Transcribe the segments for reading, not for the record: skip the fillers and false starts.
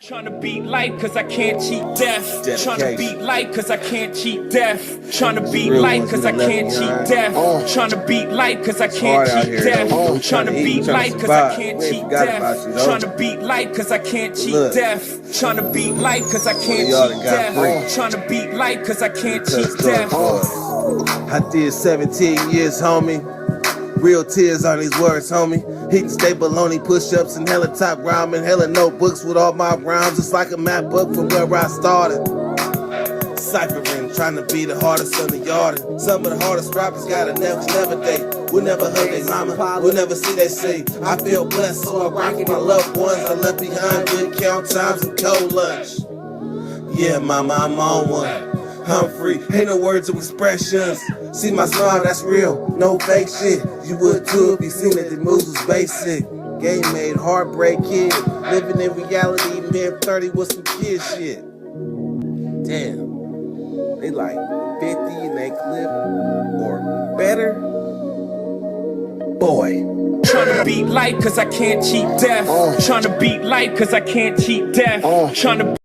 Trying to beat life cause I can't cheat death. Trying to beat life cause I can't cheat death. Trying to beat life cause I can't cheat death. Trying to beat life cause I can't cheat death. Trying to beat life cause I can't cheat death. Trying to beat life cause I can't cheat death. Trying to beat life cause I can't cheat death. Trying to beat life cause I can't cheat death. I did 17 years, homie. Real tears on these words, homie. Hitting staple baloney push-ups and hella top rhyming, hella notebooks with all my rhymes. It's like a map book from where I started. Ciphering, trying to be the hardest on the yard. Some of the hardest rappers got a never day. We'll never hug their mama, we'll never see they sing. I feel blessed, so I rock with my loved ones. I left behind good count times and cold lunch. Yeah, mama, I'm on one. I'm free, ain't no words of expressions. See my smile, that's real, no fake shit. You would too if you seen that the moves was basic. Game made, heartbreak kid. Living in reality, mid 30 with some kid shit. Damn, they like 50 in they clip or better. Boy. Trying to beat life cause I can't cheat death. Trying to beat life cause I can't cheat death. Trying to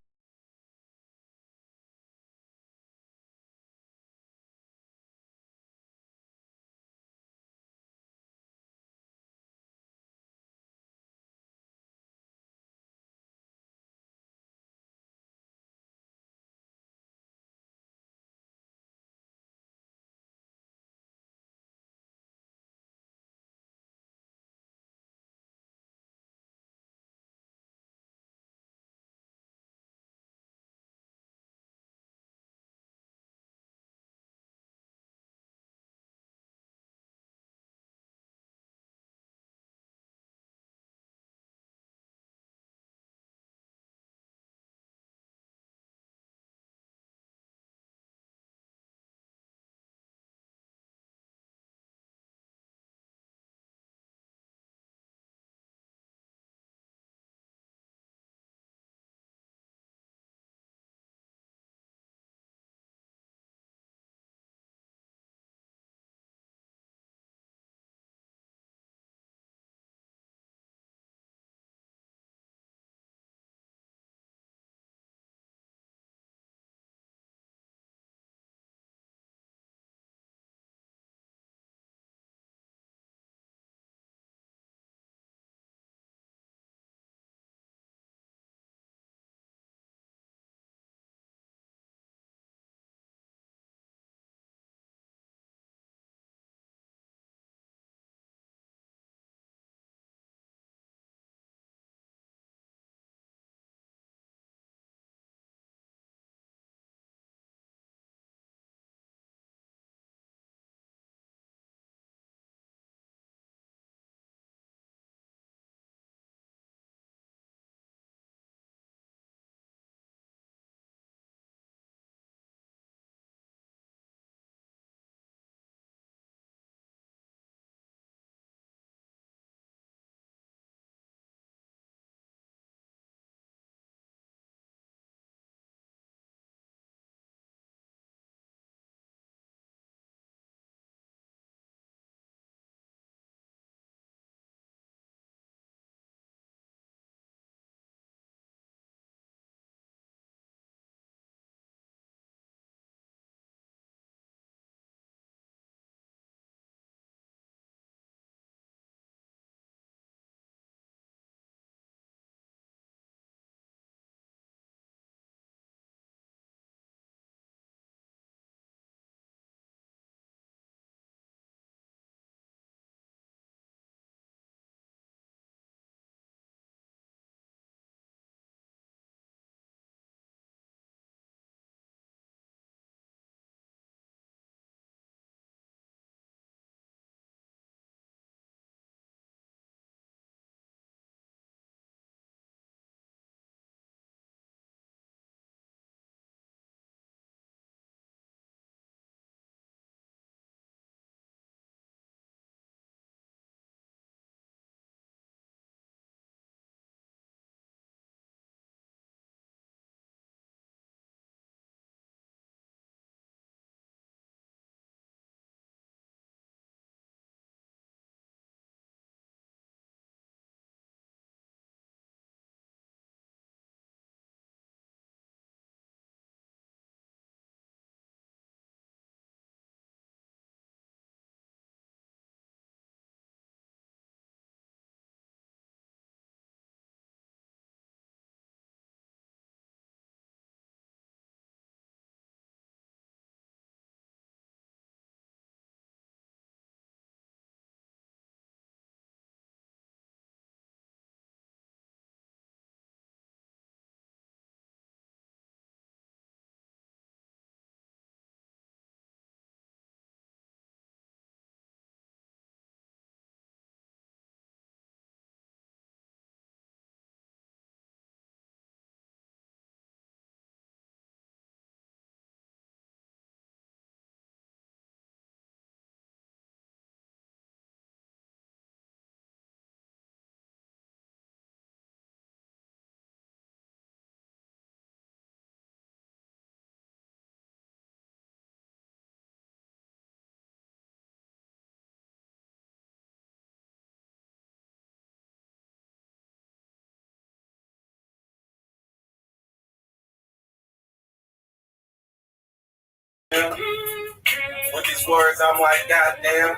With these words, I'm like, goddamn,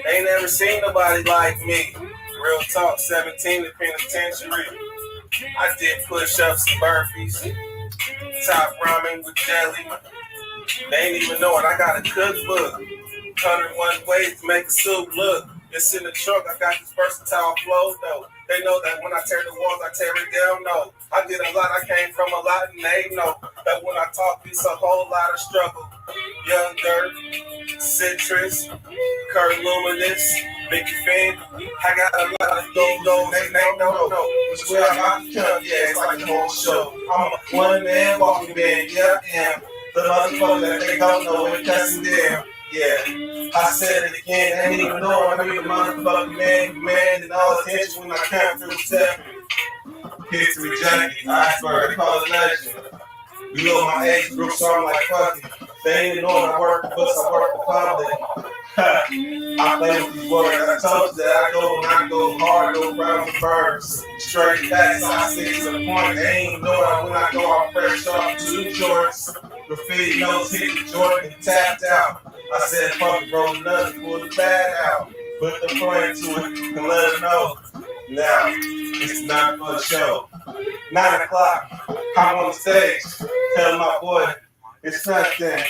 they ain't never seen nobody like me. Real talk, 17 the penitentiary. I did push-ups and burpees, top ramen with jelly. They ain't even know it. I got a cookbook, 101 ways to make a soup look. It's in the trunk. I got this versatile flow, though. They know that when I tear the walls, I tear it down, no. I did a lot, I came from a lot, and they know that when I talk, it's a whole lot of struggle. Young Dirt, Citrus, Kurt Luminous, Mickey Finn. I got a lot of go-go, they don't know. Which way I come, yeah, it's like a whole show. I'm a one-man walking band, yeah, I am. The motherfucker that they don't know and cussing them. Yeah, I said it again, I didn't even know I need a motherfucking man, and all attention when I come through seven. History junkie, iceberg, they call it legend. You know my age group, so I'm like, fuck it. They ain't knowing I work the books, I work the public. I play with these words, I told you that I go hard, go round the birds. Straight back, so I stick to the point. They ain't knowing when I go off fresh off two shorts. Graffiti notes hit the Jordan and tapped out. I said, fuck it, roll nothing, pull the bag out. Put the point to it and let it know. Now, it's not for the show. 9 o'clock, I'm on the stage, telling my boy, it's nothing.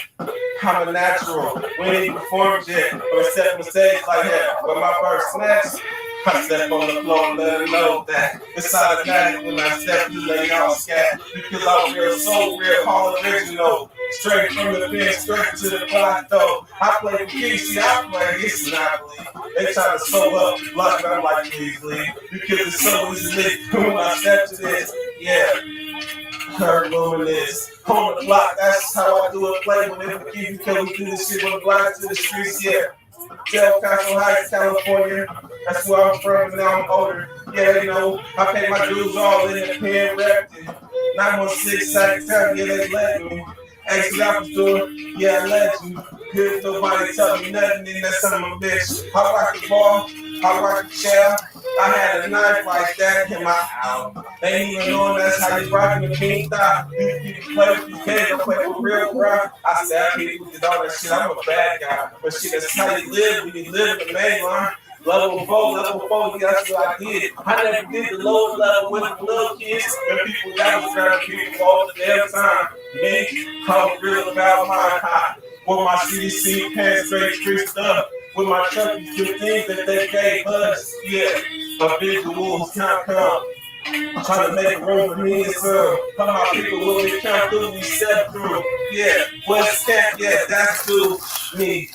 I'm a natural. We ain't even performed yet, but I step on the stage like that. But my first snatch, I step on the floor and let them know that it's automatic when I step through, they all scat. Because I'm real, so real, all original. Straight from the pen, straight to the block though. I play the keys, see, I play it's not league. They try to sew up, block, I'm like, please leave. Because it's so easy when I step to this, yeah. Kurt Luminous. On the block, that's how I do it. Play with it for keep because we do this shit with the blocks to the streets, yeah. Del Paso Heights, California. That's where I'm from, and now I'm older. Yeah, you know, I pay my dues all in the pen, wrapped it. 916 second time, yeah, they let me. Exit out the door, yeah, I let you. Good, nobody tell me nothing, and that's son of a bitch. I rock the ball, I rock the chair. I had a knife like that in my out. They ain't even knowing that's how you rockin' the king thigh. You can play with these kids, don't play with real crap. I stab people, did all that shit, I'm a bad guy. But shit, that's how you live when you live in the main line. Level 4, yeah, that's what I did. I never did the lower level with the little kids. And people that was trying to people all the damn time. Me, I'm real about my high. With my CDC pants straight creased up. With my chunky 15s that they gave us. Yeah, my visuals can't come. I'm trying to make room for me and some. Come on, people will be count through, we step through. Yeah, West Camp, yeah, that's through me.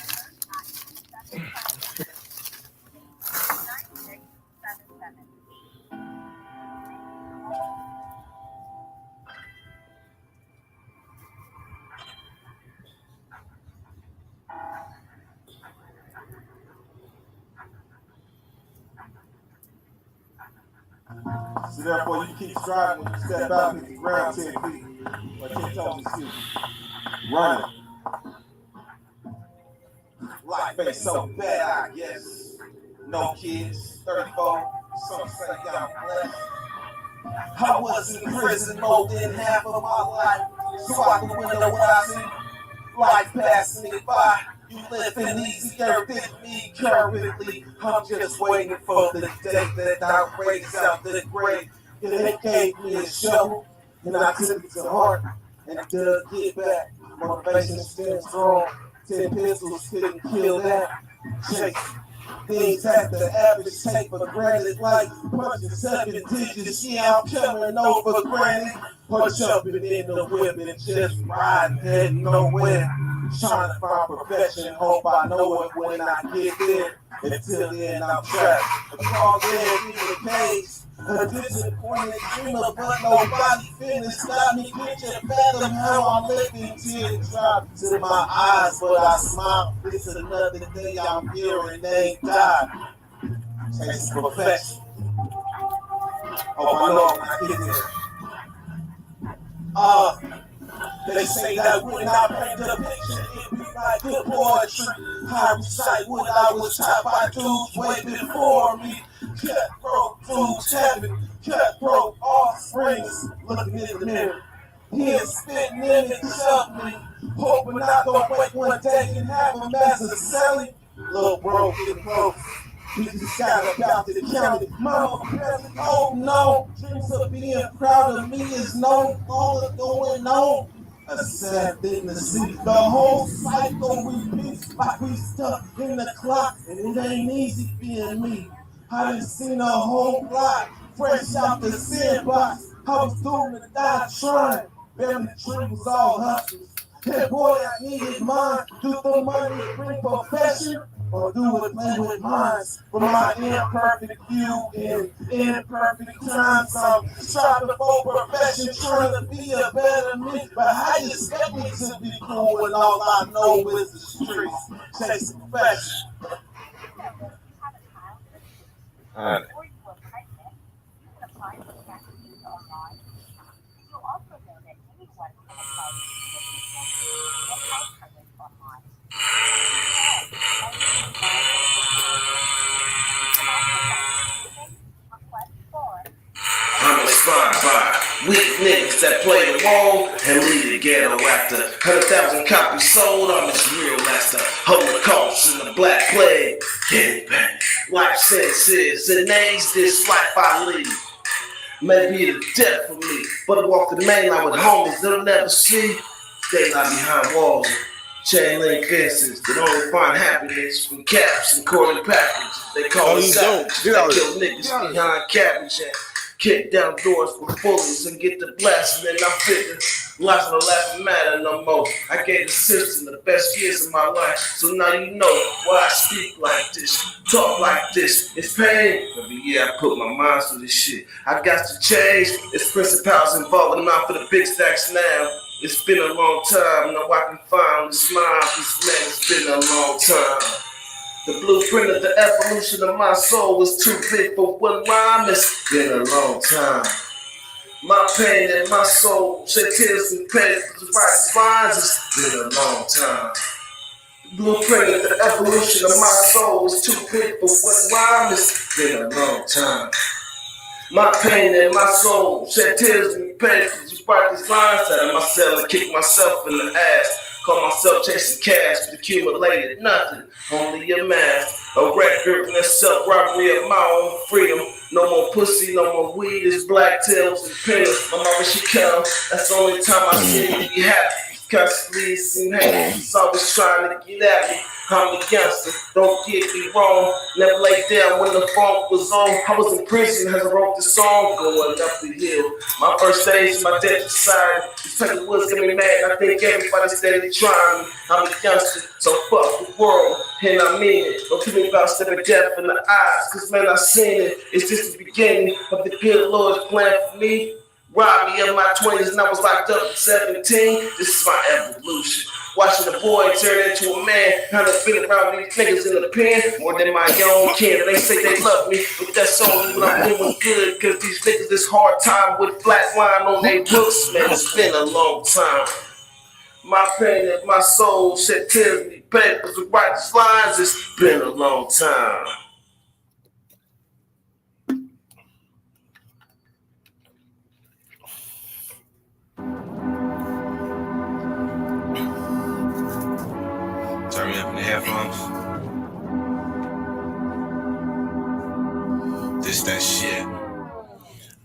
So therefore, you keep striving when you step out, hit the ground 10 feet. Like 10 toes, excuse me. Running. Life ain't so bad, I guess. No kids, 34, some say I'm blessed. I was in prison more than half of my life. So I can window what I see. Life passing me by. You living easy, everything me currently. I'm just waiting for the day that I raise out the grave. They gave me a show, and I took it to heart, and to get back. Motivation still strong. 10 pistols couldn't kill that. Chase. Things have the average take for granted, like punching 7 digits. Yeah, I'm coming over granted. Or jumping in the whip and just riding, heading nowhere. Trying to find perfection, hope I know it when I get there. Until then, I'm trapped. Across there, in the cage. A disappointed dreamer, but nobody finna stop me. Picture fathom how I'm living, tears drop to my eyes, but I smile. It's another day I'm here and they ain't died. Chase perfection. Hope I know when I get there. They say that when I paint the picture, it be like good poetry. I recite what I was taught by dudes way before me. Cutthroat dudes having cutthroat offsprings. Looking in the mirror, he is spitting in and shoving me. hoping I don't wait one day and have him as a celly. Little bro, get close. We just got about the county. Mama, present, oh no. Dreams of being proud of me is no longer going on. A sad thing to see. The whole cycle repeats like we stuck in the clock. And it ain't easy being me. I done seen a whole lot. Fresh out the sandbox. I was doing the die trying. Family tree was all hustles. And boy, I needed mine. Do the money bring profession? Or do it play with minds from my imperfect view in imperfect times. I'm striving for perfection, trying to be a better me. But how you expect me to be cool when all I know is the streets chasing fashion? All right. I'm inspired by weak niggas that play the role and lead the ghetto after 100,000 copies sold. I'm his real master. Holocaust and the Black Plague. Get it back. Life sentences and names this life I lead. Maybe the death for me, but I walk the main line with homies they'll never see. They lie behind walls, chain link fences that only find happiness from caps and corny packages. They call us savage. They kill niggas behind cabbage and kick down doors with bullies and get the blast. And then I figure life's no laughing matter no more. I gave the system the best years of my life, so now you know why I speak like this, talk like this. It's pain. Every year I put my mind through this shit. I got to change. It's principals involved, and I'm for the big stacks now. It's been a long time, now I can find the smile. This man, it's been a long time. The blueprint of the evolution of my soul was too big for one rhyme. It's been a long time. My pain and my soul shed tears and pain to write lines. It's been a long time. The blueprint of the evolution of my soul was too big for one rhyme. It's been a long time. My pain and my soul shed tears and pain to write these lines out of myself and kick myself in the ass. Call myself chasing cash, but accumulated nothing, only a mask. A record and a self-robbery of my own freedom. No more pussy, no more weed, it's black tails and pills. My mama, she come, that's the only time I see me be happy. Constantly some haters, always trying to get at me. I'm a youngster, don't get me wrong. Never laid down when the funk was on. I was in prison as I wrote this song, going up the hill. My first stage, my death society. These Pepper Woods get me mad, I think everybody's steady trying me. I'm a youngster, so fuck the world, and I mean it. Don't tell me about stepping death in the eyes, cause man, I seen it. It's just the beginning of the good Lord's plan for me. Robbed me of my 20s and I was locked up at 17. This is my evolution. Watching the boy turn into a man. Kind of been around these niggas in the pen more than my own kin. They say they love me, but that's only when I'm doing good. Cause these niggas this hard time with flat line on their books. Man, it's been a long time. My pain and my soul shed tears me papers to write these lines. It's been a long time. Turn me up in the headphones. This that shit.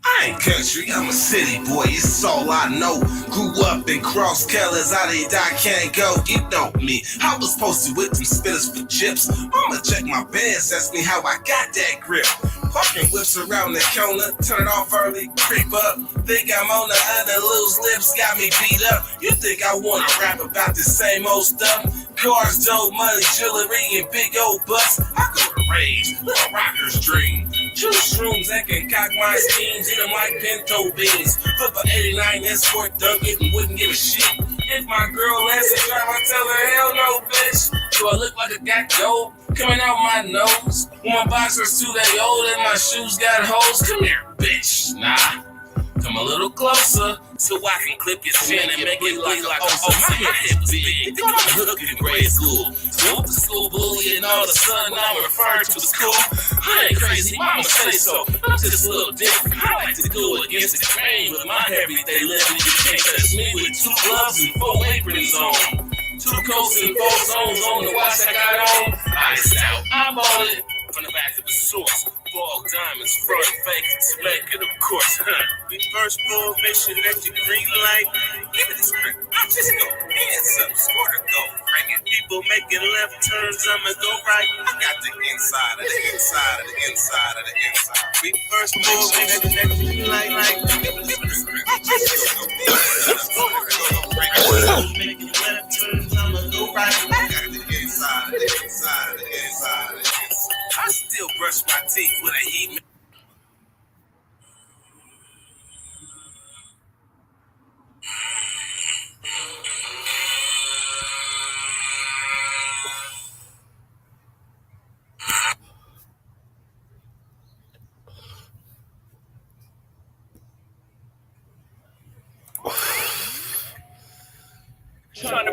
I ain't country, I'm a city boy, it's all I know. Grew up in cross colors, I can't go. You know me, I was posted with them spitters for chips. Mama check my bands, ask me how I got that grip. Parking whips around the corner, turn it off early, creep up. Think I'm on the other, loose lips got me beat up. You think I wanna rap about the same old stuff? Cars, dope, money, jewelry, and big old butts. I go to rage, little rocker's dream. Juice shrooms that can cock my schemes, eat them like pinto beans. Flip a 89 Escort Dunkin' and wouldn't give a shit. If my girl asks a drive, I tell her, hell no, bitch. Do I look like I got dope coming out my nose? My boxers too they old and my shoes got holes. Come here, bitch. Nah. Come a little closer so I can clip your chin and make it look like my head was big. You got a hook in grade school. So the school bully and all of a sudden I'm referred to as cool. I ain't crazy, mama say so. I'm just a little different. I like to go against the grain with my everyday living. You can't touch me with 2 gloves and 4 aprons on. 2 coats and 4 zones on the watch I got on. Iced out, eyeball it from the back of the source. Ball diamonds, front fake, spanking, of course. We first prohibition at the green light. Give it a script. I'm just go hands up, score to go. Bringing people making left turns, I'ma go right. I got the inside of the inside of the inside of the inside. We first prohibition at the green light. Give it a script. I'm just go hands up, score to go. Bringing people making left turns, I'ma go right. I got the inside of the inside of the inside of the inside. I still brush my teeth with a heat. Trying to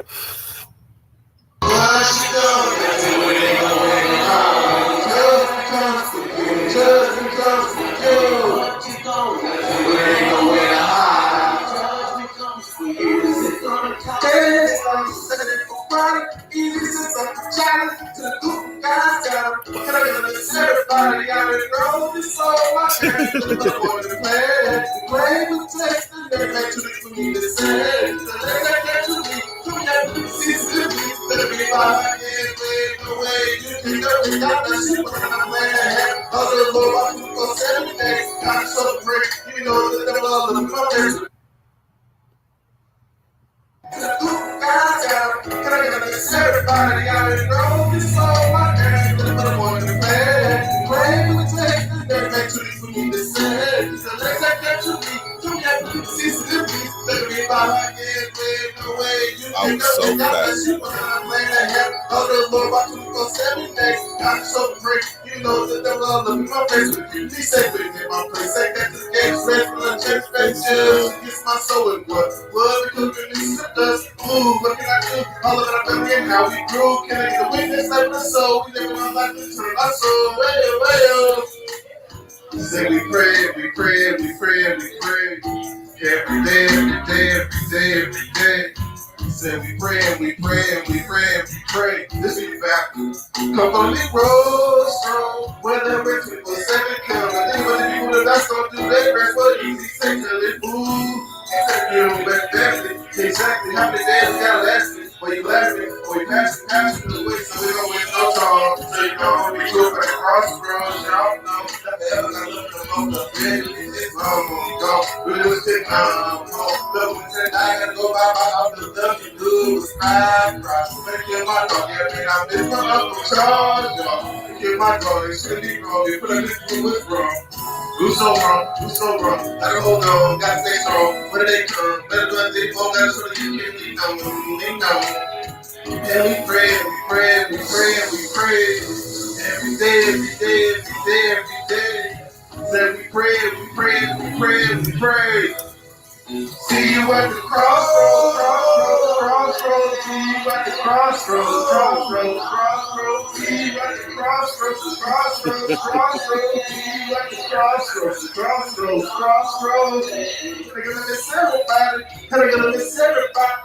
I'm so fat. You know the devil all up in my face with you. He said, "Put me in my place." I got this game straight from the church face. Gets my soul in blood. Blood cooking me some dust. Ooh, what can I do? All of it up again. Now we grew. Can I get a witness like the soul? We live in our life and turn our soul. Well. Say we pray, we pray, we pray, we pray. Every day, every day, every day, every day. Say we pray and we pray and we pray and we pray. This is back. Come on, we roll strong. When the rich people say we come, and then when the people that's gonna do their best, what easy say till it ooh. He said you don't bet that. Exactly how many days gotta last it. When you laughing, or you passing the way, so we don't win no time. So you know, we go back across the road, y'all know. That the hell I look on the bed, it's long, go. Really was taking on home. Double check, I gotta go by my house, the stuff you do is fine. Make it my dog, yeah, man, I miss my uncle Charles, y'all. Get my dog, it shouldn't be wrong. They put a little what's wrong. Who's so wrong? I don't hold on, gotta stay strong. When they come, better run this phone, gotta so that you can be known. Yeah, we pray, we pray, we pray, we pray. Every day, every day, every day, every day. Say we pray, we pray, we pray, we pray. See you at the crossroads. See you at the crossroads. See you at the crossroads. See you at the crossroads. They're gonna miss everybody. They're gonna miss everybody.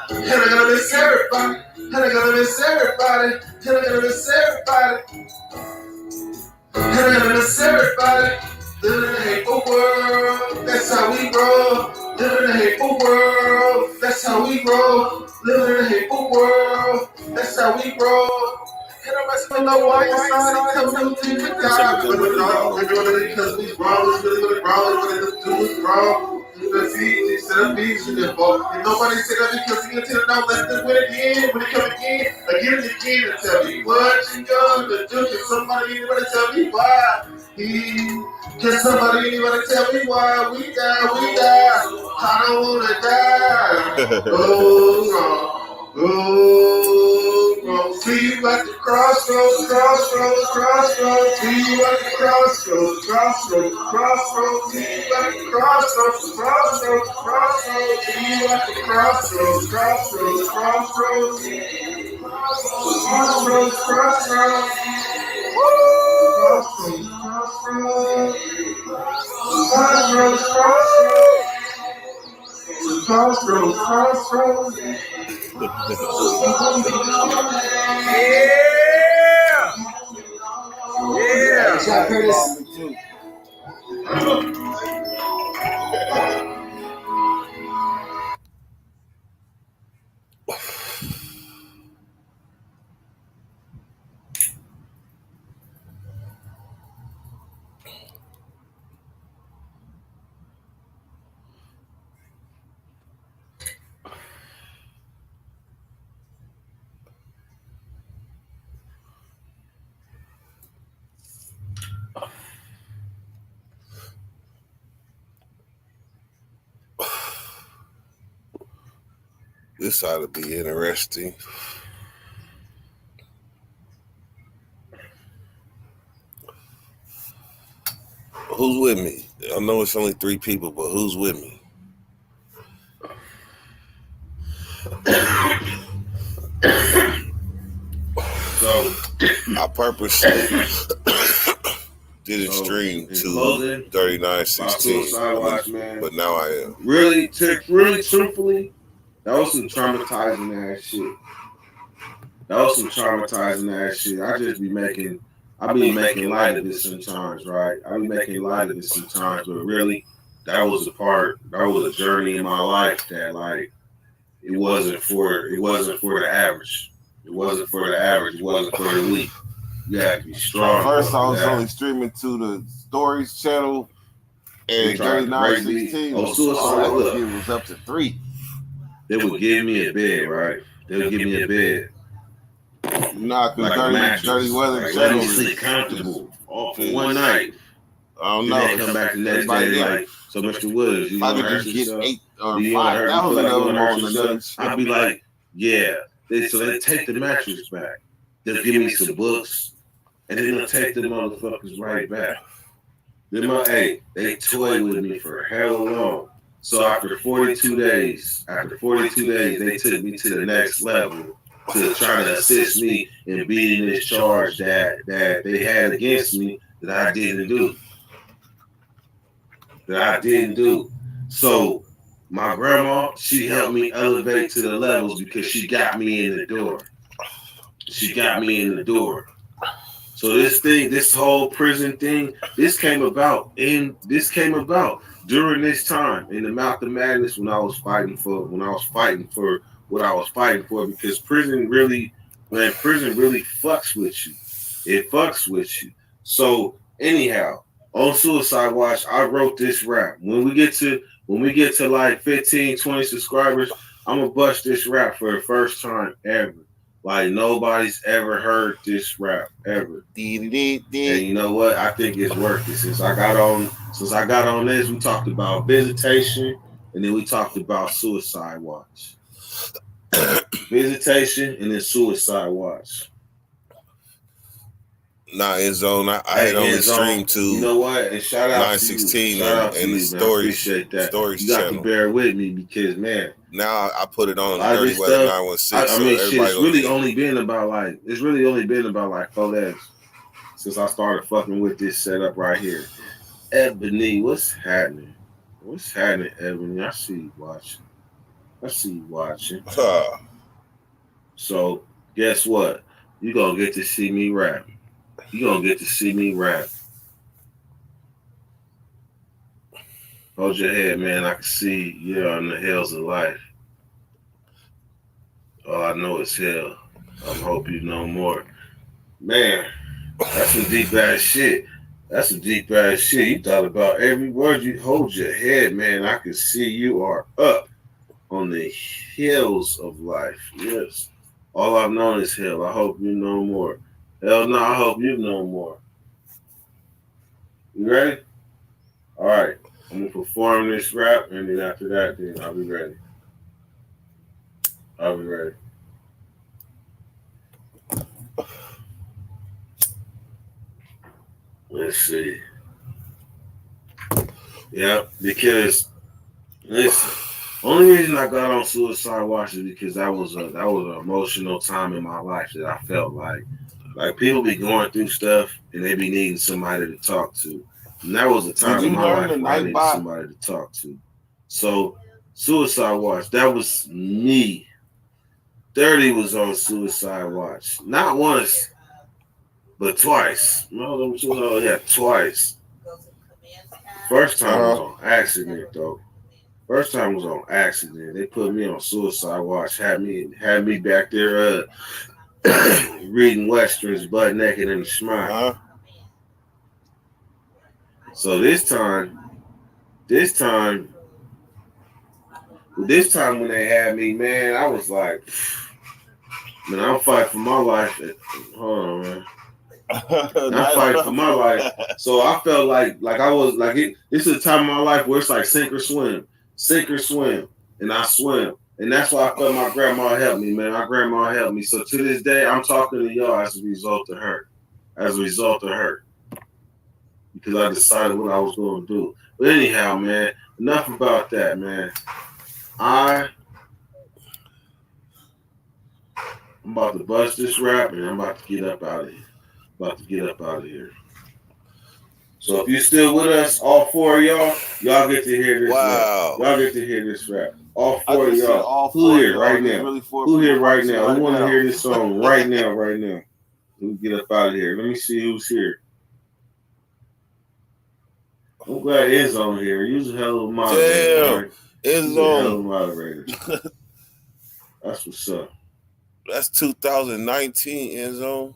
They're gonna miss everybody. They're gonna miss everybody. They're gonna miss everybody. They're gonna miss everybody. Living in a hateful world, that's how we roll. Living in a hateful world, that's how we roll. Living in a hateful world, that's how we roll. And I'm asking no why you're signing, tell me to the God. We're doing it because we wrong, it's really wrong, what it do is wrong. Because he said I'm being shit involved. And nobody said that because he can tell now let them win again. When they come again and again and tell me what you gonna do. Can somebody anybody tell me why? Can somebody anybody tell me why we die? I don't wanna die. Oh, crossroads. See you at the crossroads, crossroads, crossroads. See you at the crossroads, crossroads, crossroads. See you at the crossroads, crossroads, crossroads. See you at the crossroads, crossroads, crossroads. Crossroads, crossroads. Crossroads, crossroads. Crossroads, crossroads. Crossroads, crossroads. Yeah. Shot Curtis. This ought to be interesting. Who's with me? I know it's only 3 people, but who's with me? So I purposely didn't stream to 3916, but now I am. Really, truthfully, that was some traumatizing ass shit. I be making light of this sometimes, right? I be making light of this sometimes, but really, that was a journey in my life that, like, it wasn't for the average. It wasn't for the weak. You had to be strong. First, I was only streaming to the Stories channel and 3916. Oh, Suicide Look. It was up to 3. They would give me a bed, right? They would give me a bed. Nah, Like Dirty Weather like, channel. let me sleep comfortable for one night. I don't Then know. they come back the next day like, so Mr. Woods, you If I gonna could hurt just get yourself? 8 or You gonna hurt 5,000 of them on yourself? the I'd be like, yeah. So they take the mattress back. They'll give me some books, and then they'll take the motherfuckers right back. They toyed with me for hell long. So after 42 days, they took me to the next level to try to assist me in beating this charge that they had against me that I didn't do. So my grandma, she helped me elevate to the levels because she got me in the door. So this whole prison thing, this came about during this time in the Mouth of Madness when I was fighting for what I was fighting for, because prison really fucks with you. It fucks with you. So anyhow, on Suicide Watch, I wrote this rap. When we get to like 15, 20 subscribers, I'm gonna bust this rap for the first time ever. Like, nobody's ever heard this rap ever. And you know what? I think it's worth it. Since I got on this, we talked about Visitation, and then we talked about Suicide Watch. Visitation and then Suicide Watch. Nah, in zone. I had only streamed to, you know what? And shout out 916 to and the Stories. Appreciate that. Stories you got channel. to bear with me because, man, now I put it on I Dirty Weather 916. I mean, so shit, it's really only been about like 4 days since I started fucking with this setup right here. Ebony, what's happening? Ebony? I see you watching. So guess what? You gonna get to see me rap. Hold your head, man. I can see you're on the hills of life. All I know is hell. I hope you know more. Man, that's some deep ass shit. You thought about every word. You hold your head, man. I can see you are up on the hills of life. Yes. All I've known is hell. I hope you know more. Hell no, I hope you know more. You ready? All right. I'm going to perform this rap, and then after that, then I'll be ready. Let's see. Yeah, because listen, only reason I got on Suicide Watch is because that was an emotional time in my life that I felt like people be going through stuff and they be needing somebody to talk to. And that was a time in my life where I needed somebody to talk to. So Suicide Watch, that was me. 30 was on Suicide Watch. Not once, but twice. No, yeah, twice. First time was on accident though. First time was on accident. They put me on Suicide Watch, had me back there reading westerns, butt naked in the schmuck. So this time when they had me, man, I was like, man, I'm fighting for my life. Hold on, man. I'm fighting for my life. So I felt like I was like this is a time in my life where it's like sink or swim, and I swim. And that's why I felt my grandma helped me, man. My grandma helped me. So to this day, I'm talking to y'all as a result of her. Because I decided what I was going to do. But anyhow, man, enough about that, man. I'm about to bust this rap and I'm about to get up out of here. So if you're still with us, all four of y'all get to hear this rap. Y'all get to hear this rap. All four of y'all. Who here right now? Who here right now? Who want to hear this song right now? Let me get up out of here. Let me see who's here. I'm glad Iz's on here. He's a hell of a moderator. Iz's on. Moderator. That's what's up. That's 2019 Enzo.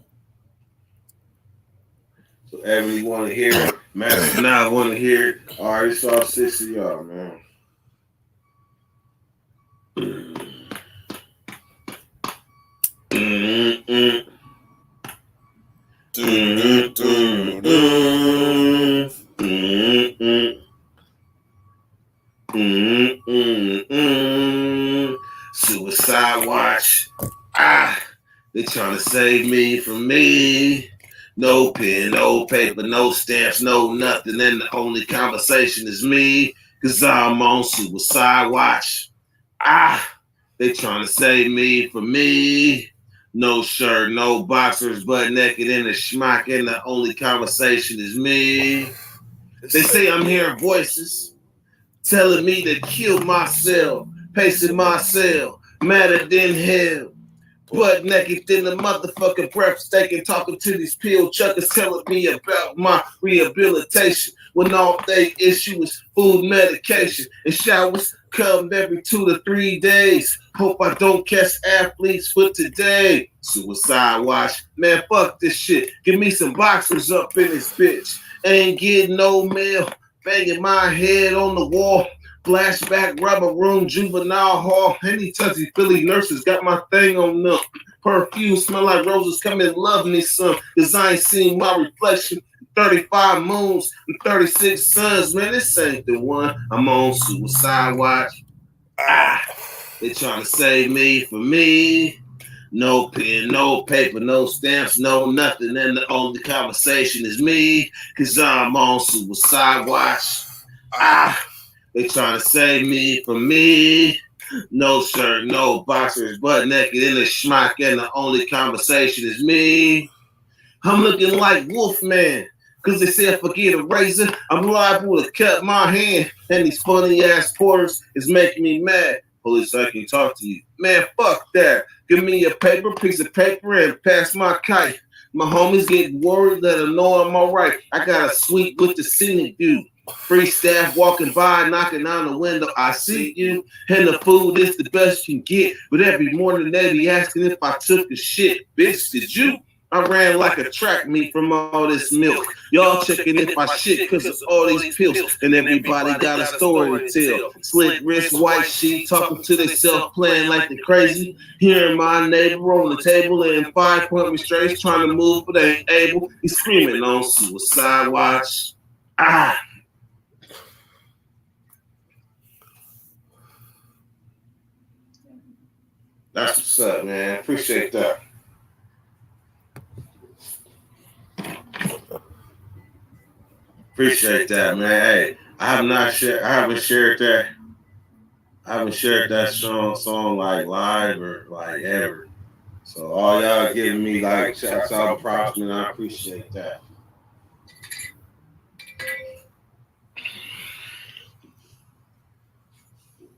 So Ebony want to hear it. Master now want to hear it. All right, it's all 6 of y'all, man. Suicide Watch. They trying to save me from me. No pen, no paper, no stamps, no nothing. And the only conversation is me. Cause I'm on Suicide Watch. They trying to save me from me. No shirt, no boxers, butt naked in the schmuck. And the only conversation is me. They say I'm hearing voices telling me to kill myself, pacing myself, madder than hell. Butt naked in the motherfucking breathtaking, talking to these pill chuckers, telling me about my rehabilitation. When all they issue is food, medication, and showers come every 2 to 3 days. Hope I don't catch athletes for today. Suicide Watch, man, fuck this shit. Give me some boxers up in this bitch. Ain't getting no mail, banging my head on the wall. Flashback, rubber room, juvenile hall. Any touchy Philly nurses got my thing on them. Perfume smell like roses. Come and love me some. Cause I ain't seen my reflection. 35 moons and 36 suns. Man, this ain't the one. I'm on Suicide Watch. They trying to save me from me. No pen, no paper, no stamps, no nothing. And the only conversation is me. Cause I'm on Suicide Watch. They trying to save me from me. No shirt, no boxers, butt naked in the schmuck, and the only conversation is me. I'm looking like Wolfman, cause they said forget a razor. I'm liable to cut my hand, and these funny ass porters is making me mad. Police, I can talk to you. Man, fuck that. Give me a piece of paper, and pass my kite. My homies getting worried that I know I'm alright. I got a suite with the scenic view. Free staff walking by, knocking on the window. I see you, and the food is the best you can get. But every morning they be asking if I took a shit. Bitch, did you? I ran like a track meet from all this milk. Y'all checking if I shit because of all these pills. And everybody got a story to tell. Slick wrist, white sheet, talking to themselves, playing like they crazy. Hearing my neighbor on the table in 5-point restraints, trying to move but they ain't able. He's screaming on Suicide Watch. That's what's up, man. Appreciate that. Appreciate that, man. Hey, I haven't shared that song like live or like ever. So all y'all giving me like shouts out, props, man. I appreciate that.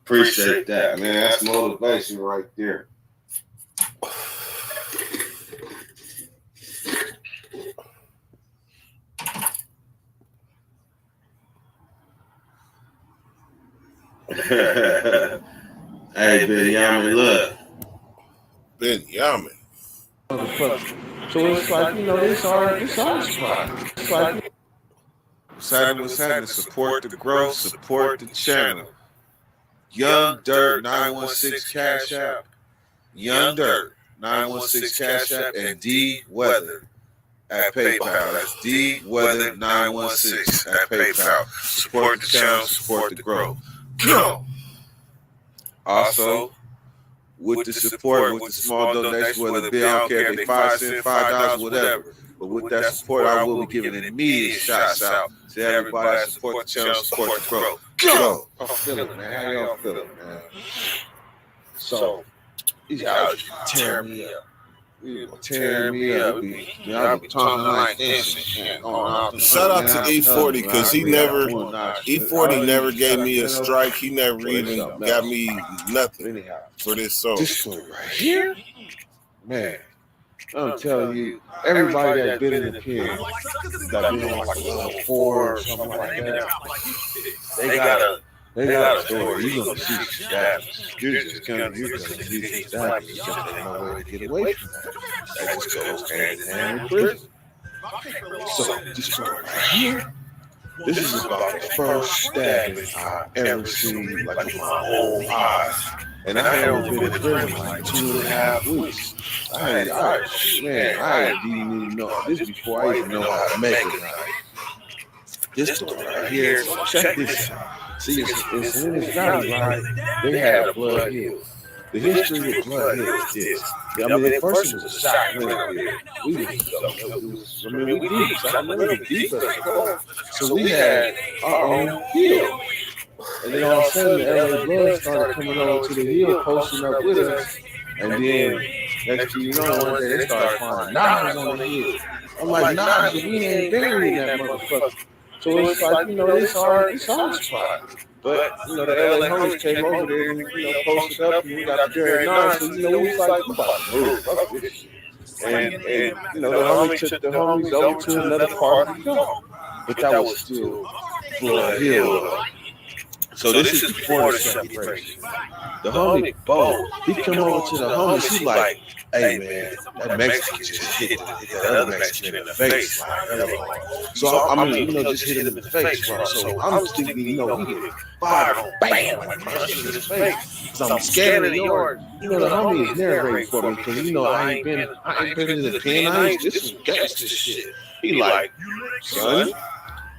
Appreciate that, man. That's motivation right there. Hey, Benjamin, look. Benjamin. So it's like, you know, it's our spot. It's like, what's happening? Support the growth, support the channel. Young Dirt 916 Cash App. Young Dirt 916 Cash App and D Weather at PayPal. That's D Weather 916 at PayPal. Support the channel, support the growth. Go. Also, with the support, with the small donation, whether it be, I don't care if they 5 cents, $5, whatever. But with that support, I will be giving immediate shouts out to everybody that support the channel, support the growth. Go! I'm feeling it, man. How y'all feeling, man? So, these guys tearing me up. Tearing me up. Y'all be talking like this. Shout out to E40 because E40 never gave me a strike. He never even got me nothing for this song. this story right here, man. I'm telling you, everybody that's been in the pen, that been on like level 4 or something like that, they got a story. You're gonna see some stabs. You're gonna see some stabs. You just don't know where to get away from that. That just goes hand in hand with prison. So this story right here, this is about the first stabbing I ever seen, like with my whole eyes. And I had only been in prison like 2.5 weeks. I didn't even know this before I even know how to make it right. This story right here, so check this out. See, it's in this valley, right? They had Blood Hills. The history of Blood Hills is this. I mean, at first it was a shot here. We deep. Sacramento deep. So we had our own hill. And then all of a sudden, the LA Blood started coming over to the hill, posting up with us. And then, next thing you know, one day they started finding knives on the hill. I'm like, knives, we ain't buried that motherfucker. So it's like, you know, it's our spot. But, you know, the LA homies came over there and, you know, posted up and we got the Jerry Knives. So, you know, we was like, we about to move. Fuck this shit. And, you know, the homie took the homies over to another part of the dome. But that was still Blood Hill. So this is before the separation. The homie Bo, he come over to the homies. He's like, "Hey man, that Mexican just hit that other Mexican in the face." So I mean, you know, just hit him in the face, bro. So I'm thinking, you know, he hit 5, bam, like in his face. So I'm scanning the yard. You know, the homie is narrating for me because you know I ain't been in the pen. This is gangster shit. He like, son.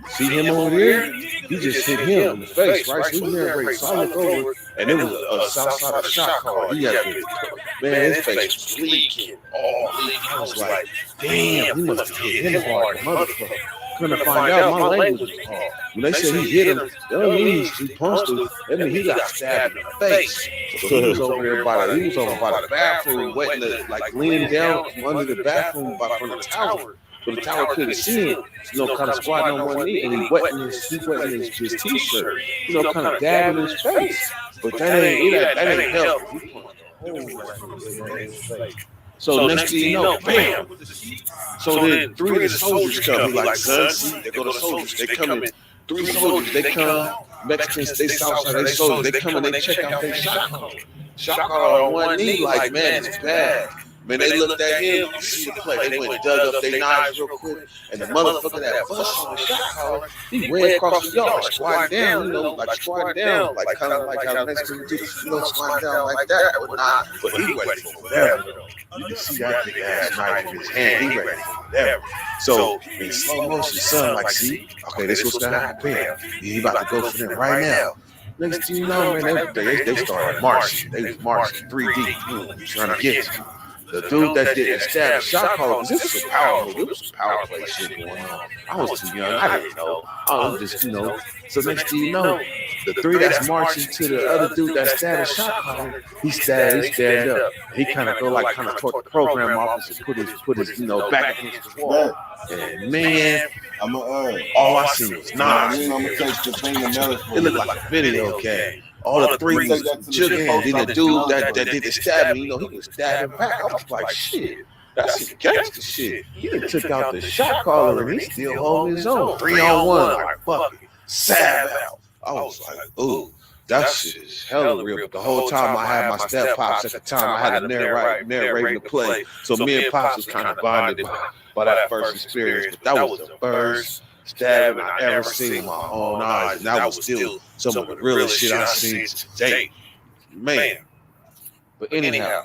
See him over there? He just hit him in the face, right? So he narrated. So I look over, and it was a south side of shot call. He had to, man, his face was leaking. I was like, damn, he must have hit him hard, motherfucker. Couldn't find out my language was hard. When they said he hit him, that don't mean he punched him. That mean he got stabbed in the face. So he was over there by the bathroom, wetting like leaning down under the bathroom from the tower. So the tower couldn't see him, you know, kind of squatting on one knee, and he wetting his t-shirt, you know, kind of dabbing his face. But that ain't help. So next thing you know, bam. So then 3 of the soldiers come. He like, son, see, they go to soldiers. They come in. 3 soldiers, they come. Mexicans, they Southside, they soldiers. They come and they check out their shot call. Shot call on one knee, like, man, it's bad. Man, they looked at him, you see the play. They went and dug up their knives real quick, and the motherfucker that bust on the shot caller, he ran across the yard, squatting down, you know, like squatting down, like kind of like how Mexicans do, you know, squatting down like that, but he ready for whatever. You can see that big ass knife in his hand, he ready for whatever. So, in slow motion, son, like, see, okay, this what's gonna happen. He about to go for them right now. Next thing you know, man, they started marching. They was marching 3 deep, trying to get you. the dude that did establish shot call, this was some power play shit going on. I was too young. I didn't know. I was just, you know. So next thing you know, the three that's marching to the other dude that established shot call, he stand up. He kind of go like kind of toward the program office and put his you know back against the wall. And man, all I seen was Nas. It looked like a video game. All the three was shook hands. Then the dude that did the stabbing, you know, he was stabbing back. I was like, shit, that's some gangster shit. He took out the shot caller and he still holding his own. 3-on-1, like fuck it, stab out. I was like, ooh, that shit is hella real. But the whole time I had my step pops at the time, I had to narrating the play. So me and Pops was kind of bonded by that first experience. But that was the first stabbing I ever seen with my own eyes, and that was still some of the realest shit I've seen today, man. But anyhow,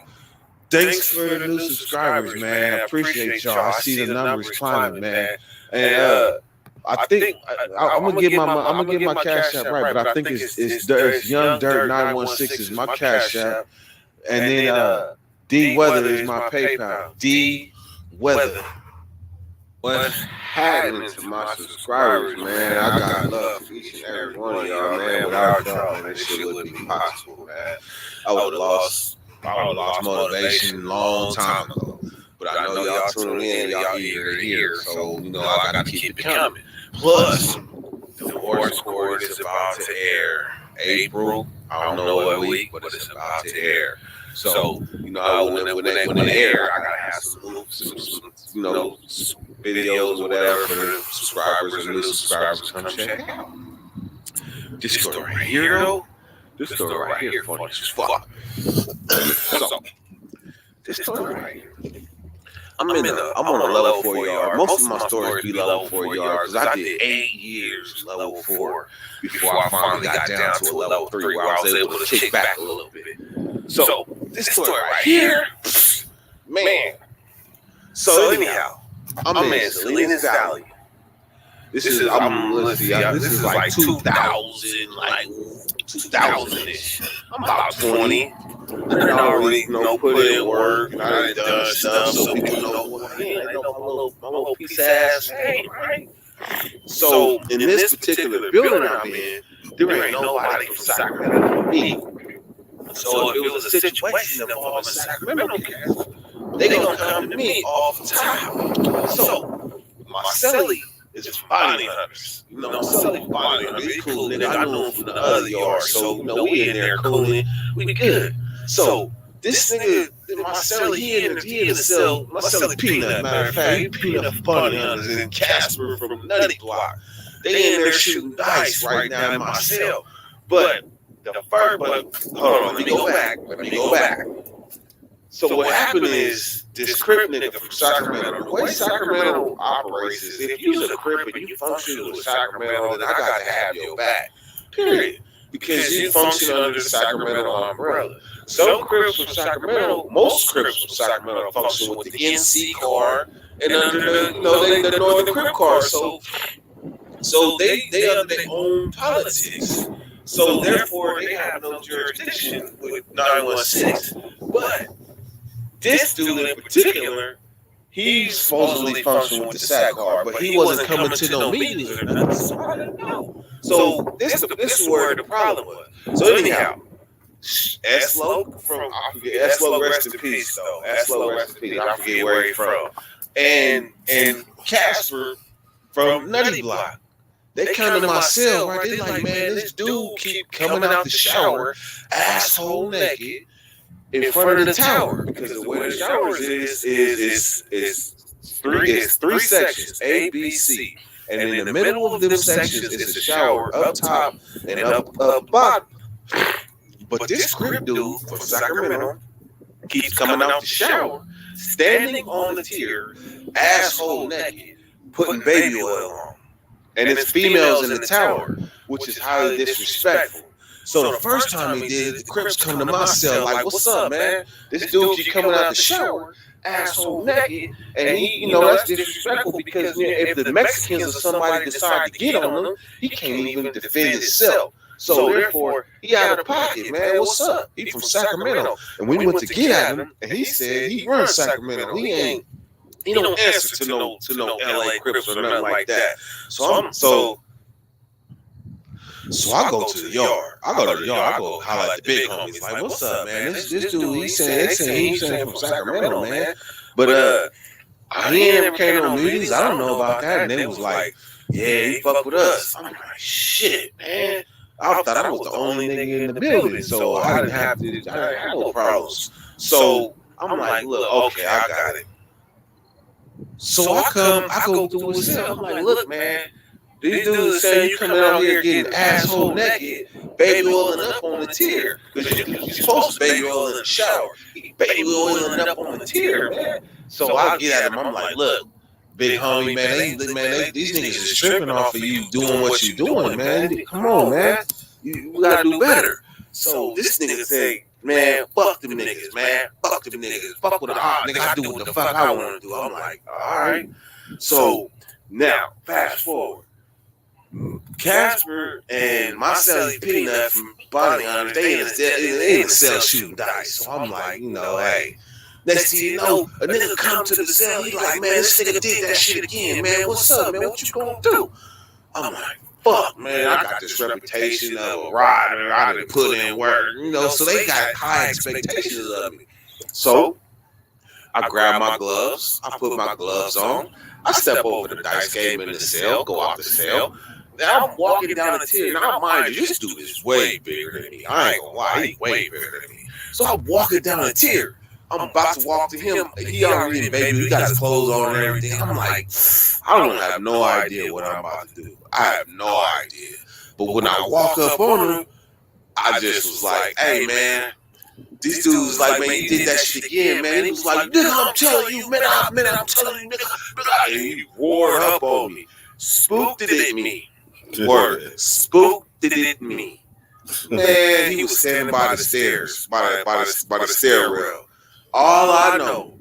thanks for the new subscribers, man. I appreciate y'all. I see the numbers climbing, man. And I think I'm gonna get my cash app right, but I think it's Young Dirt 916 is my cash app, and then D Weather is my PayPal. D Weather. What's happening to my subscribers, man? I got love for each and every one of y'all, man. Without y'all, man, this shit wouldn't be possible, man. I would have lost motivation a long time ago. But I know y'all tuning in, y'all eager to hear. So, you know, I got to keep it coming. Plus, the Divorce Court is about to air April. I don't know what week, but it's about to air. So, you know, when they air, I gotta have some you know, videos or whatever for the subscribers and new subscribers to come check out. This story right here, though, this story right here, funny as fuck. So, this story right here. I'm on a level 4 yard. Most of my stories be level 4 yards because I did 8 years level 4 before I finally got down to a level 3 where I was able to kick back a little bit. So this story right here, man. So anyhow, I'm in Salinas Valley. This is like 2000-ish. I'm about 20. I already put in work and I done stuff so people know what I know my little piece of ass ain't right. So in this particular building I'm in, there ain't nobody from Sacramento but me. So if it was a situation involving Sacramento cats, they gonna come to me off the top. So my celly is Bonnie Hunters. You know, my celly Bonnie Hunters. He's cool nigga. I know him from the other yard. So, you know, we in there cooling. We good. So this nigga, my celly, he in the cell. My celly Peanut, matter of fact, he Peanut for Bonnie Hunters and Casper from Nutty Block. They in there shooting dice right now in my cell. But hold on, let me go back. So what happened is this Crip nigga from Sacramento, the way Sacramento operates is if you're a Crip and you function with Sacramento, then I got to have your back, period. Because you function under the Sacramento umbrella. Some Crips from Sacramento, most Crips from Sacramento function with the NC card and under the Northern Crip card. So they under their own politics. So therefore, they have no jurisdiction with 916. But this dude in particular, he's supposedly functioning with the SAC card, but he wasn't coming to no meetings or nothing. So I didn't know. So this is where the problem was. So anyhow, S-Lo from, I forget, S-Lo rest in peace though. S-Lo rest in peace. I forget where he's from. And Casper from Nutty Block. They come to my cell, right? They like, man, this dude keep coming out the shower, asshole naked, in front of the tower. Because the way the showers is three sections, A, B, C. And in the middle of them sections is a shower up top and up bottom. But this Crip dude from Sacramento keeps coming out the shower, standing on the tier, asshole naked, putting baby oil on. And it's females in the tower, which is highly disrespectful. So the first time he did, the Crips come to my cell like, what's up, man? This dude keep coming out the shower, asshole naked, and he, that's disrespectful because if the Mexicans or somebody decide to get on him, he can't even defend himself. So therefore, he out of pocket, man. What's up? He from Sacramento. And we went to get at him, and he said he runs Sacramento. He don't answer to no LA Crips or nothing like that. So I go to the yard. I go holler at the big homies. Like, what's up, man? This dude, he's saying from Sacramento, man. But he ain't never came to no meetings. I don't know about that. And they was like, yeah, he fuck with us. I'm like, shit, man. I thought I was the only nigga in the building, so I didn't have no problems. So I'm like, look, okay, I got it. So I go through his cell. I'm like, look, man, these dudes saying you coming out here getting asshole naked, baby oiling up on the tier. Because you're supposed to baby oil in the shower. Baby oiling up on the tier, man. So I get at him, I'm like, look, big homie, man, these niggas is tripping off of you doing what you doing, man. Come on, man. You gotta do better. So this nigga say, man, fuck them niggas, man. Fuck them niggas. Fuck with the nigga, I do what the fuck I want to do. I'm like, all right. So now, fast forward. Casper and Marcel Peanut from Bonnie Hunters, they in the cell shooting dice. So I'm like, hey. Next thing you know, a nigga come to the cell. He like, man, this nigga did that shit again, man. What's up, man? What you gonna do? I'm like, fuck, man. I got this reputation of a rider. I done put in work, so they got high expectations of me. So I grab my gloves. I put my gloves on. I step over the dice game in the cell, go out the cell. Now I'm walking down the tier. Now, mind you, this dude is way bigger than me. I ain't gonna lie, he's way bigger than me. So I'm walking down the tier. I'm about to walk to him. He already, baby, he got his clothes on and everything. I'm like, I don't have no idea what I'm about to do. I have no idea. But when I walk up on him, I just was like, hey, man, these dudes like, man, you did that shit again, man. He was like, nigga, I'm telling you, man, I'm telling you, nigga. And he roared up on me. Spooked it at me. Word. Spooked it at me. Man, he was standing by the stairs, by the stair rail. All I know,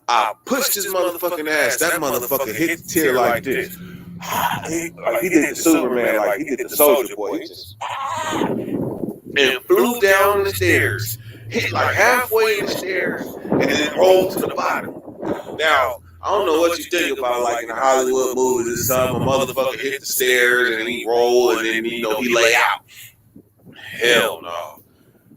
I pushed his motherfucking ass. That motherfucker hit the tier like this. He did the Superman, like he did the Soldier Boy. He just and flew down the stairs, hit like halfway in the stairs, and then rolled to the bottom. Now, I don't know what you think about, like in the Hollywood movies or something. A motherfucker hit the stairs and he rolled and then he lay out. Hell no.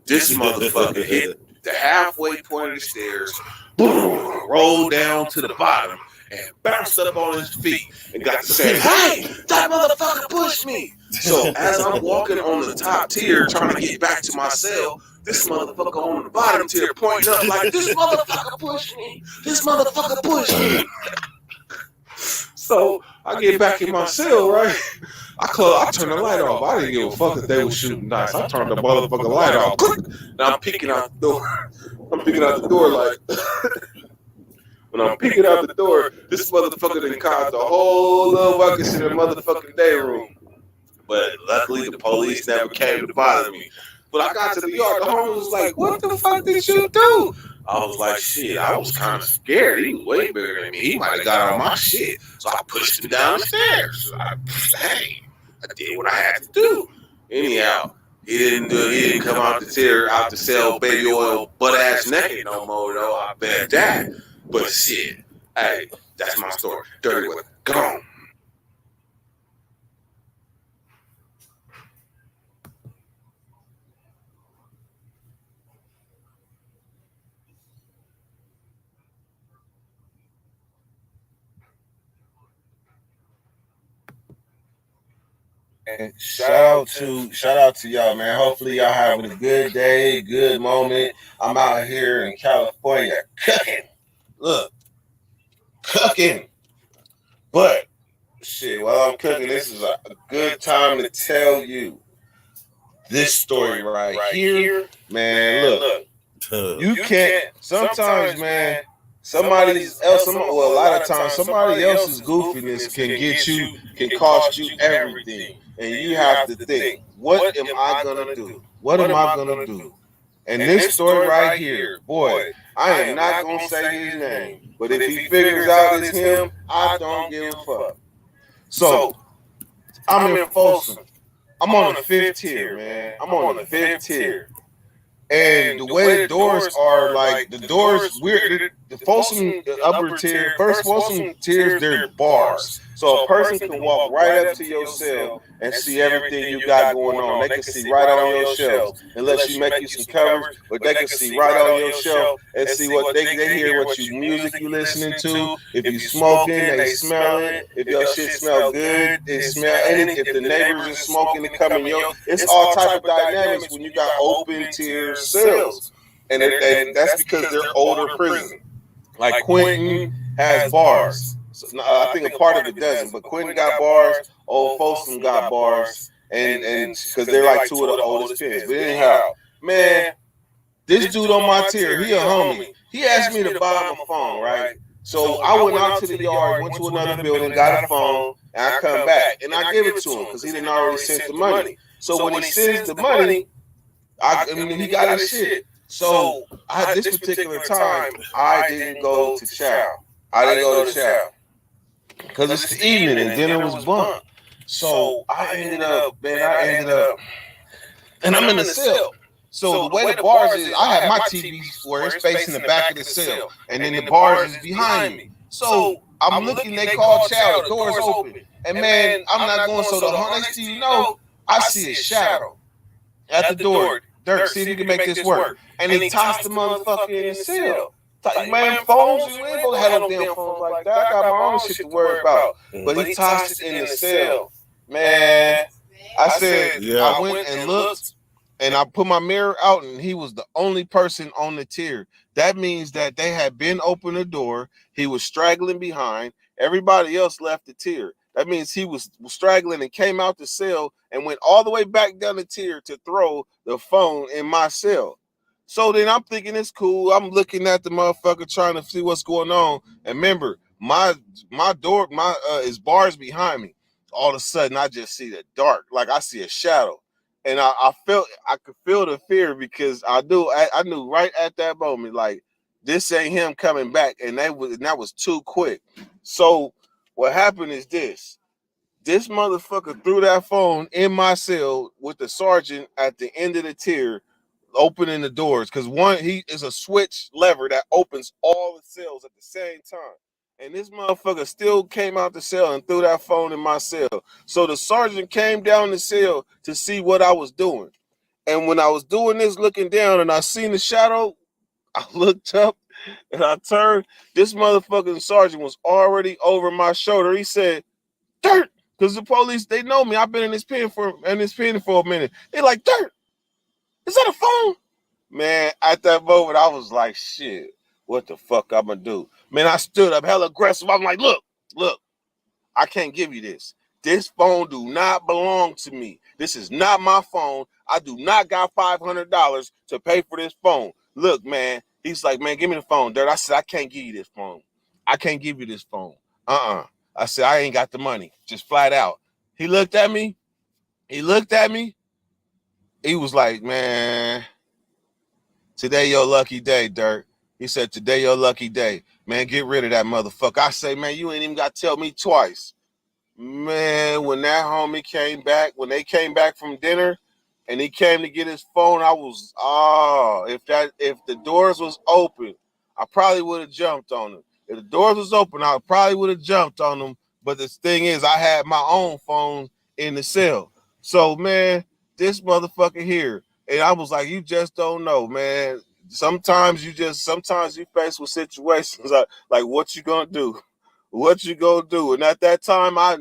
This motherfucker hit the halfway point of the stairs, boom, rolled down to the bottom, and bounced up on his feet and got to say, hey, that motherfucker pushed me. So as I'm walking on the top tier trying to get back to my cell, this motherfucker on the bottom tier pointing up like, this motherfucker pushed me. This motherfucker pushed me. So I get back in my cell, right? I turned the light off. I didn't give a fuck if they were shooting dice. I turned the motherfucking light off. Now I'm peeking out the door. I'm peeking out the door like, when I'm peeking out the door, this motherfucker done caused a whole little ruckus in the motherfucking day room. But luckily the police never came to bother me. But I got to the yard, the homie was like, what the fuck did you do? I was like, shit, I was kind of scared. He was way bigger than me. He might have got on my shit. So I pushed him down the stairs. I did what I had to do. Anyhow, he didn't come out the cell baby oil butt ass naked no more though. I bet that. But shit, hey, that's my story. Dirty Weather, gone. And shout out to y'all, man. Hopefully y'all having a good day, good moment. I'm out here in California cooking. Look, cooking. But shit, while I'm cooking, this is a good time to tell you this story right here. Man, look. You can't sometimes, man. A lot of times, somebody else's goofiness can cost you everything. And you have to think, what am I gonna do? What am I gonna do? And this story right here, boy, I am not gonna say his name, but if he figures out it's him, I don't give a fuck. So I'm in Folsom. I'm on the 5th tier, man. I'm on the 5th tier. And the way the doors are, like, the doors, the Folsom upper tier, first Folsom tiers, they're bars. So a person can walk right up to your cell and see everything you got going on. They can see right on your shelves, unless you make you some covers, but they can see right on your shelf and see what they hear, what you music you listening to. If you smoking, they smell it. If your shit smell good, they smell any. If the neighbors is smoking, it come in your. It's all type of dynamics when you got open tier cells, and that's because they're older prisons. Like Quentin has bars. So, I think a part of it doesn't, but Quentin got bars. Old Folsom got bars, and because they're like two of the oldest pins. But anyhow, man, this dude on my tier, he a homie. He asked me to buy him a phone, right? So I went out to the yard, went to another building, got a phone, and I come back and I give it to him because he didn't already send the money. So when he sends the money, I mean, he got his shit. So this particular time, I didn't go to chow. I didn't go to chow because it's the evening and dinner was bumped. So I ended up, and I'm in the cell. So the way the bars is, I have my TV where it's facing the back of the cell, and then the bars is behind me. So I'm looking, they call chow, the door's open. And man, I'm not going, so the next thing you know, I see a shadow at the door. Dirk, see if you can make this work. And he tossed the motherfucker in the cell. Man, phones, we ain't supposed to have no damn phones like that. I got my own shit to worry about. But he tossed it in the cell. Man, I said, I went and looked, and I put my mirror out, and he was the only person on the tier. That means that they had been open the door. He was straggling behind. Everybody else left the tier. That means he was straggling and came out the cell and went all the way back down the tier to throw the phone in my cell. So then I'm thinking it's cool. I'm looking at the motherfucker trying to see what's going on. And remember, my door, is bars behind me. All of a sudden, I just see the dark, like I see a shadow. And I could feel the fear because I knew right at that moment, like, this ain't him coming back. And that was too quick. So what happened is this motherfucker threw that phone in my cell with the sergeant at the end of the tier opening the doors. Because he is a switch lever that opens all the cells at the same time. And this motherfucker still came out the cell and threw that phone in my cell. So the sergeant came down the cell to see what I was doing. And when I was doing this, looking down, and I seen the shadow, I looked up and I turned. This motherfucking sergeant was already over my shoulder. He said, "Dirt," because the police, they know me. I've been in this pen for a minute. They like, "Dirt, is that a phone?" Man, at that moment, I was like, shit, what the fuck I'm gonna do? Man, I stood up hella aggressive. I'm like, look, I can't give you this. This phone do not belong to me. This is not my phone. I do not got $500 to pay for this phone. Look, man. He's like, man, give me the phone, Dirt. I said, I can't give you this phone. I can't give you this phone. I said, I ain't got the money. Just flat out. He looked at me. He was like, man, today your lucky day, Dirt. He said, today your lucky day. Man, get rid of that motherfucker. I say, man, you ain't even got to tell me twice. Man, when that homie came back, when they came back from dinner and he came to get his phone, I was, if the doors was open, I probably would have jumped on him. If the doors was open, I probably would have jumped on him. But the thing is, I had my own phone in the cell. So, man, this motherfucker here. And I was like, you just don't know, man. Sometimes you face with situations like what you gonna do? What you gonna do? And at that time, I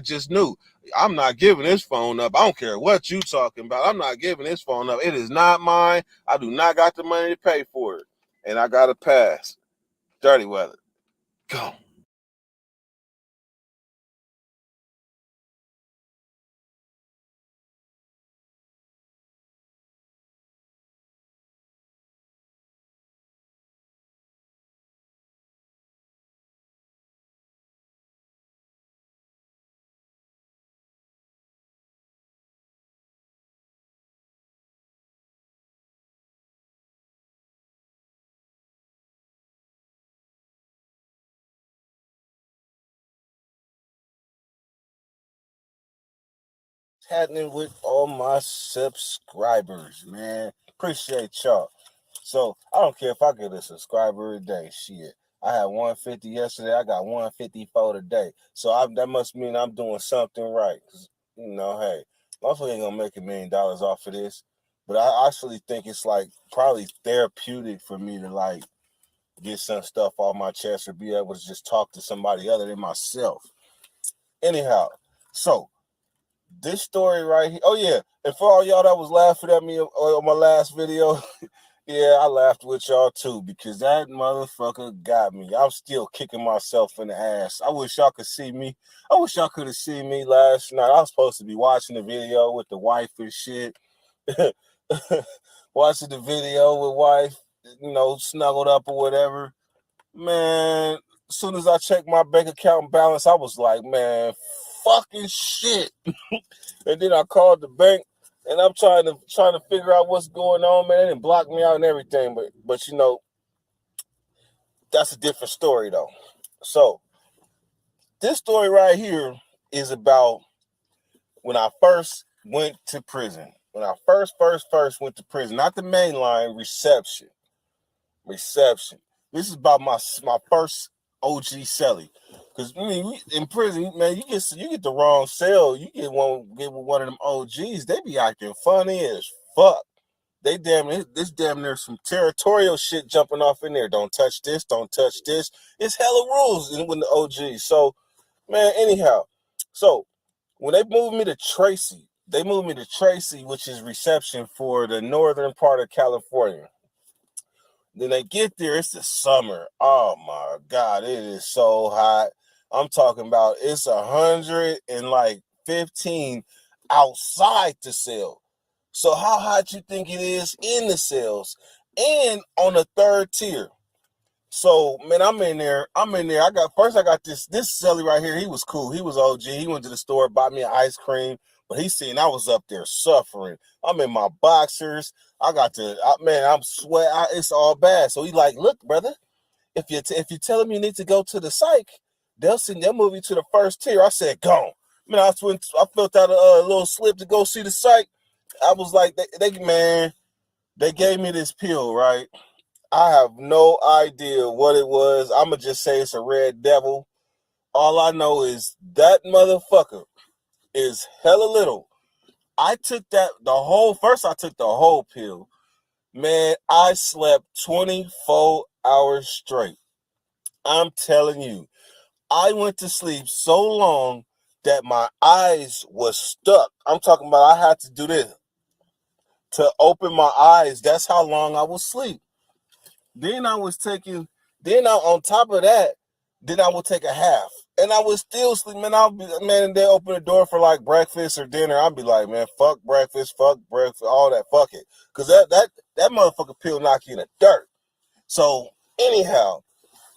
just knew I'm not giving this phone up. I don't care what you talking about. I'm not giving this phone up. It is not mine. I do not got the money to pay for it. And I got to pass. Dirty Weather. Go. happening with all my subscribers, man? Appreciate y'all. So I don't care if I get a subscriber a day. Shit, I had 150 yesterday. I got 154 today. So that must mean I'm doing something right. 'Cause, you know, hey, motherfucker ain't gonna make $1 million off of this. But I actually think it's like probably therapeutic for me to like get some stuff off my chest or be able to just talk to somebody other than myself. Anyhow, so this story right here. Oh yeah, and for all y'all that was laughing at me on my last video, yeah, I laughed with y'all too because that motherfucker got me. I'm still kicking myself in the ass. I wish y'all could see me. I wish y'all could have seen me last night. I was supposed to be watching the video with the wife and shit. Watching the video with wife, you know, snuggled up or whatever. Man, as soon as I checked my bank account balance, I was like, man, fucking shit. And then I called the bank, and I'm trying to figure out what's going on, man. They didn't block me out and everything, but you know, that's a different story though. So this story right here is about when I first went to prison. When I first went to prison, not the main line, reception. This is about my first OG celly. Because I mean, in prison, man, you get the wrong cell. You get with one of them OGs. They be acting funny as fuck. This damn near some territorial shit jumping off in there. Don't touch this. Don't touch this. It's hella rules with the OGs. So, man, anyhow, so when they moved me to Tracy, which is reception for the northern part of California. Then they get there, it's the summer. Oh my God, it is so hot. I'm talking about it's 115 outside the cell. So how hot you think it is in the cells and on the third tier? So man, I'm in there. I got this celly right here. He was cool. He was OG. He went to the store, bought me an ice cream, but he seen I was up there suffering. I'm in my boxers. I'm sweat. It's all bad. So he like, look, brother, if you tell him you need to go to the psych, they'll move you to the first tier. I said, go. Man, I filled out a little slip to go see the psych. I was like, they gave me this pill, right? I have no idea what it was. I'm going to just say it's a Red Devil. All I know is that motherfucker is hella little. I took the whole pill. Man, I slept 24 hours straight. I'm telling you, I went to sleep so long that my eyes was stuck. I'm talking about I had to do this to open my eyes. That's how long I was asleep. Then on top of that, then I would take a half. And I would still sleep, man. They open the door for like breakfast or dinner. I'd be like, man, fuck breakfast, all that, fuck it. Because that motherfucker pill knock you in the dirt. So anyhow,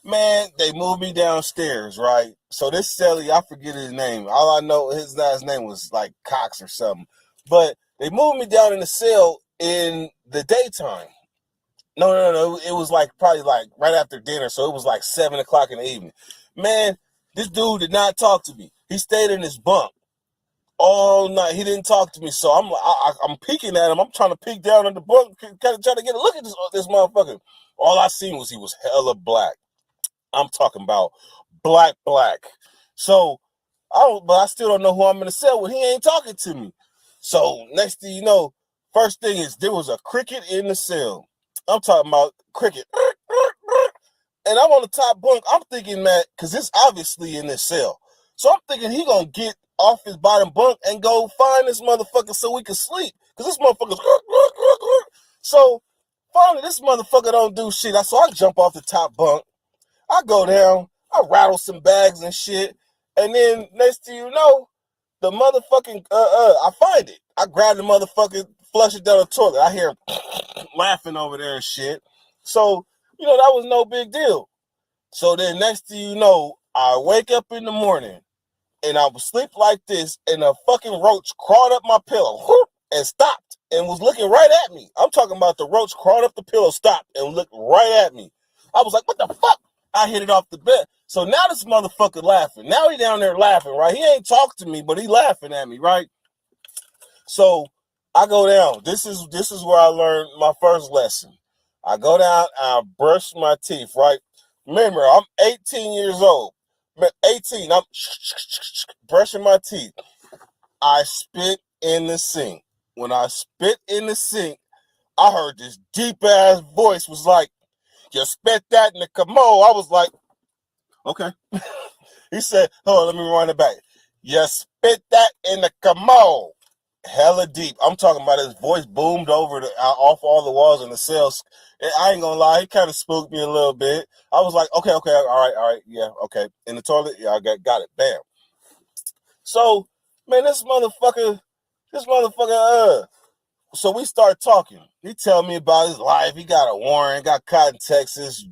man, they moved me downstairs, right? So this celly, I forget his name. All I know, his last name was like Cox or something. But they moved me down in the cell in the daytime. No. It was probably right after dinner. So it was like 7 o'clock in the evening. Man, this dude did not talk to me. He stayed in his bunk all night. He didn't talk to me. So I'm peeking at him. I'm trying to peek down on the bunk, kind of trying to get a look at this motherfucker. All I seen was he was hella black. I'm talking about black. So I still don't know who I'm in the cell with. He ain't talking to me. So next thing you know, first thing is there was a cricket in the cell. I'm talking about cricket. And I'm on the top bunk. I'm thinking that, because it's obviously in this cell. So I'm thinking he gonna get off his bottom bunk and go find this motherfucker so we can sleep. Because this motherfucker's... So finally, this motherfucker don't do shit. So I jump off the top bunk. I go down. I rattle some bags and shit. And then next thing you know, the motherfucking... I find it. I grab the motherfucker, flush it down the toilet. I hear him laughing over there and shit. So, that was no big deal. So then next thing you know, I wake up in the morning and I was sleep like this and a fucking roach crawled up my pillow and stopped and was looking right at me. I'm talking about the roach crawled up the pillow, stopped and looked right at me. I was like, what the fuck? I hit it off the bed. So now this motherfucker laughing. Now he down there laughing, right? He ain't talking to me, but he laughing at me, right? So I go down. This is where I learned my first lesson. I go down, I brush my teeth, right? Remember, I'm 18 years old. 18, I'm brushing my teeth. I spit in the sink. When I spit in the sink, I heard this deep ass voice was like, "You spit that in the commode." I was like, okay. He said, hold on, let me run it back. "You spit that in the commode." Hella deep. I'm talking about his voice boomed over off all the walls in the cells. And I ain't gonna lie, he kind of spooked me a little bit. I was like, okay, all right, yeah, okay. In the toilet, yeah, I got it. Bam. So, man, this motherfucker, so we start talking. He tell me about his life. He got a warrant, got caught in Texas,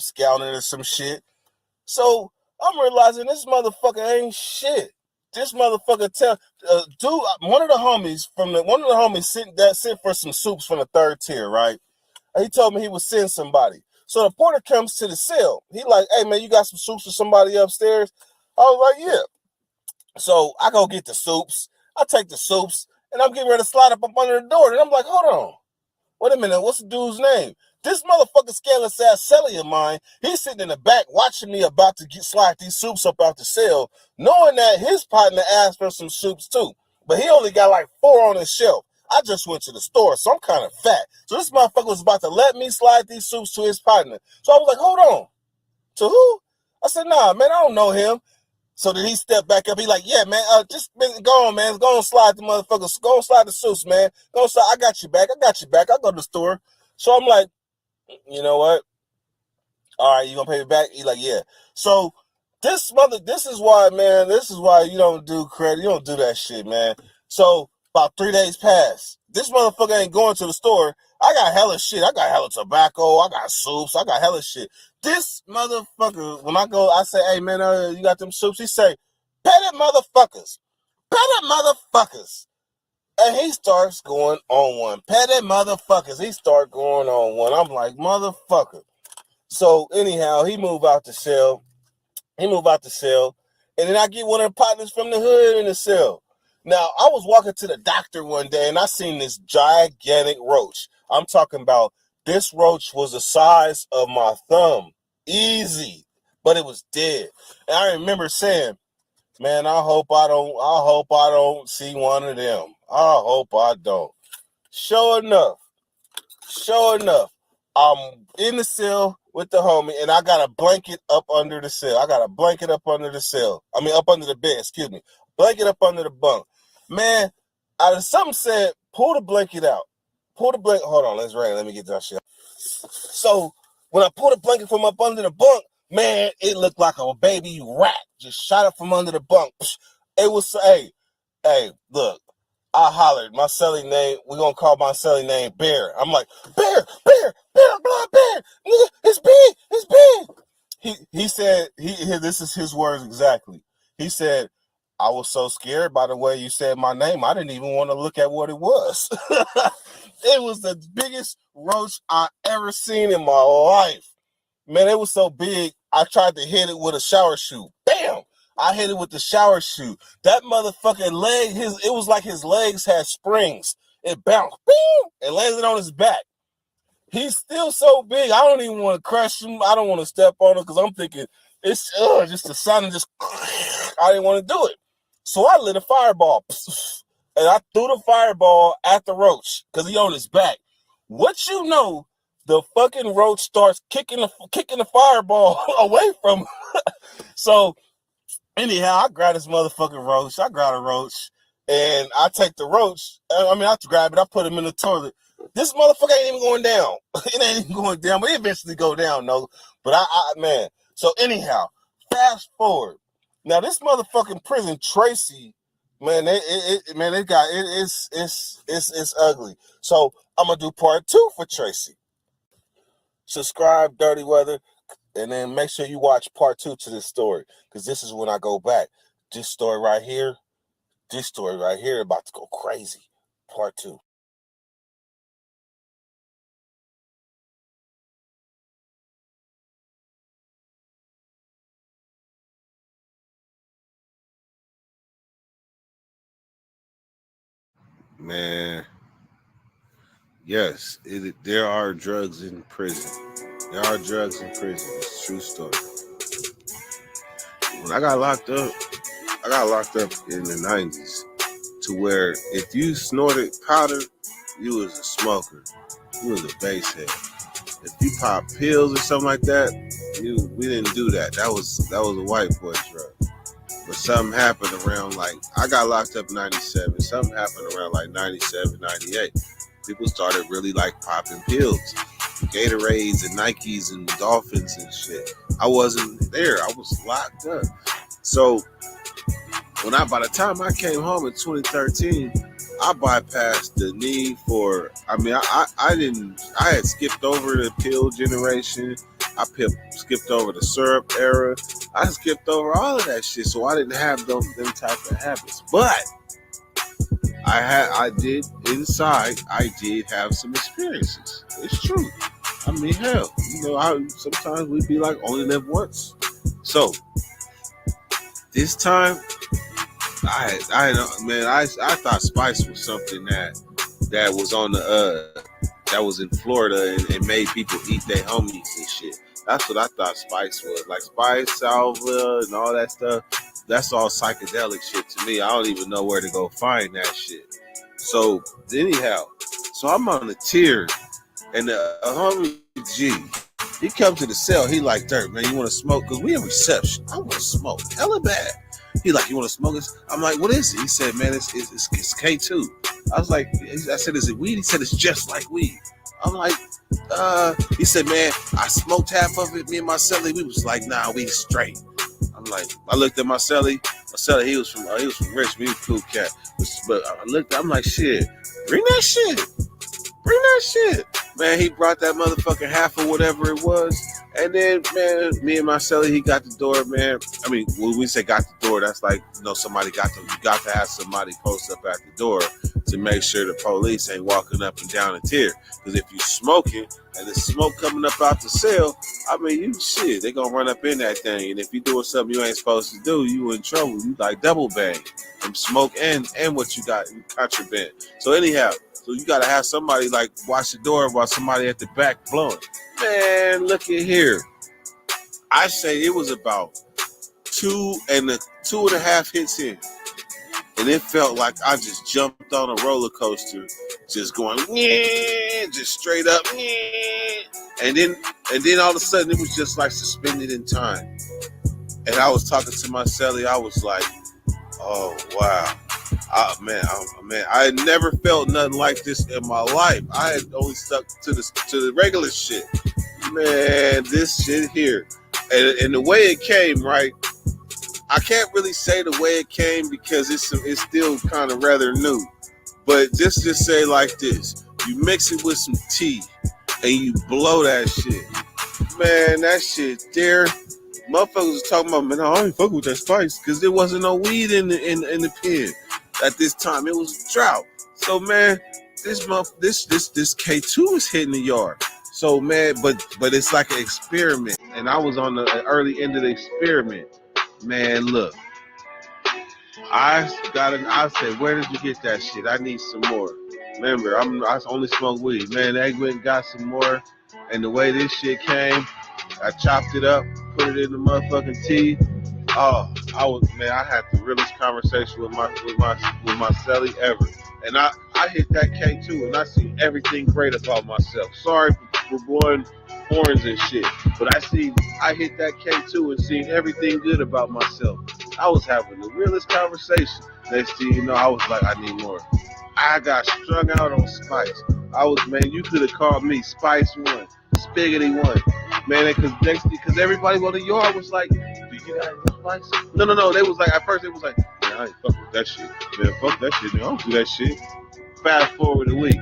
scouting or some shit. So I'm realizing this motherfucker ain't shit. This motherfucker dude, one of the homies sent for some soups from the third tier, right? And he told me he would send somebody. So the porter comes to the cell. He like, "Hey man, you got some soups for somebody upstairs?" I was like, "Yeah." So I go get the soups. I take the soups, and I'm getting ready to slide up under the door. And I'm like, hold on. Wait a minute, what's the dude's name? This motherfucking scandalous ass celly of mine, he's sitting in the back watching me about to slide these soups up out the cell, knowing that his partner asked for some soups too. But he only got like 4 on his shelf. I just went to the store, so I'm kind of fat. So this motherfucker was about to let me slide these soups to his partner. So I was like, hold on. To who? I said, nah, man, I don't know him. So then he stepped back up. He like, "Yeah, man, just go on, man. Go on, slide the motherfuckers. Go on, slide the suits, man. Go on, slide. I got you back. I'll go to the store." So I'm like, you know what? All right, you gonna pay me back? He like, "Yeah." So this is why, man. This is why you don't do credit. You don't do that shit, man. So about 3 days pass. This motherfucker ain't going to the store. I got hella shit. I got hella tobacco. I got soups. I got hella shit. This motherfucker, when I go, I say, "Hey man, you got them soups?" He say, "Pay it, motherfuckers. Pay it, motherfuckers." And he starts going on one. Pay it, motherfuckers. He start going on one. I'm like, motherfucker. So anyhow, he move out the cell. And then I get one of the partners from the hood in the cell. Now, I was walking to the doctor one day, and I seen this gigantic roach. I'm talking about this roach was the size of my thumb. Easy. But it was dead. And I remember saying, man, I hope I don't see one of them. I hope I don't. Sure enough, I'm in the cell with the homie, and I got a blanket up under the cell. Up under the bed, excuse me. Blanket up under the bunk. Man, something said, pull the blanket out. Hold on, let me get that shit. So, when I pulled the blanket from up under the bunk, man, it looked like a baby rat just shot up from under the bunk. It was, hey, look. I hollered my celly name. We're gonna call my celly name Bear. I'm like, Bear, blood bear, nigga, it's big. He said, this is his words exactly. He said, "I was so scared by the way you said my name, I didn't even want to look at what it was." It was the biggest roach I ever seen in my life. Man, it was so big, I tried to hit it with a shower shoe. Bam! I hit it with the shower shoe. That motherfucking leg, it was like his legs had springs. It bounced, boom, and landed on his back. He's still so big, I don't even want to crush him. I don't want to step on him because I'm thinking, it's just the sound of just, I didn't want to do it. So I lit a fireball, and I threw the fireball at the roach because he on his back. What you know, the fucking roach starts kicking the fireball away from him. So anyhow, I grab this motherfucking roach. I grab a roach, and I take the roach. I have to grab it. I put him in the toilet. This motherfucker ain't even going down. It ain't even going down, but it eventually go down, though. But man. So anyhow, fast forward. Now this motherfucking prison, Tracy, man, it's ugly. So I'm gonna do part 2 for Tracy. Subscribe, Dirty Weather. And then make sure you watch part 2 to this story, because this is when I go back. This story right here about to go crazy. Part 2. Man, yes, there are drugs in prison. There are drugs in prison. It's a true story. When I got locked up in the 90s to where if you snorted powder, you was a smoker. You was a basehead. If you pop pills or something like that, we didn't do that. That was a white boy drug. But something happened around, like, I got locked up in 97. Something happened around like 97, 98. People started really like popping pills. Gatorades and Nikes and Dolphins and shit. I wasn't there. I was locked up. So by the time I came home in 2013, I bypassed the need for, I had skipped over the pill generation. I skipped over the syrup era. I skipped over all of that shit. So I didn't have them type of habits. But I did have some experiences. It's true. I mean, hell, sometimes we be like, only live once. So this time, I thought Spice was something that was on the that was in Florida and made people eat their homies and shit. That's what I thought Spice was. Like Spice, Salva, and all that stuff. That's all psychedelic shit to me. I don't even know where to go find that shit. So anyhow, I'm on the tier, and the homie G, he comes to the cell. He like, Dirt, man, you want to smoke? Because we in reception. I want to smoke. Hella bad. He like, you want to smoke this? I'm like, what is it? He said, man, it's K2. I was like, I said, is it weed? He said, it's just like weed. I'm like, he said, man, I smoked half of it. Me and my celly, we was like, nah, we straight. I'm like, I looked at my celly, he was from Richmond, he was a cool cat. But I'm like, shit, bring that shit. Man, he brought that motherfucking half or whatever it was. And then, man, me and my celly, he got the door, man. I mean, when we say got the door, that's like, somebody you got to have somebody post up at the door to make sure the police ain't walking up and down a tier. Because if you smoking and the smoke coming up out the cell, I mean, they gonna run up in that thing. And if you doing something you ain't supposed to do, you in trouble. You like double bang from smoke and what you got, contraband. So anyhow, so you gotta have somebody like watch the door while somebody at the back blowing. Man, look at here. I say it was about 2.5 hits in. And it felt like I just jumped on a roller coaster, just going, just straight up. And then all of a sudden it was just like suspended in time. And I was talking to my celly, I was like, oh wow. I had never felt nothing like this in my life. I had only stuck to the regular shit. Man, this shit here. And the way it came, right? I can't really say the way it came because it's still kind of rather new. But just say like this. You mix it with some tea and you blow that shit. Man, that shit there. Motherfuckers was talking about, man, I ain't fuck with that Spice because there wasn't no weed in the pen at this time. It was a drought. So man, this K2 is hitting the yard. So man, but it's like an experiment, and I was on the early end of the experiment. Man, look, I said, where did you get that shit? I need some more. Remember, I only smoke weed. Man, they went and got some more, and the way this shit came, I chopped it up, put it in the motherfucking tea. Oh, I had the realest conversation with my celly ever. And I hit that K2 and I see everything great about myself. Sorry for blowing horns and shit, but I hit that K2 and seen everything good about myself. I was having the realest conversation. Next thing you know, I was like, I need more. I got strung out on Spice. You could have called me Spice 1, Spiggity 1. Man, because everybody on the yard was like, do you got any Spice? No. They was like, at first they was like, man, I ain't fuck with that shit. Man, fuck that shit, man. I don't do that shit. Fast forward a week.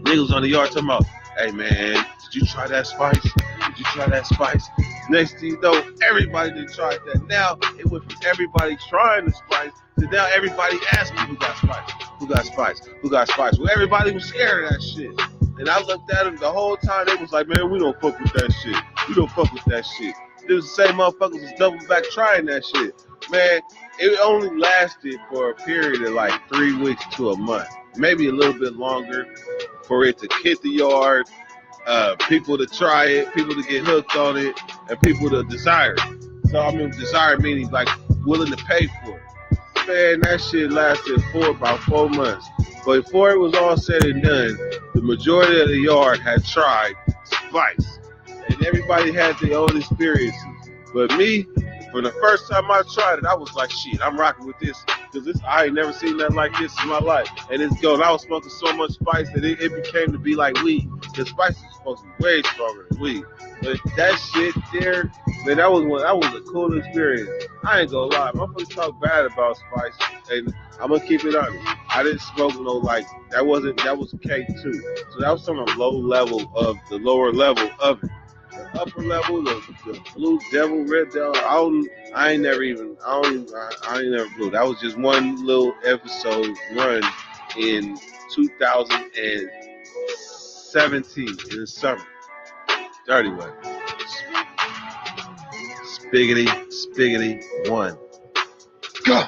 Niggas on the yard talking about, hey man, did you try that Spice? Did you try that Spice? Next thing you know, everybody did try that. Now, it went from everybody trying the Spice to now everybody asking who got Spice? Who got Spice? Who got Spice? Well, everybody was scared of that shit. And I looked at them the whole time. They was like, man, we don't fuck with that shit. We don't fuck with that shit. It was the same motherfuckers was double back trying that shit. Man, it only lasted for a period of like 3 weeks to a month. maybe a little bit longer for it to hit the yard, people to try it, people to get hooked on it, and people to desire it. So I mean, desire meaning like willing to pay for it. Man, that shit lasted for about 4 months. But before it was all said and done, the majority of the yard had tried Spice. And everybody had their own experiences. But me, for the first time I tried it, I was like, shit, I'm rocking with this. Because I ain't never seen nothing like this in my life. And it's going, I was smoking so much Spice that it became to be like weed. Because Spice is supposed to be way stronger than weed. But that shit there, man, that was a cool experience. I ain't gonna lie, motherfuckers talk bad about Spice, and I'm gonna keep it honest. I didn't smoke no like that was K2. So that was on the lower level of it. The upper level, the Blue Devil, Red Devil, I ain't never blew. That was just one little episode run in 2017 in the summer. Dirty one. Spiggity one. Go!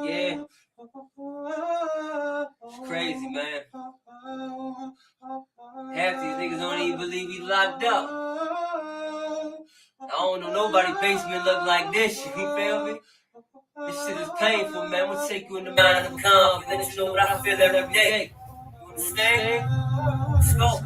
Yeah. It's crazy, man. Half these niggas don't even believe he locked up. I don't know nobody basement look like this. You feel me? This shit is painful, man. We'll take you in the mind of calm and let you know what I feel every day. You understand? Let's go.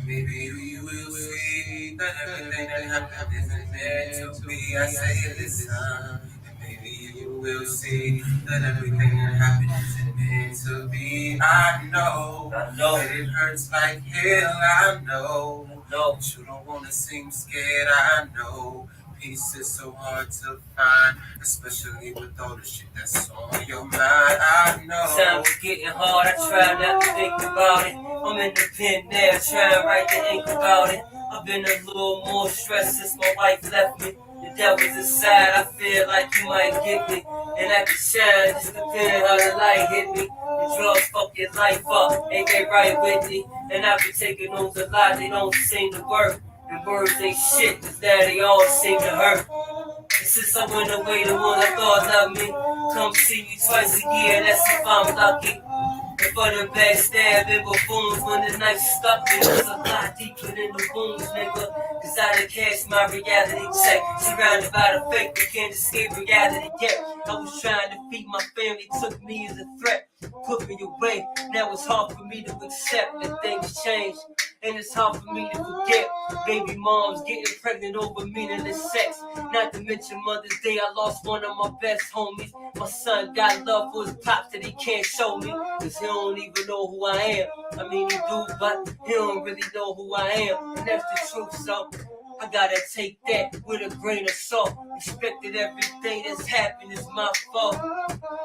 Maybe you will see that everything that happened isn't meant to be. I say listen, and maybe you will see that everything that happened isn't meant to be. I know that it hurts like hell. I know that you don't want to seem scared. I know peace is so hard to find, especially with all the shit that's on your mind. I know times getting hard, I try not to think about it. I'm in the pen now, trying to write the ink about it. I've been a little more stressed since my wife left me. The devil's inside, I feel like you might get me. And I can shine, just depending how the light hit me. The drugs fuck your life up, ain't they right with me? And I've been taking those a lot, they don't seem to work. The words ain't shit, cause that they all seem to hurt. It's Since I went away, the one I thought loved me. Come see me twice a year, that's if I'm lucky. And for the backstabbing buffoons, when the knife stuck me, it was a lot deeper than the wounds, nigga. Cause I done cashed my reality check. Surrounded by the fake, but can't escape reality yet. I was trying to feed my family, took me as a threat. Put me away, now it's hard for me to accept that things change. And it's hard for me to forget. Baby moms getting pregnant over meaningless sex. Not to mention Mother's Day, I lost one of my best homies. My son got love for his pops that he can't show me. Cause he don't even know who I am. I mean, he do, but he don't really know who I am. And that's the truth, so I gotta take that with a grain of salt. Expected everything that's happened is my fault.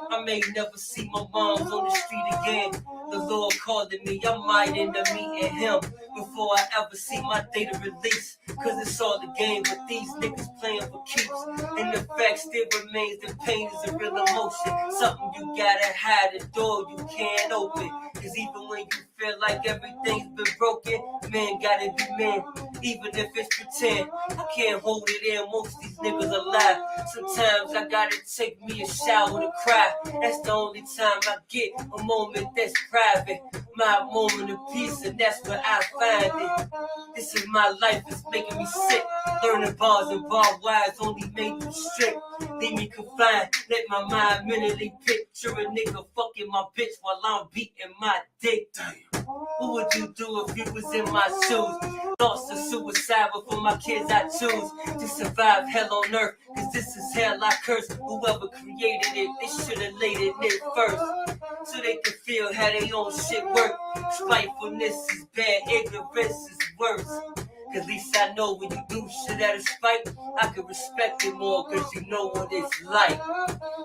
I may never see my moms on the street again. The Lord calling me, I might end up meeting him before I ever see my data release. Cause it's all the game, but these niggas playing for keeps. And the fact still remains that pain is a real emotion. Something you gotta hide, a door you can't open. Cause even when you feel like everything's been broken, man gotta be man. Even if it's pretend, I can't hold it in, most of these niggas are alive. Sometimes I gotta take me a shower to cry. That's the only time I get a moment that's private. My moment of peace, and that's where I find it. This is my life, it's making me sick. Learning bars and barbed wires only made them strict. Leave me confined, let my mind mentally picture a nigga fucking my bitch while I'm beating my dick. What would you do if you was in my shoes? Thoughts of suicide, but for my kids I choose to survive hell on earth. Cause this is hell I curse. Whoever created it, they should've laid it in first. So they can feel how they own shit work. Spitefulness is bad, ignorance is worse. Cause at least I know when you do shit out of spite, I can respect it more cause you know what it's like.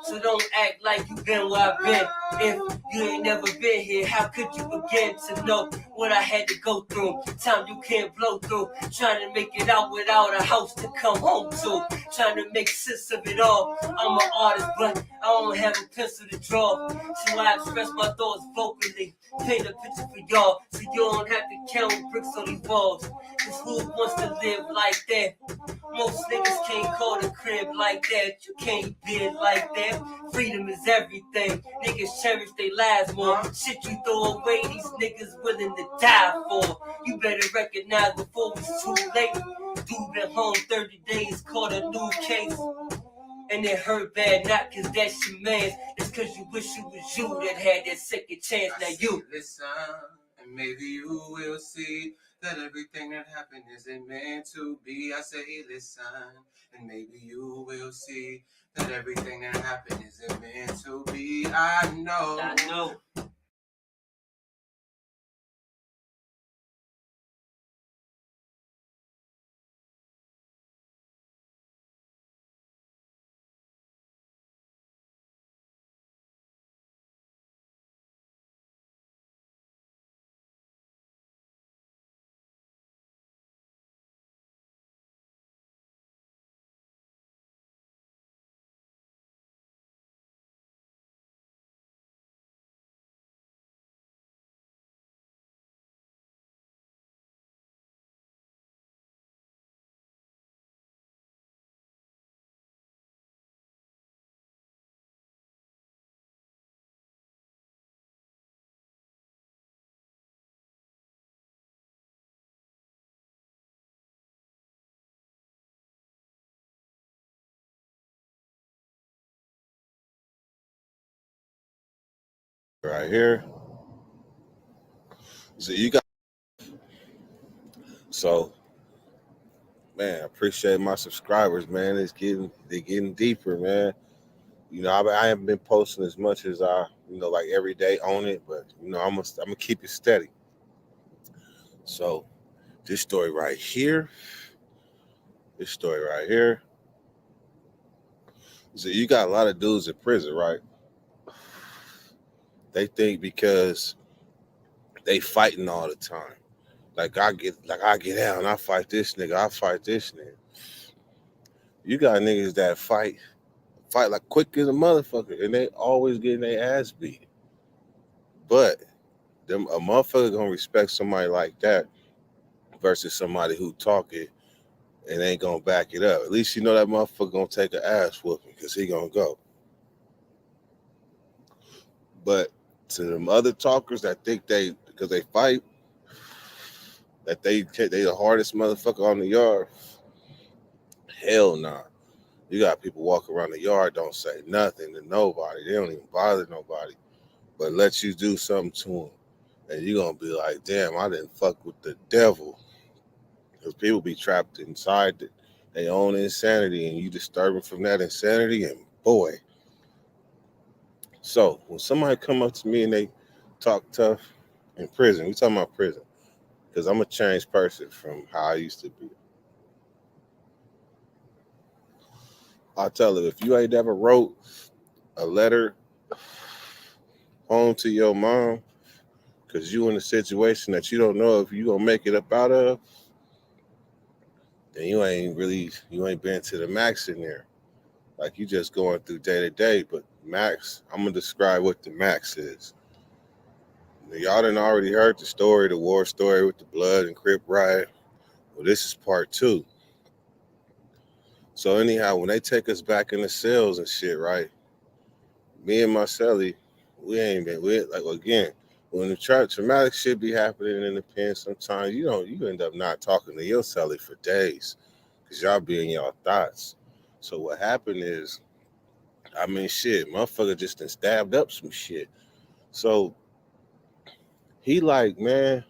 So don't act like you been where I've been. If you ain't never been here, how could you begin to know what I had to go through? Time you can't blow through. Trying to make it out without a house to come home to. Trying to make sense of it all. I'm an artist, but I don't have a pencil to draw. So I express my thoughts vocally. Paint a picture for y'all, so you don't have to count bricks on these walls. Cause who wants to live like that? Most niggas can't call the crib like that. You can't live like that. Freedom is everything. Niggas cherish their lives more. Shit you throw away, these niggas willing to die for. You better recognize before it's too late. Dude been home 30 days, caught a new case. And it hurt bad, not cause that's your man. It's cause you wish it was you that had that second chance. Now you listen, and maybe you will see that everything that happened isn't meant to be. I say listen, and maybe you will see that everything that happened isn't meant to be. I know. Right here. So you got man, I appreciate my subscribers, man. They're getting deeper, man. You know, I haven't been posting as much as I, like every day on it, but I'm gonna keep it steady. So this story right here. So you got a lot of dudes in prison, right? They think because they fighting all the time. Like I get out and I fight this nigga. You got niggas that fight like quick as a motherfucker, and they always getting their ass beat. But a motherfucker gonna respect somebody like that versus somebody who talking and ain't gonna back it up. At least you know that motherfucker gonna take an ass whooping because he gonna go. But to them other talkers that think because they fight, that they the hardest motherfucker on the yard, hell nah. You got people walk around the yard, don't say nothing to nobody. They don't even bother nobody, but let you do something to them. And you're going to be like, damn, I didn't fuck with the devil. Because people be trapped inside their own insanity, and you disturb them from that insanity, and boy. So when somebody come up to me and they talk tough in prison, we talking about prison, because I'm a changed person from how I used to be. I'll tell her, if you ain't ever wrote a letter home to your mom because you in a situation that you don't know if you gonna make it up out of, then you ain't been to the max in there. Like you just going through day to day. But max, I'm gonna describe what the max is. Y'all done already heard the war story with the blood and Crip riot. Well, this is part 2. So anyhow, when they take us back in the cells and shit, right? Me and my cellie, when the traumatic shit be happening in the pen, sometimes you end up not talking to your cellie for days because y'all be in y'all thoughts. So what happened is, motherfucker just done stabbed up some shit. So he like, man,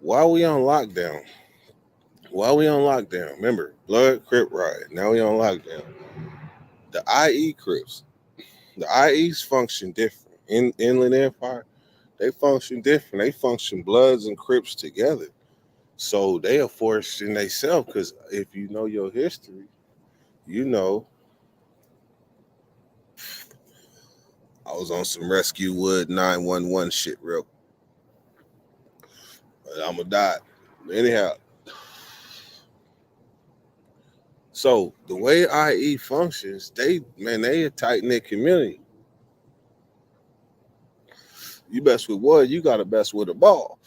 why we on lockdown? Remember, blood, Crip riot. Now we on lockdown. The IE Crips, the IEs function different. In Inland Empire, they function different. They function Bloods and Crips together. So they are forced in themselves, because if you know your history, you know I was on some Rescue Wood 911 shit real. But I'm gonna die. Anyhow. So the way IE functions, they a tight-knit community. You best with wood, you gotta best with a ball.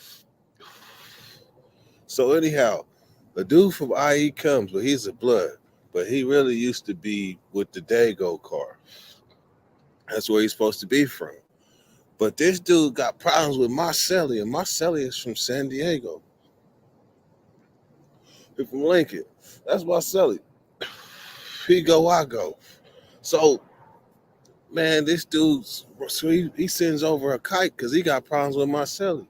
So anyhow, the dude from IE comes, but he's a Blood. But he really used to be with the Dago car. That's where he's supposed to be from. But this dude got problems with my cellie, and my cellie is from San Diego. He's from Lincoln. That's my cellie. He go, I go. So, man, this dude, he sends over a kite because he got problems with my cellie.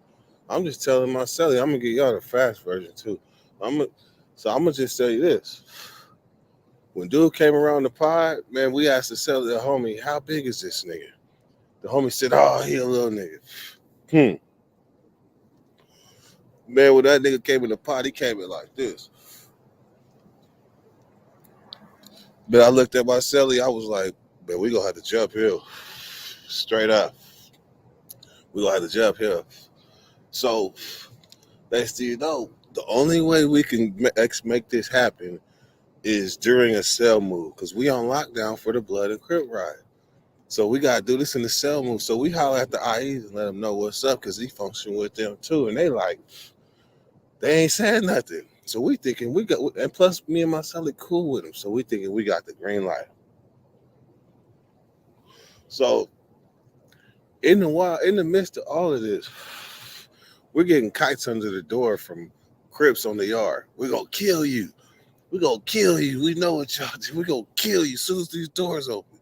I'm just telling my cellie, I'm going to get y'all the fast version too. I'm going to just tell you this. When dude came around the pod, man, we asked the cellie, the homie, how big is this nigga? The homie said, oh, he a little nigga. Man, when that nigga came in the pod, he came in like this. But I looked at my cellie, I was like, man, we gonna have to jump hill. Straight up. We gonna have to jump hill. So, next thing you know, the only way we can make this happen is during a cell move, because we on lockdown for the blood and Crip riot. So we gotta do this in the cell move. So we holler at the IEs and let them know what's up, because he function with them too. And they ain't saying nothing. So we thinking and plus me and my cellie cool with him. So we thinking we got the green light. So in the midst of all of this, we're getting kites under the door from Crips on the yard. We're gonna kill you. We're gonna kill you. We know what y'all do. We're gonna kill you as soon as these doors open.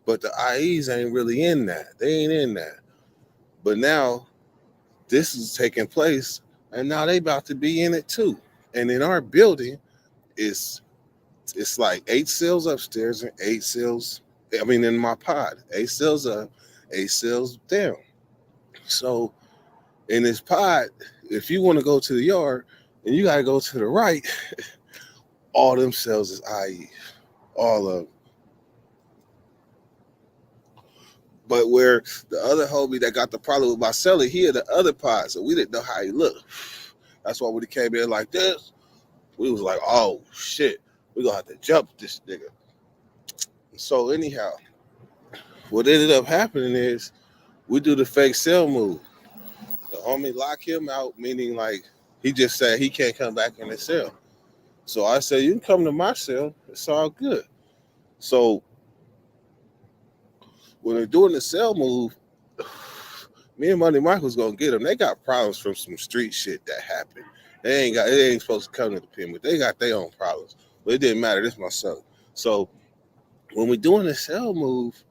But the IEs ain't really in that. They ain't in that. But now this is taking place, and now they about to be in it too. And in our building, it's like 8 cells upstairs and 8 cells. In my pod, 8 cells up, 8 cells down. So in this pod, if you want to go to the yard and you gotta go to the right, all them cells is IE, all of them. But where the other homie that got the problem with my cellie, he had the other pod, so we didn't know how he looked. That's why when he came in like this, we was like, oh shit, we gonna have to jump this nigga. So anyhow, what ended up happening is we do the fake cell move. The homie lock him out, meaning like he just said he can't come back in the cell. So I said, you can come to my cell. It's all good. So when they're doing the cell move, me and Money Mike was gonna get them. They got problems from some street shit that happened. It ain't supposed to come to the pen, but they got their own problems. But it didn't matter. This is my son. So when we doing the cell move,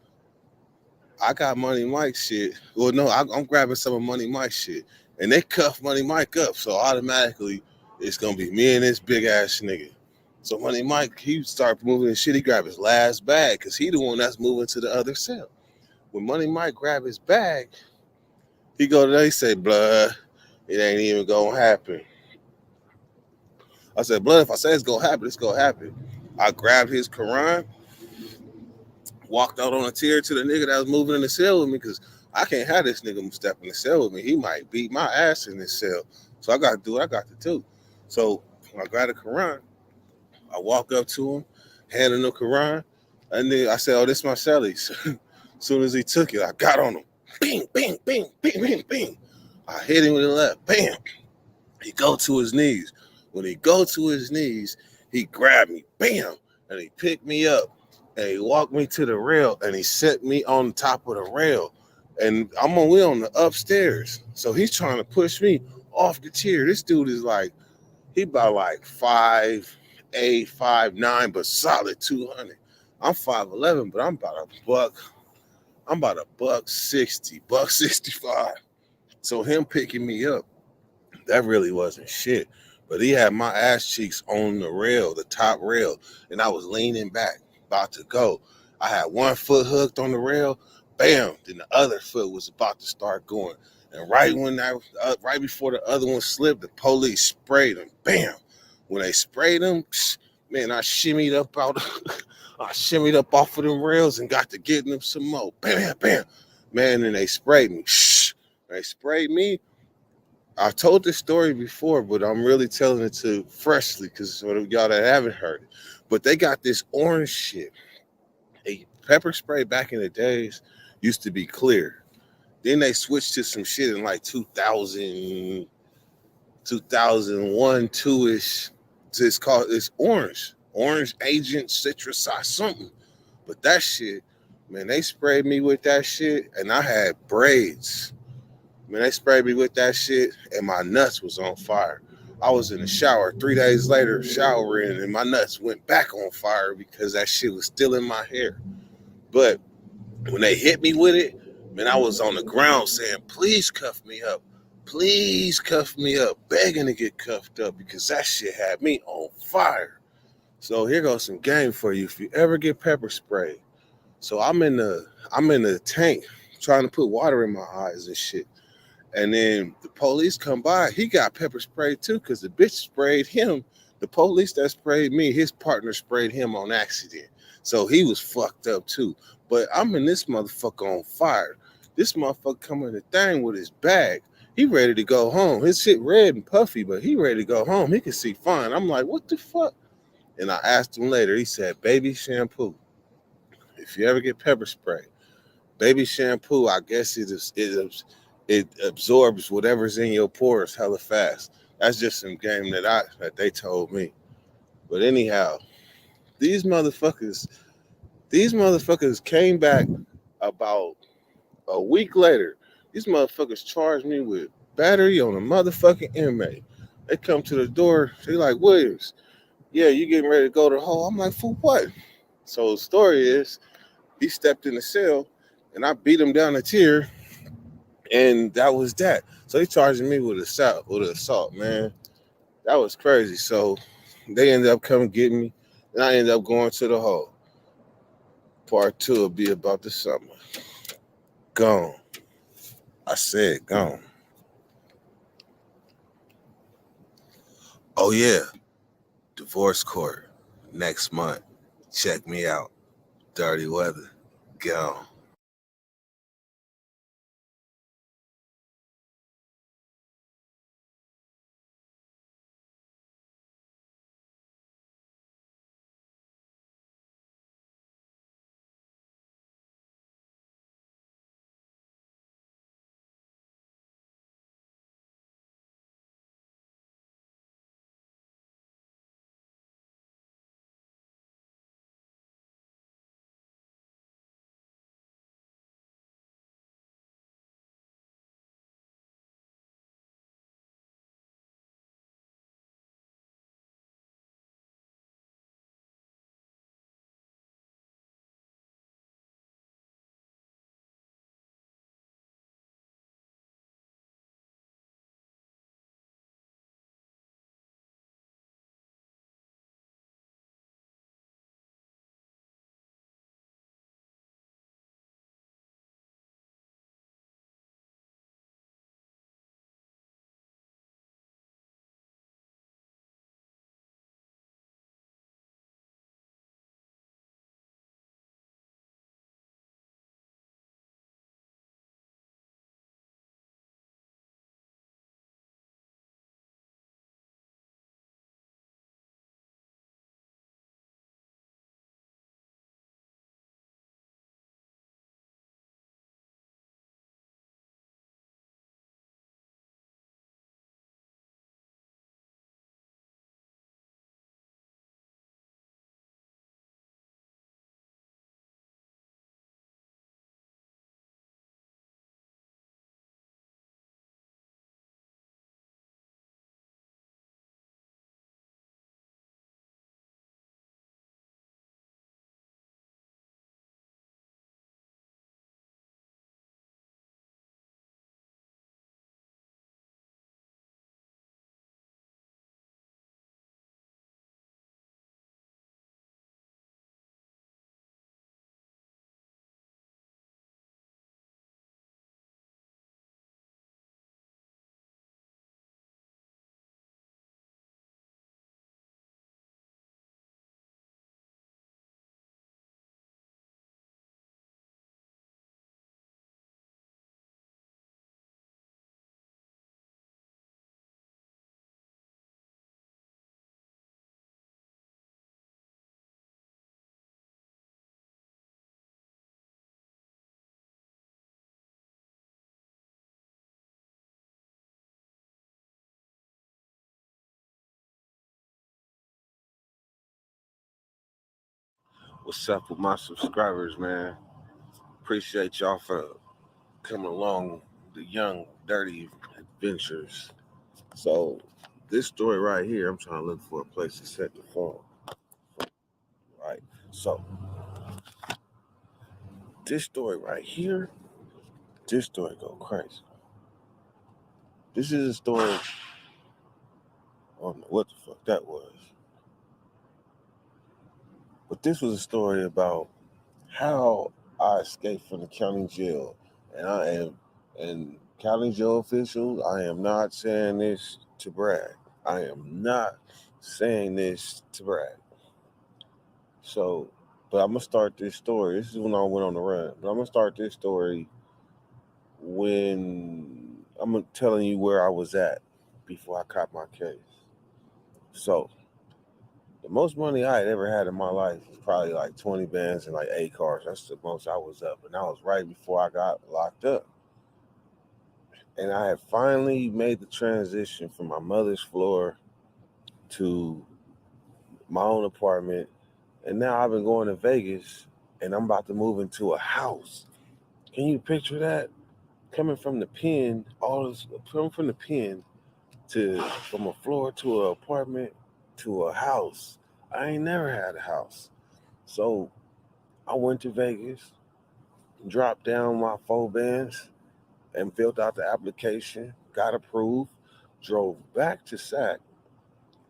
I got Money Mike shit. Well, no, I'm grabbing some of Money Mike shit, and they cuff Money Mike up. So automatically, it's gonna be me and this big ass nigga. So Money Mike, he start moving his shit. He grab his last bag because he the one that's moving to the other cell. When Money Mike grab his bag, he go to there. He say, "Blood, it ain't even gonna happen." I said, "Blood, if I say it's gonna happen, it's gonna happen." I grabbed his Quran, walked out on a tier to the nigga that was moving in the cell with me because I can't have this nigga step in the cell with me. He might beat my ass in this cell. So I got to do what I got to do. So when I got the Quran, I walk up to him, hand him the Quran, and then I said, "Oh, this my cellies." As soon as he took it, I got on him. Bing, bing, bing, bing, bing, bing. I hit him with the left. Bam. He go to his knees. When he go to his knees, he grabbed me. Bam. And he picked me up. And he walked me to the rail. And he set me on top of the rail. And we on the upstairs. So he's trying to push me off the chair. This dude is like, he about like 5'8", 5'9", but solid 200. I'm 5'11", but I'm about a buck 60, buck 65. So him picking me up, that really wasn't shit. But he had my ass cheeks on the rail, the top rail, and I was leaning back, about to go. I had one foot hooked on the rail, bam, then the other foot was about to start going. And right before the other one slipped, the police sprayed him, bam. When they sprayed him, man, I shimmied up off of them rails and got to getting them some more. Bam, bam, bam. Man, and they sprayed me. They sprayed me. I told this story before, but I'm really telling it to freshly because for y'all that haven't heard it. But they got this orange shit. A pepper spray back in the days used to be clear. Then they switched to some shit in like 2000, 2001, 2-ish. It's orange. Orange Agent Citrus something. But that shit, man, they sprayed me with that shit and I had braids. Man, they sprayed me with that shit and my nuts was on fire. I was in the shower 3 days later, showering, and my nuts went back on fire because that shit was still in my hair. But when they hit me with it, man, I was on the ground saying, "Please cuff me up. Please cuff me up," begging to get cuffed up because that shit had me on fire. So here goes some game for you. If you ever get pepper sprayed, so I'm in the tank trying to put water in my eyes and shit. And then the police come by. He got pepper sprayed too because the bitch sprayed him. The police that sprayed me, his partner sprayed him on accident. So he was fucked up too. But I'm in this motherfucker on fire. This motherfucker come in the thing with his bag. He ready to go home. His shit red and puffy, but he ready to go home. He can see fine. I'm like, what the fuck? And I asked him later. He said, "Baby shampoo. If you ever get pepper spray, baby shampoo, I guess it absorbs whatever's in your pores hella fast." That's just some game that they told me. But anyhow, these motherfuckers came back about a week later. These motherfuckers charged me with battery on a motherfucking inmate. They come to the door. They like, "Williams, yeah, you getting ready to go to the hole?" I'm like, "For what?" So the story is, he stepped in the cell, and I beat him down the tier, and that was that. So they charging me with assault, man. That was crazy. So they ended up coming get me, and I ended up going to the hole. Part 2 will be about the summer. Gone. I said gone. Oh yeah, divorce court next month. Check me out. Dirty Weather. Gone. What's up with my subscribers, man? Appreciate y'all for coming along the young, dirty adventures. So, this story right here, I'm trying to look for a place to set the phone. Right. So, this story right here, this story go crazy. This is a story. I don't know what the fuck that was. But this was a story about how I escaped from the county jail. And county jail officials, I am not saying this to brag. I am not saying this to brag. So, but I'm going to start this story. This is when I went on the run. But I'm going to start this story when I'm telling you where I was at before I caught my case. So, the most money I had ever had in my life was probably like 20 bands and like 8 cars. That's the most I was up. And that was right before I got locked up. And I had finally made the transition from my mother's floor to my own apartment. And now I've been going to Vegas and I'm about to move into a house. Can you picture that? Coming from the pen, coming from the pen from a floor to an apartment to a house. I ain't never had a house. So I went to Vegas, dropped down my 4 bands, and filled out the application, got approved, drove back to SAC,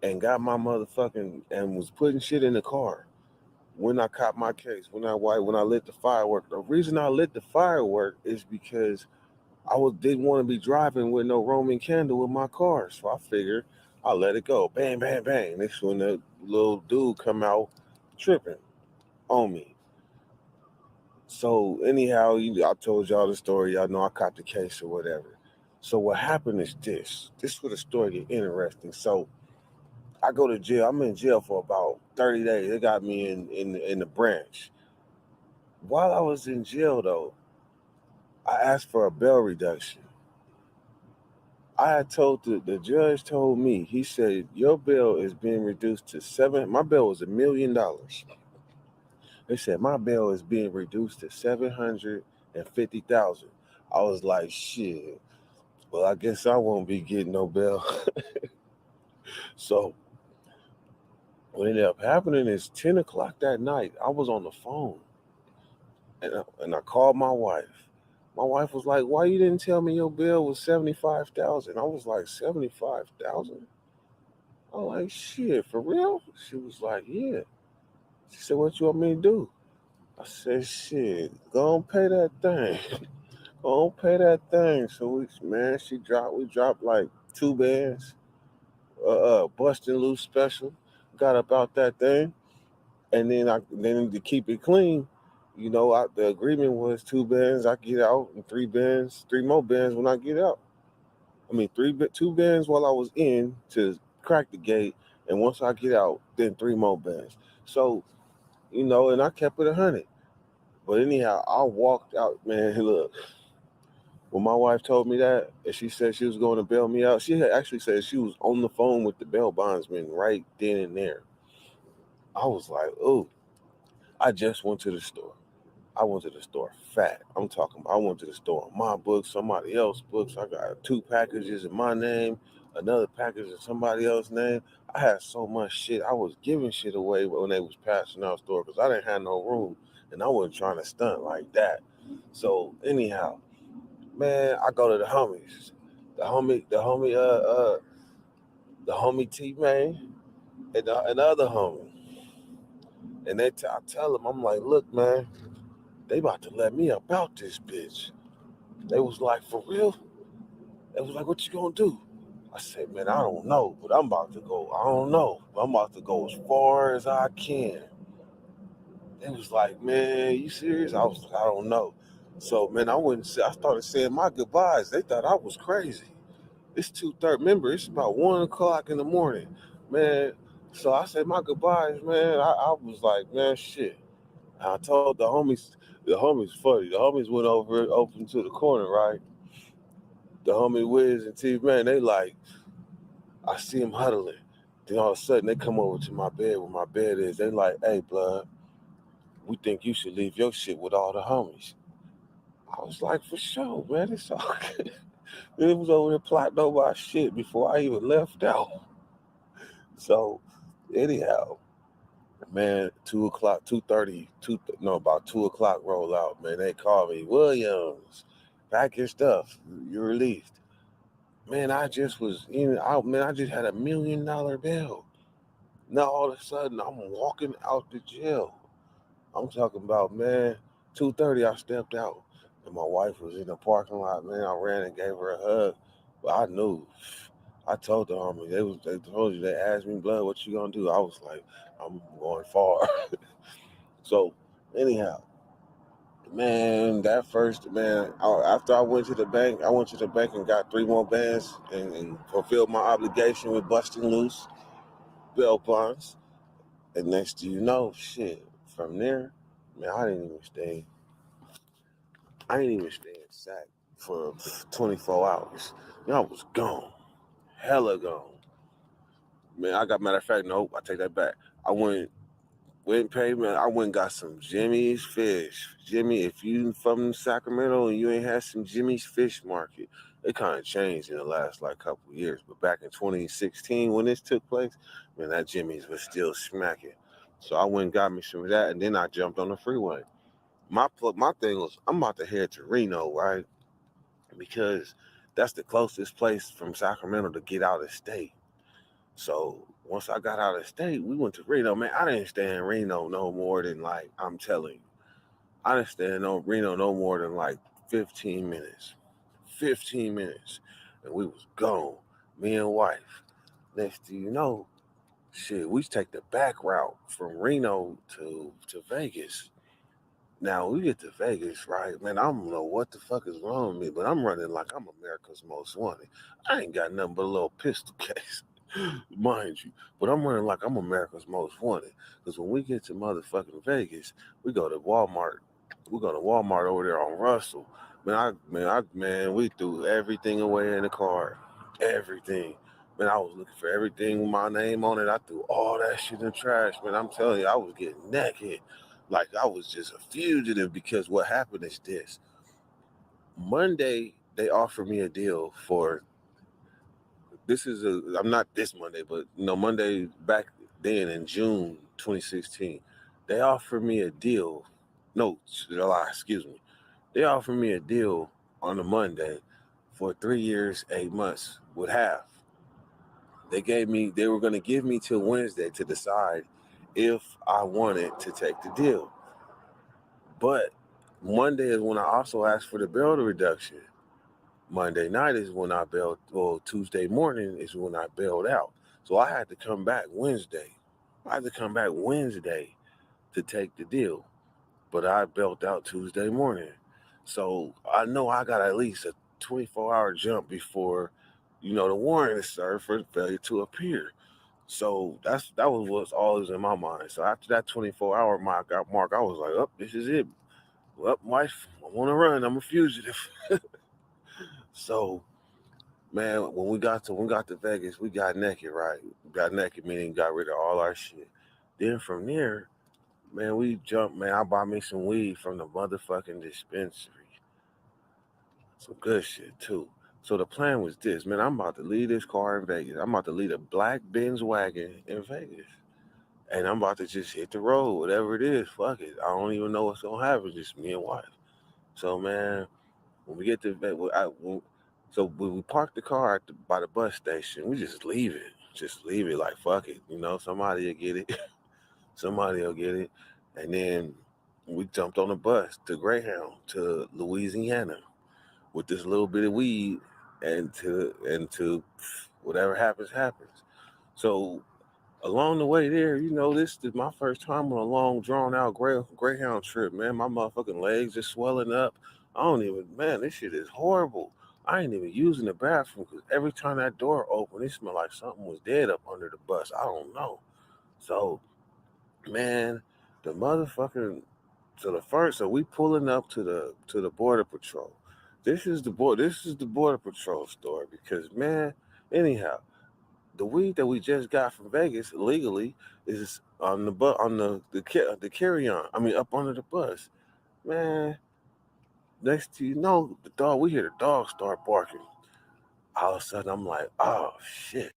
and got my motherfucking, and was putting shit in the car when I caught my case, when I lit the firework. The reason I lit the firework is because didn't want to be driving with no Roman candle with my car. So I figured I'll let it go. Bang, bang, bang. Next when the little dude come out tripping on me. So anyhow, I told y'all the story. Y'all know I caught the case or whatever. So what happened is this. This is where the story get interesting. So I go to jail. I'm in jail for about 30 days. They got me in the branch. While I was in jail, though, I asked for a bail reduction. I had told the judge told me, he said, your bail is being reduced to my bail was $1 million. They said, my bail is being reduced to $750,000. I was like, shit, well, I guess I won't be getting no bail. So what ended up happening is 10 o'clock that night, I was on the phone and I called my wife. My wife was like, why you didn't tell me your bill was $75,000? I was like, $75,000? I'm like, shit, for real? She was like, yeah. She said, what you want me to do? I said, shit, go and pay that thing. Go and pay that thing. So we dropped like 2 bands, busting loose special, got about that thing. And then to keep it clean, the agreement was 2 bands, I get out, and 3 more bands when I get out. I mean, 2 bands while I was in to crack the gate, and once I get out, then 3 more bands. So, and I kept it 100. But anyhow, I walked out, man. Look, when my wife told me that, and she said she was going to bail me out, she had actually said she was on the phone with the bail bondsman right then and there. I was like, oh, I just went to the store. I went to the store fat. I went to the store on my books, somebody else's books. I got 2 packages in my name, another package in somebody else's name. I had so much shit. I was giving shit away when they was passing out store because I didn't have no room, and I wasn't trying to stunt like that. So anyhow, man, I go to the homies. The homie T-Man and the other homie. And I tell them, I'm like, look, man, they about to let me up out this bitch. They was like, for real? They was like, what you gonna do? I said, man, I don't know, but I'm about to go. I don't know, but I'm about to go as far as I can. They was like, man, you serious? I was like, I don't know. So, man, I started saying my goodbyes. They thought I was crazy. It's 2:30. Remember, it's about 1 o'clock in the morning, man. So I said my goodbyes, man. I was like, man, shit. I told the homies funny. The homies went over to the corner, right? The homie Wiz and T-Man, they like, I see them huddling. Then all of a sudden, they come over to my bed where my bed is. They like, hey, blood, we think you should leave your shit with all the homies. I was like, for sure, man, it's all good. It was over there plotting over our shit before I even left out. So, anyhow, man, 2 o'clock, 2:30, about 2 o'clock roll out, man. They called me, Williams, pack your stuff. You're released. Man, I just was I just had $1 million bill. Now all of a sudden I'm walking out the jail. I'm talking about, man, 2:30 I stepped out. And my wife was in the parking lot, man. I ran and gave her a hug. But I knew. I told the homie, they asked me, blood, what you gonna do? I was like, I'm going far. So anyhow, man, after I went to the bank, and got 3 more bands and fulfilled my obligation with busting loose bail bonds. And next thing you know, shit, from there, man, I didn't even stay in SAC for 24 hours. Man, I was gone. Hella gone. Man, matter of fact, nope, I take that back. I went and paid, man. I went and got some Jimmy's Fish. Jimmy, if you from Sacramento and you ain't had some Jimmy's Fish Market, it kind of changed in the last couple of years. But back in 2016, when this took place, man, that Jimmy's was still smacking. So I went and got me some of that, and then I jumped on the freeway. My thing was, I'm about to head to Reno, right? Because that's the closest place from Sacramento to get out of state. So once I got out of state, we went to Reno. Man, I didn't stay in Reno no more than I'm telling you, I didn't stay in Reno no more than 15 minutes. 15 minutes. And we was gone. Me and wife. Next thing you know, shit, we take the back route from Reno to Vegas. Now we get to Vegas, right? Man, I don't know what the fuck is wrong with me, but I'm running like I'm America's Most Wanted. I ain't got nothing but a little pistol case. Mind you, but I'm running like I'm America's Most Wanted. Because when we get to motherfucking Vegas, we go to Walmart. We go to Walmart over there on Russell. Man, we threw everything away in the car. Everything. Man, I was looking for everything with my name on it. I threw all that shit in the trash. Man, I'm telling you, I was getting naked. Like I was just a fugitive, because what happened is this. Monday, they offered me a deal for, I'm not this Monday, but Monday back then in June 2016, they offered me a deal. No, excuse me. They offered me a deal on a Monday for 3 years, 8 months with half. They were going to give me till Wednesday to decide if I wanted to take the deal. But Monday is when I also asked for the bail reduction. Monday night is when I bailed, Tuesday morning is when I bailed out. So I had to come back Wednesday. To take the deal. But I bailed out Tuesday morning. So I know I got at least a 24-hour jump before, the warrant is served for failure to appear. So that was what's always in my mind. So after that 24-hour mark, I was like, oh, this is it. Well, wife, I want to run. I'm a fugitive. So, man, when we got to Vegas, we got naked, right? Got naked, meaning got rid of all our shit. Then from there, man, we jumped, man. I bought me some weed from the motherfucking dispensary. Some good shit, too. So the plan was this, man, I'm about to leave this car in Vegas. I'm about to leave a black Benz wagon in Vegas. And I'm about to just hit the road, whatever it is, fuck it. I don't even know what's going to happen, just me and wife. So, man, when we get to Vegas, when we park the car by the bus station, we just leave it. Just leave it like, fuck it. Somebody will get it. Somebody will get it. And then we jumped on a bus to Greyhound to Louisiana with this little bit of weed and to whatever happens. So along the way there, this is my first time on a long, drawn-out Greyhound trip, man. My motherfucking legs are swelling up. This shit is horrible. I ain't even using the bathroom because every time that door opened, it smelled like something was dead up under the bus. I don't know. So, man, the motherfucking so we pulling up to the Border Patrol. This is the Border Patrol story because, man, anyhow, the weed that we just got from Vegas legally is on the the carry on. I mean, up under the bus, man. Next to you know, we hear the dog start barking. All of a sudden, I'm like, oh shit.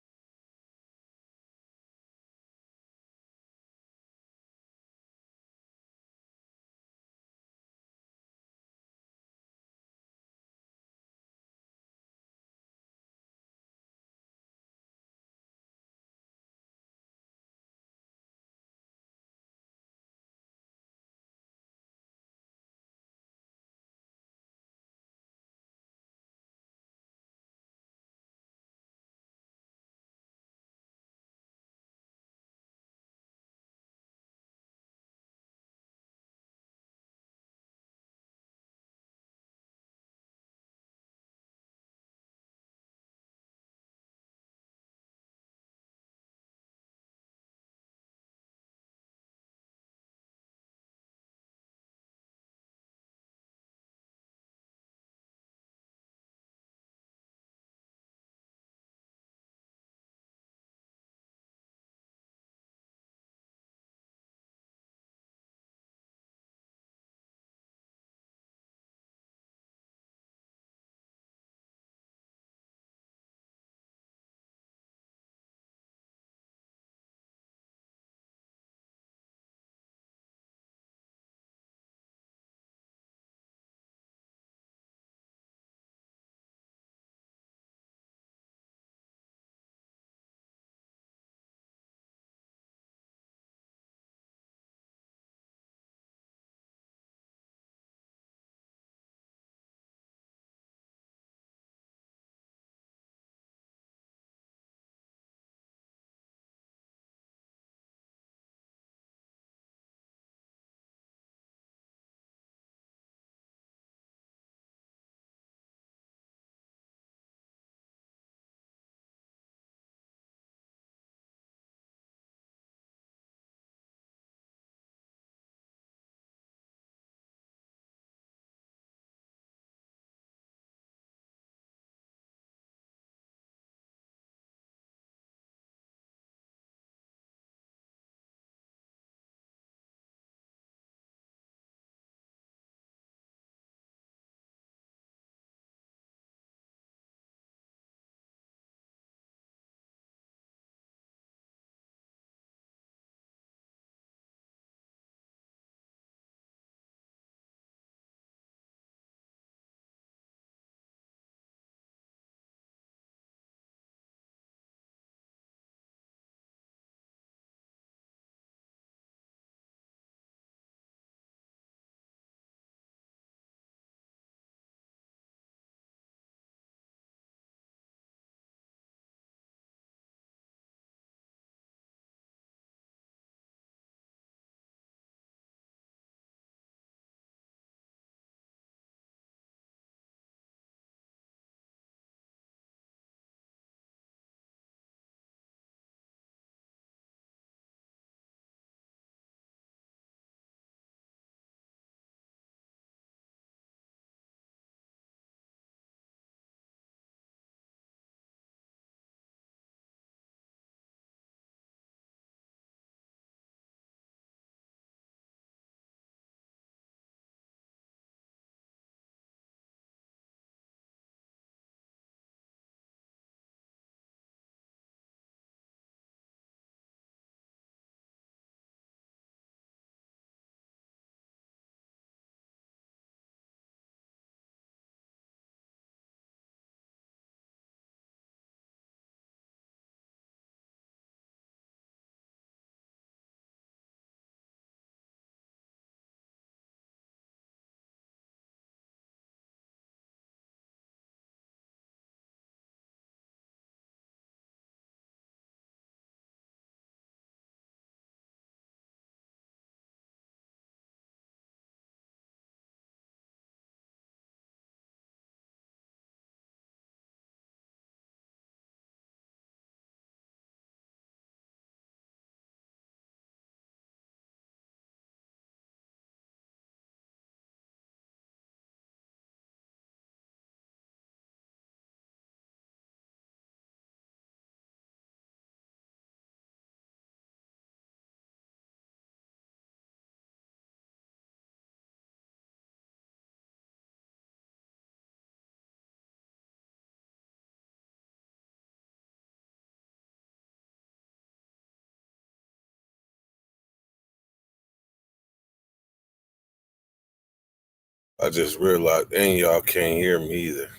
I just realized, and y'all can't hear me either.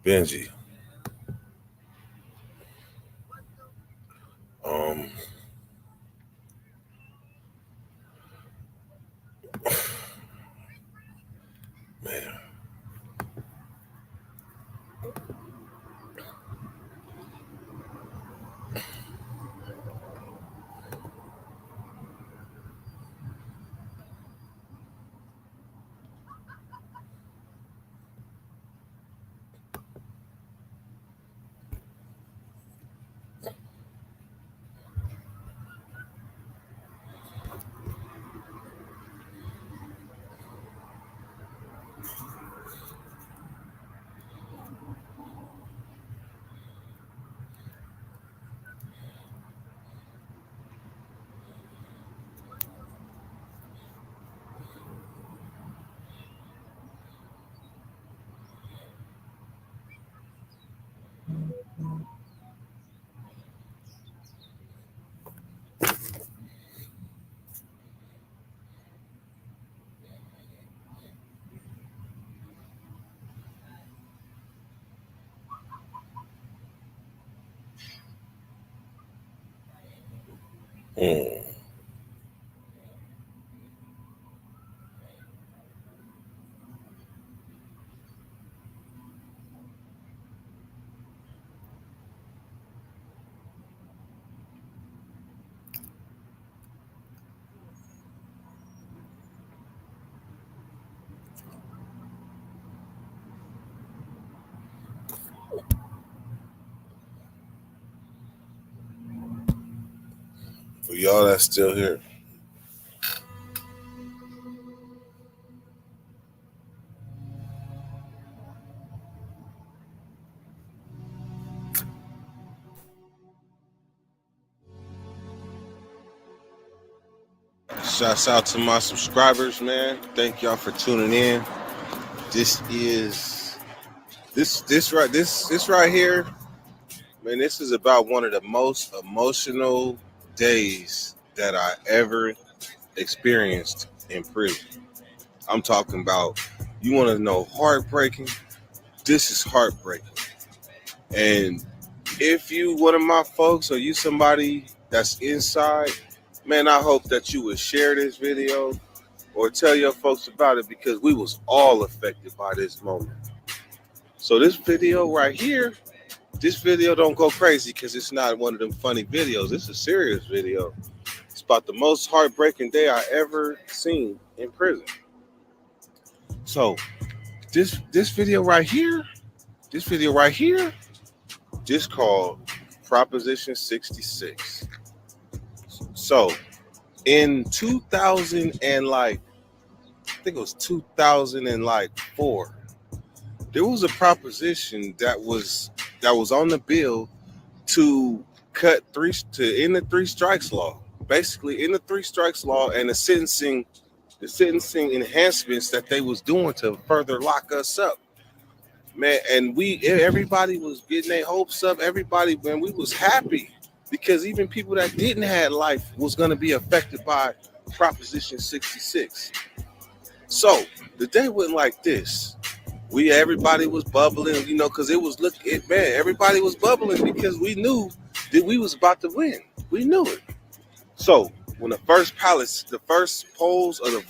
Benji. Man. For y'all that's still here. Shouts out to my subscribers, man. Thank y'all for tuning in. This right here, man, this is about one of the most emotional days that I ever experienced in prison. I'm talking about, you want to know heartbreaking? This is heartbreaking. And if you one of my folks or you somebody that's inside, man, I hope that you would share this video or tell your folks about it, because we was all affected by this moment. So this video right here, this video don't go crazy because it's not one of them funny videos. It's a serious video. It's about the most heartbreaking day I ever seen in prison. So this video right here, just called Proposition 66. So in 2004, there was a proposition that was on the bill to end the three strikes law. Basically, in the three strikes law and the sentencing enhancements that they was doing to further lock us up, man. And everybody was getting their hopes up. Everybody, man, we was happy because even people that didn't have life was going to be affected by Proposition 66. So the day went like this. Everybody was bubbling, because everybody was bubbling because we knew that we was about to win. We knew it. So when the first polls of the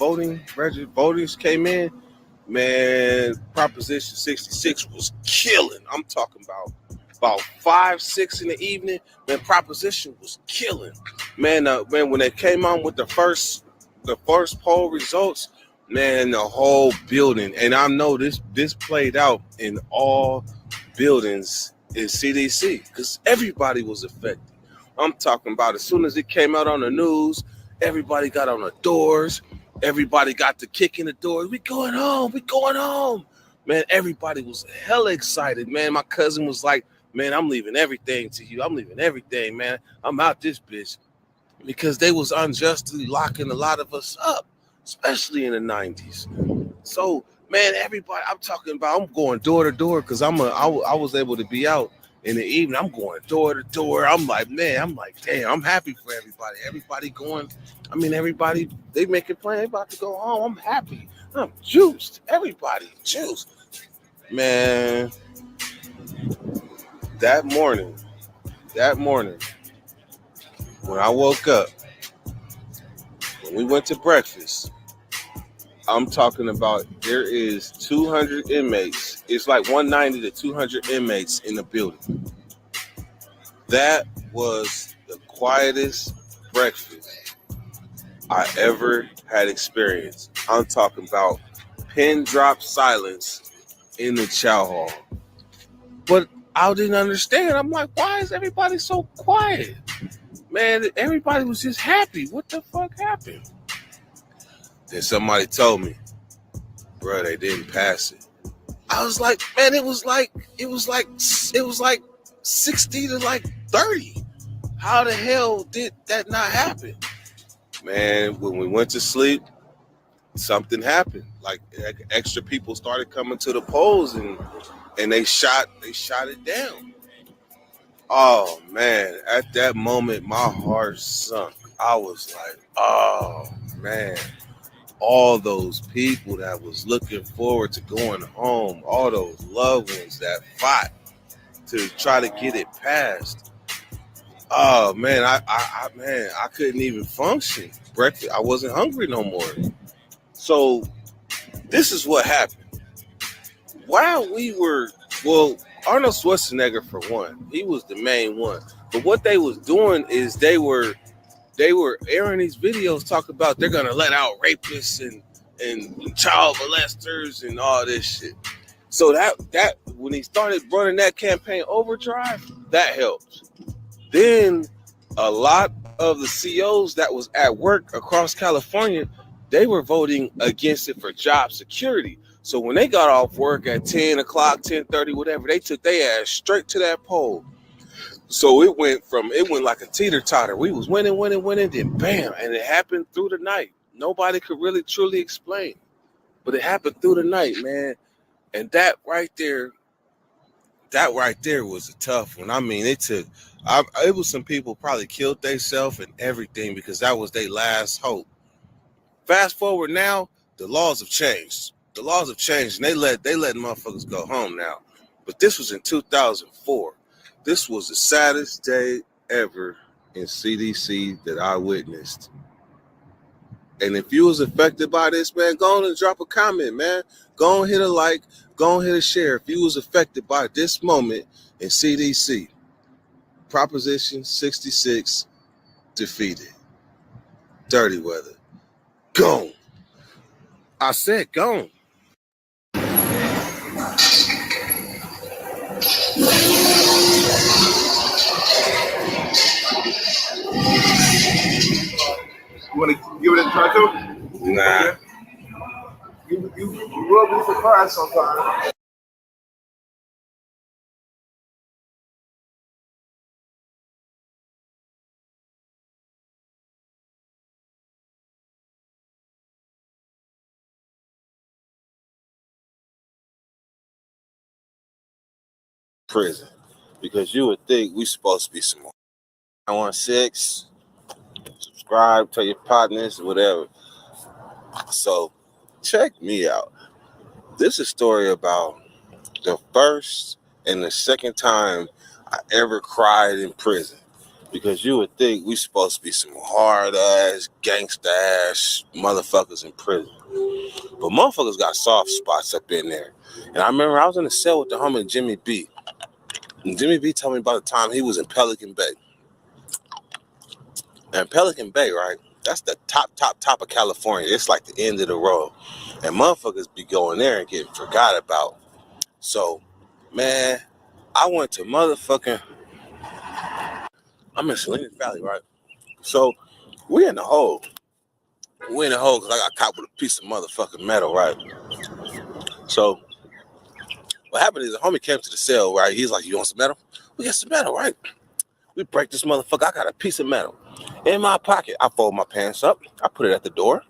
voters came in, man, Proposition 66 was killing. I'm talking about 5-6 in the evening, man. Proposition was killing, man. When they came on with the first poll results, man, the whole building, and I know this played out in all buildings in CDC because everybody was affected. I'm talking about as soon as it came out on the news, everybody got on the doors. Everybody got to kick in the doors. We going home. Man, everybody was hella excited, man. My cousin was like, man, I'm leaving everything to you. I'm leaving everything, man. I'm out this bitch. Because they was unjustly locking a lot of us up, especially in the 90s. So, man, everybody, I'm talking about, I'm going door to door because I was able to be out In the evening, I'm going door to door. I'm like, damn, I'm happy for everybody. Everybody going, everybody, they making plans. They about to go home. I'm happy. I'm juiced. Everybody juiced. Man, that morning, when I woke up, when we went to breakfast, I'm talking about there is 200 inmates. It's like 190 to 200 inmates in the building. That was the quietest breakfast I ever had experienced. I'm talking about pin drop silence in the chow hall. But I didn't understand. I'm like, why is everybody so quiet? Man, everybody was just happy. What the fuck happened? Then somebody told me, bro, they didn't pass it. I was like, man, it was like 60 to like 30. How the hell did that not happen? Man, when we went to sleep, something happened. Like extra people started coming to the polls and they shot it down. Oh man, at that moment my heart sunk. I was like, oh man, all those people that was looking forward to going home, all those loved ones that fought to try to get it passed. Oh man, I couldn't even function. Breakfast, I wasn't hungry no more. So this is what happened. While Arnold Schwarzenegger for one, he was the main one. But what they was doing is they were airing these videos talking about they're gonna let out rapists and child molesters and all this shit. So that when he started running that campaign Overdrive, that helped. Then a lot of the CEOs that was at work across California, they were voting against it for job security. So when they got off work at 10 o'clock, 10:30, whatever, they took their ass straight to that poll. So it went like a teeter-totter. We was winning, then bam, and it happened through the night. Nobody could really truly explain. But it happened through the night, man. And that right there was a tough one. It was some people probably killed themselves and everything because that was their last hope. Fast forward now, the laws have changed. And they let motherfuckers go home now. But this was in 2004. This was the saddest day ever in CDC that I witnessed. And if you was affected by this, man, go on and drop a comment, man. Go on, hit a like. Go on, hit a share. If you was affected by this moment in CDC, Proposition 66 defeated. Dirty weather. Gone. I said gone. You want to give it a try too? Nah. Okay. You will be surprised sometimes. Prison. Because you would think we supposed to be some 916, subscribe, tell your partners, whatever. So check me out. This is a story about the first and the second time I ever cried in prison. Because you would think we supposed to be some hard ass, gangsta ass motherfuckers in prison. But motherfuckers got soft spots up in there. And I remember I was in a cell with the homie Jimmy B. And Jimmy B told me about the time he was in Pelican Bay. And Pelican Bay, right? That's the top of California. It's like the end of the road. And motherfuckers be going there and getting forgot about. So, man, I went to I'm in Salinas Valley, right? So, we in the hole. We in the hole because I got caught with a piece of motherfucking metal, right? So, what happened is the homie came to the cell, right? He's like, you want some metal? We got some metal, right? We break this motherfucker. I got a piece of metal in my pocket. I fold my pants up. I put it at the door.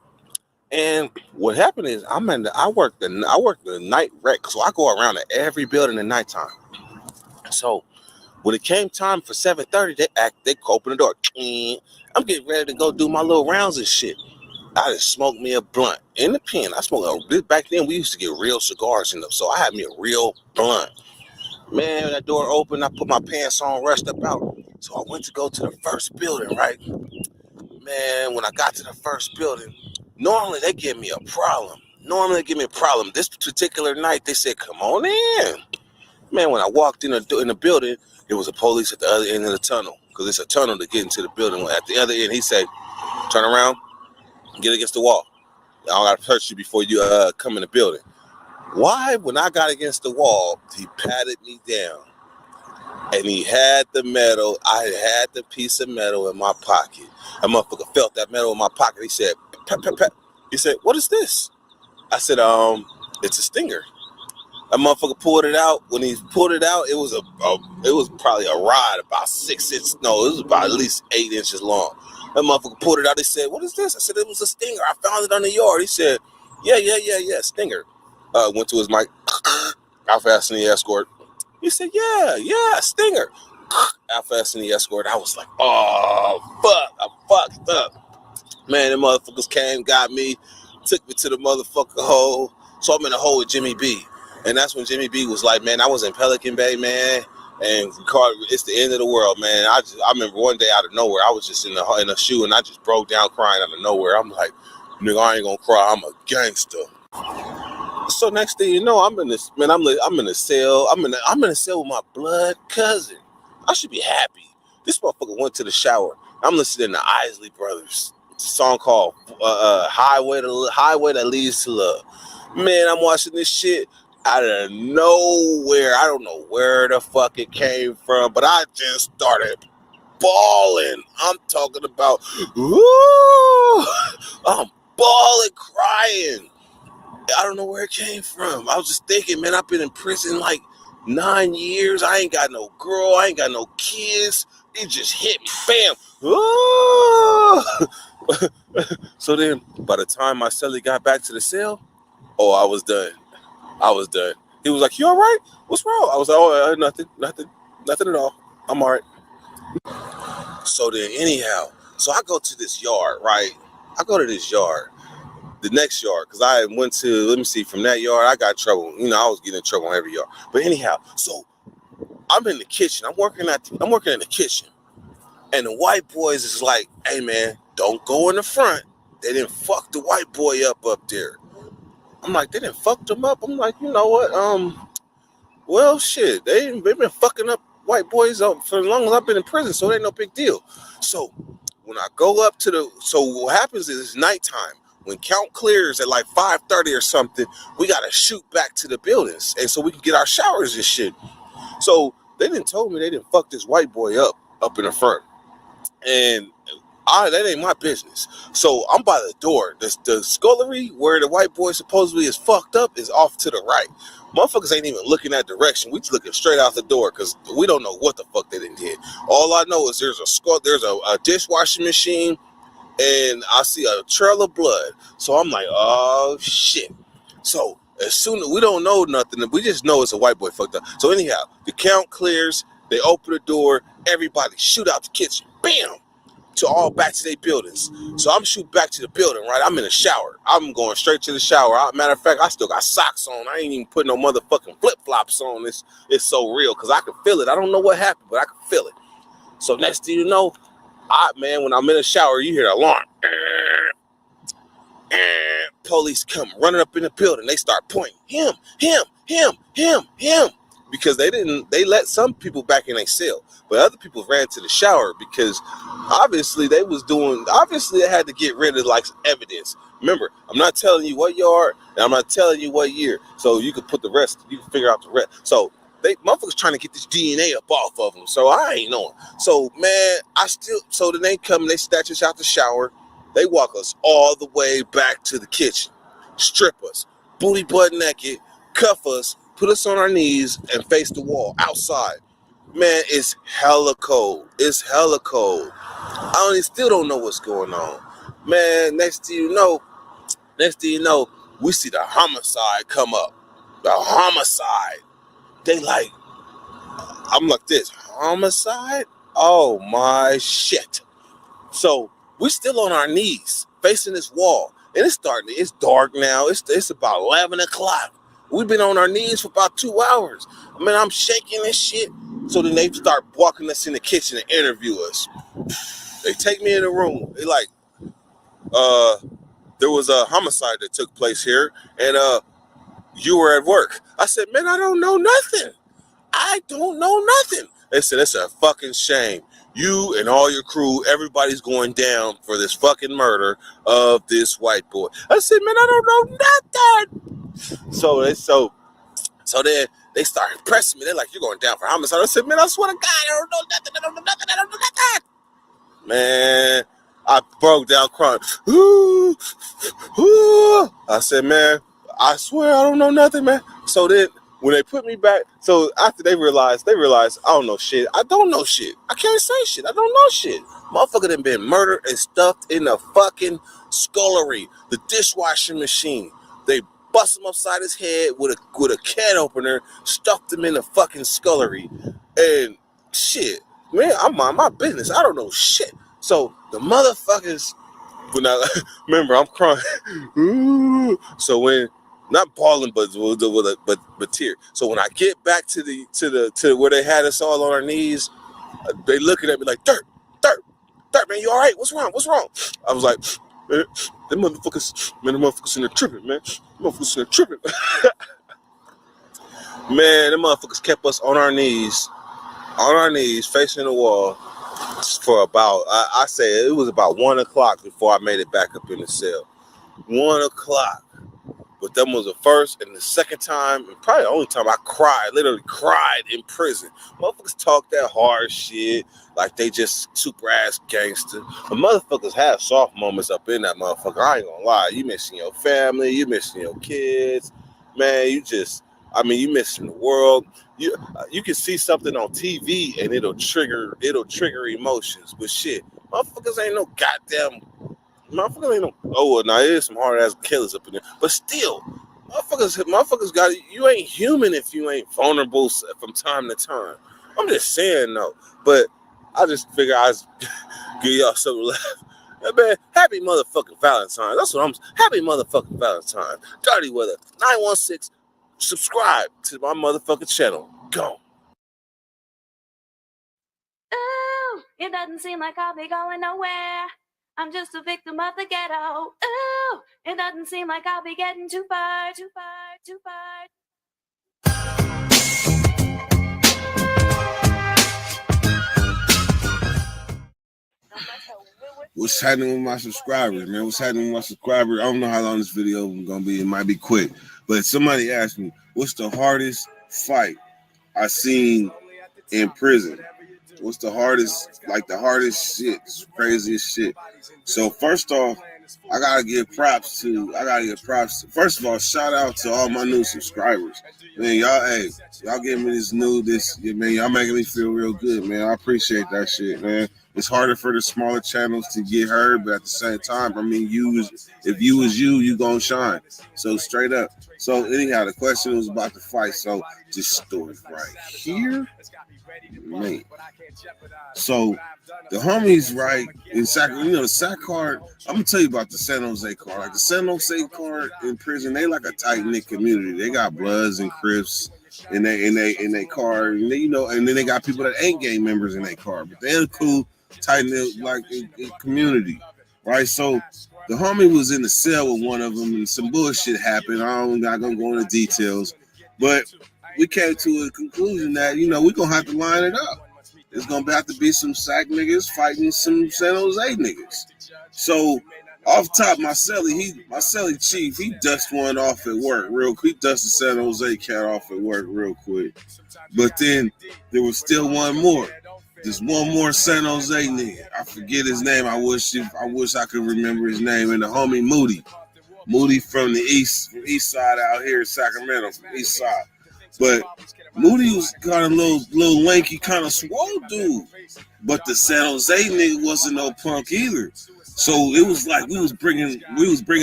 And what happened is I work the night rec. So I go around to every building at nighttime. So When it came time for 7:30, they open the door. I'm getting ready to go do my little rounds and shit. I just smoked me a blunt in the pen. I smoked back then. We used to get real cigars in them, so I had me a real blunt. Man, that door opened. I put my pants on, rushed up out. So I went to go to the first building, right? Man, when I got to the first building, normally they give me a problem. This particular night, they said, "Come on in." Man, when I walked in the building, there was a police at the other end of the tunnel, because it's a tunnel to get into the building. At the other end, he said, "Turn around, get against the wall. I don't got to touch you before you come in the building." Why? When I got against the wall, he patted me down, and he had the metal. I had the piece of metal in my pocket. That motherfucker felt that metal in my pocket. He said, "Pep, pep, pep." He said, "What is this?" I said, "It's a stinger." That motherfucker pulled it out. When he pulled it out, it was probably a rod about 6 inches. No, it was about at least 8 inches long. That motherfucker pulled it out. He said, "What is this?" I said, "It was a stinger. I found it on the yard." He said, Yeah, stinger. Went to his mic. Alpha Destiny Escort. He said, yeah, stinger. Alpha Destiny Escort. I was like, oh, fuck. I fucked up. Man, the motherfuckers came, got me, took me to the motherfucking hole. So I'm in the hole with Jimmy B. And that's when Jimmy B was like, man, I was in Pelican Bay, man. And it's the end of the world, man. I remember one day out of nowhere, I was just in a shoe and I just broke down crying out of nowhere. I'm like, nigga, I ain't gonna cry. I'm a gangster. So next thing you know, I'm in this, man. I'm in a cell. I'm in a cell with my blood cousin. I should be happy. This motherfucker went to the shower. I'm listening to Isley Brothers. It's a song called Highway That Leads to Love. Man, I'm watching this shit out of nowhere. I don't know where the fuck it came from, but I just started bawling. I'm talking about, ooh, I'm bawling, crying. I don't know where it came from. I was just thinking, man, I've been in prison like 9 years. I ain't got no girl. I ain't got no kids. It just hit me. Bam. Ooh. So then, by the time my cellie got back to the cell, I was done. He was like, "You all right? What's wrong?" I was like, nothing at all. I'm all right. So then, anyhow, I go to this yard, right? The next yard, because I went to, from that yard, I got in trouble. I was getting in trouble on every yard. But anyhow, so I'm in the kitchen. I'm working in the kitchen. And the white boys is like, "Hey, man, don't go in the front. They didn't fuck the white boy up there." I'm like, "They didn't fuck him up?" I'm like, you know what? Well, shit, they've been fucking up white boys up for as long as I've been in prison, so it ain't no big deal. So when I go up so what happens is it's nighttime. When count clears at like 5:30 or something, we got to shoot back to the buildings. And so we can get our showers and shit. So they didn't tell me they didn't fuck this white boy up in the front. And that ain't my business. So I'm by the door. The scullery where the white boy supposedly is fucked up is off to the right. Motherfuckers ain't even looking that direction. We just looking straight out the door because we don't know what the fuck they done did. All I know is there's a dishwashing machine, and I see a trail of blood. So I'm like, oh shit. So as soon as we don't know nothing, we just know it's a white boy fucked up. So anyhow, the count clears. They open the door. Everybody shoot out the kitchen. Bam. To all back to their buildings. So I'm shooting back to the building, right? I'm in the shower. I'm going straight to the shower. Matter of fact, I still got socks on. I ain't even putting no motherfucking flip-flops on. It's so real because I can feel it. I don't know what happened, but I can feel it. So next thing you know, when I'm in the shower, you hear the alarm. Police come running up in the building. They start pointing. Him. Because they let some people back in their cell, but other people ran to the shower because obviously they had to get rid of like evidence. Remember, I'm not telling you what yard and I'm not telling you what year, so you can figure out the rest. So motherfuckers trying to get this DNA up off of them, so I ain't knowing. So man, so then they come and they snatch us out the shower. They walk us all the way back to the kitchen, strip us, booty butt naked, cuff us, put us on our knees and face the wall outside. Man, it's hella cold. I still don't know what's going on. Man, next thing you know, we see the homicide come up. The homicide. They like, I'm like this, homicide? Oh my shit. So we're still on our knees facing this wall. And it's dark now. It's about 11 o'clock. We've been on our knees for about 2 hours. I mean, I'm shaking and shit. So then they start walking us in the kitchen to interview us. They take me in the room. They like, there was a homicide that took place here, and you were at work. I said, man, I don't know nothing. I don't know nothing. They said, it's a fucking shame. You and all your crew, everybody's going down for this fucking murder of this white boy. I said, man, I don't know nothing. So then they started pressing me. They're like, you're going down for homicide. I said, man, I swear to God, I don't know nothing. I don't know nothing. I don't know nothing. Man, I broke down crying. Ooh, ooh. I said, man, I swear I don't know nothing, man. So then when they put me back, so after they realized I don't know shit. I don't know shit. I can't say shit. I don't know shit. Motherfucker done been murdered and stuffed in the fucking scullery, the dishwashing machine. They bust him upside his head with a can opener, stuffed him in the fucking scullery. And shit, man, I'm on my business. I don't know shit. So the motherfuckers, when I remember, I'm crying. Ooh. So when not bawling, but tear. So when I get back to where they had us all on our knees, they looking at me like, Dirt, man, you all right? What's wrong? I was like, man, them motherfuckers in there tripping, man. Motherfuckers in there tripping. Man, them motherfuckers kept us on our knees, facing the wall for about, I say it was about 1 o'clock before I made it back up in the cell. 1 o'clock. But that was the first and the second time, and probably the only time I literally cried in prison. Motherfuckers talk that hard shit like they just super ass gangster. But motherfuckers have soft moments up in that motherfucker. I ain't gonna lie. You missing your family, you missing your kids. Man, you missing the world. You can see something on TV and it'll trigger emotions. But shit, motherfuckers ain't no goddamn. Motherfuckers ain't no. Oh, well, now there's some hard ass killers up in there, but still, motherfuckers got it. You ain't human if you ain't vulnerable from time to time. I'm just saying though, but I just figure I give y'all something left. Man, happy motherfucking Valentine's. That's what happy motherfucking Valentine's. Dirty Weather 916. Subscribe to my motherfucking channel. Go. Ooh, it doesn't seem like I'll be going nowhere. I'm just a victim of the ghetto. Ooh, it doesn't seem like I'll be getting too far. What's happening with my subscribers, man? What's happening with my subscribers? I don't know how long this video is gonna be. It might be quick, but somebody asked me, "What's the hardest fight I seen in prison? What's the hardest shit, craziest shit?" So first off, I gotta give props to. First of all, shout out to all my new subscribers. Man, y'all giving me y'all making me feel real good, man. I appreciate that shit, man. It's harder for the smaller channels to get heard, but at the same time, I mean, if you was you gonna shine. So straight up. So anyhow, the question was about the fight. So this story right here, man. So the homies, right, in the SAC card, I'm gonna tell you about the San Jose card. Like the San Jose card in prison, they like a tight-knit community. They got Bloods and Crips in their card, and and then they got people that ain't gang members in their card, but they're cool, tight-knit like a community, right? So the homie was in the cell with one of them, and some bullshit happened. I'm not gonna go into details, but we came to a conclusion that we're gonna have to line it up. It's gonna have to be some SAC niggas fighting some San Jose niggas. So off top, my celly chief, he dusted one off at work real quick. He dusted San Jose cat off at work real quick. But then there was still one more. There's one more San Jose nigga. I forget his name. I wish I could remember his name. And the homie Moody from the east side out here in Sacramento, from the east side. But Moody was kind of little lanky, kind of swole dude. But the San Jose nigga wasn't no punk either. So it was like we was bringing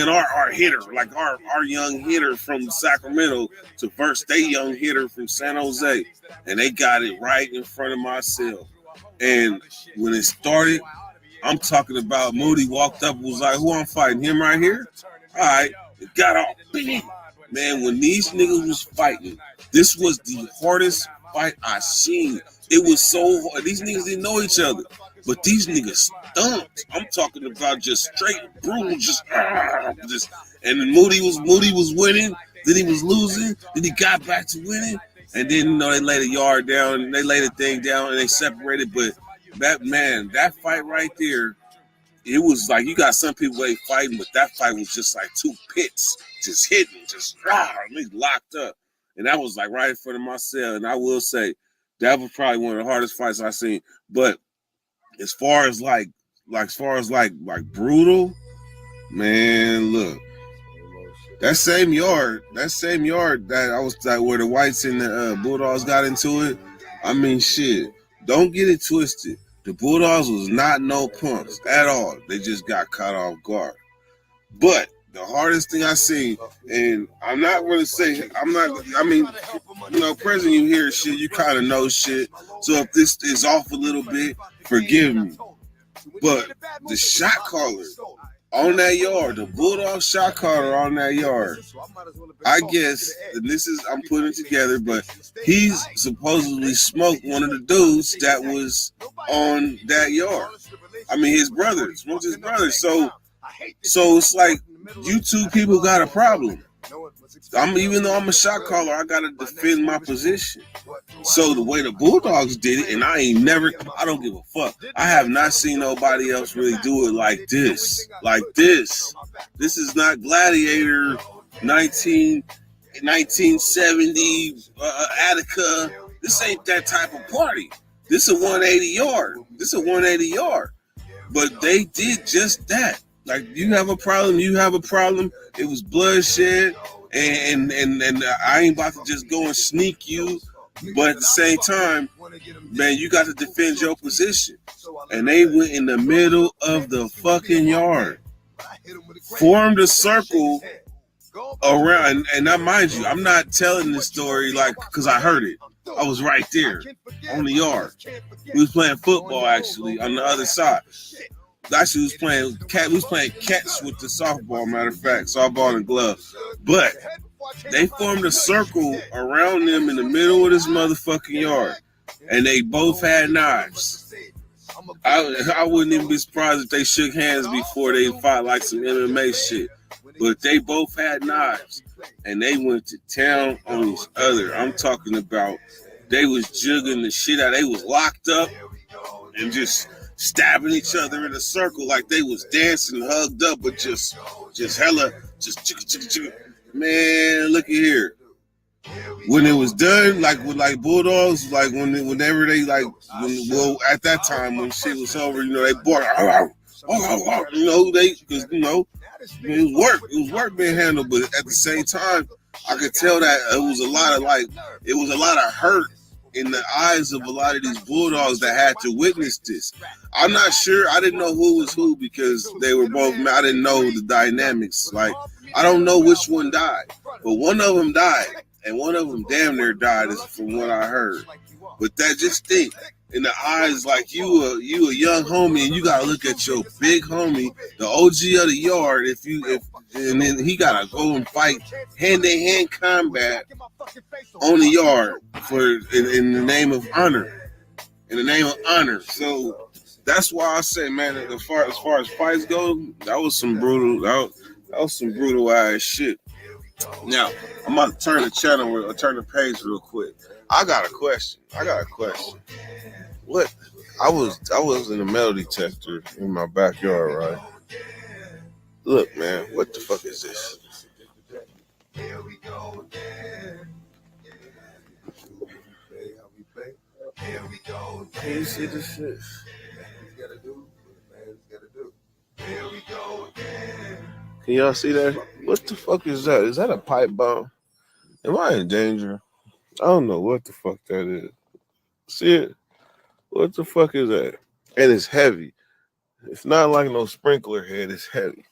our hitter, like our young hitter from Sacramento to verse their young hitter from San Jose, and they got it right in front of my cell. And when it started, I'm talking about Moody walked up and was like, "Who I'm fighting? Him right here?" All right, it got off. Man, when these niggas was fighting, this was the hardest fight I seen. It was so hard. These niggas didn't know each other, but these niggas stumped. I'm talking about just straight brutal, just. And then Moody was winning, then he was losing, then he got back to winning, and then they laid a yard down, they laid a thing down, and they separated. But that fight right there, it was like you got some people ain't fighting, but that fight was just like two pits, just hitting, just locked up, and that was like right in front of my cell. And I will say that was probably one of the hardest fights I seen. But as far as like brutal, man, look, that same yard that I was like where the Whites and the Bulldogs got into it. I mean, shit, don't get it twisted. The Bulldogs was not no punks at all. They just got caught off guard. But the hardest thing I seen, and I'm not really saying, President, you hear shit, you kind of know shit. So if this is off a little bit, forgive me. But the shot caller on that yard, the Bulldog shot caller on that yard, I guess, and this is, I'm putting it together, but he's supposedly smoked one of the dudes that was on that yard. I mean, his brother, smoked his brother. So it's like, you two people got a problem. Even though I'm a shot caller, I gotta defend my position. So the way the Bulldogs did it, and I don't give a fuck. I have not seen nobody else really do it like this. This is not Gladiator 1970 Attica. This ain't that type of party. This is a 180 yard. But they did just that. Like, you have a problem. It was bloodshed. And I ain't about to just go and sneak you, but at the same time, man, you got to defend your position. And they went in the middle of the fucking yard, formed a circle around. And now, mind you, I'm not telling this story like because I heard it. I was right there on the yard. We was playing football actually on the other side. Actually, we was playing catch with the softball, matter of fact, softball and glove. But they formed a circle around them in the middle of this motherfucking yard, and they both had knives. I wouldn't even be surprised if they shook hands before they fought like some MMA shit. But they both had knives, and they went to town on each other. I'm talking about they was jugging the shit out. They was locked up and just stabbing each other in a circle like they was dancing, hugged up, but just hella, man, look at here. When it was done, like with like Bulldogs, like whenever they at that time when shit was over, they bought, because it was work being handled, but at the same time, I could tell that it was a lot of hurt in the eyes of a lot of these Bulldogs that had to witness this. I'm not sure. I didn't know who was who because they were both. I didn't know the dynamics. Like, I don't know which one died, but one of them died, and one of them damn near died, is from what I heard. But that, just think, in the eyes, like you a young homie, and you gotta look at your big homie, the OG of the yard. And then he gotta go and fight hand-to-hand combat on the yard in the name of honor. In the name of honor. So that's why I say, man, as far as fights go, that was some brutal ass shit. Now, I'm about to turn the page real quick. I got a question. What? I was in a metal detector in my backyard, right? Look, man, what the fuck is this? Here we go again. Can you see this shit? Can y'all see that? What the fuck is that? Is that a pipe bomb? Am I in danger? I don't know what the fuck that is. See it? What the fuck is that? And it's heavy. It's not like no sprinkler head. It's heavy.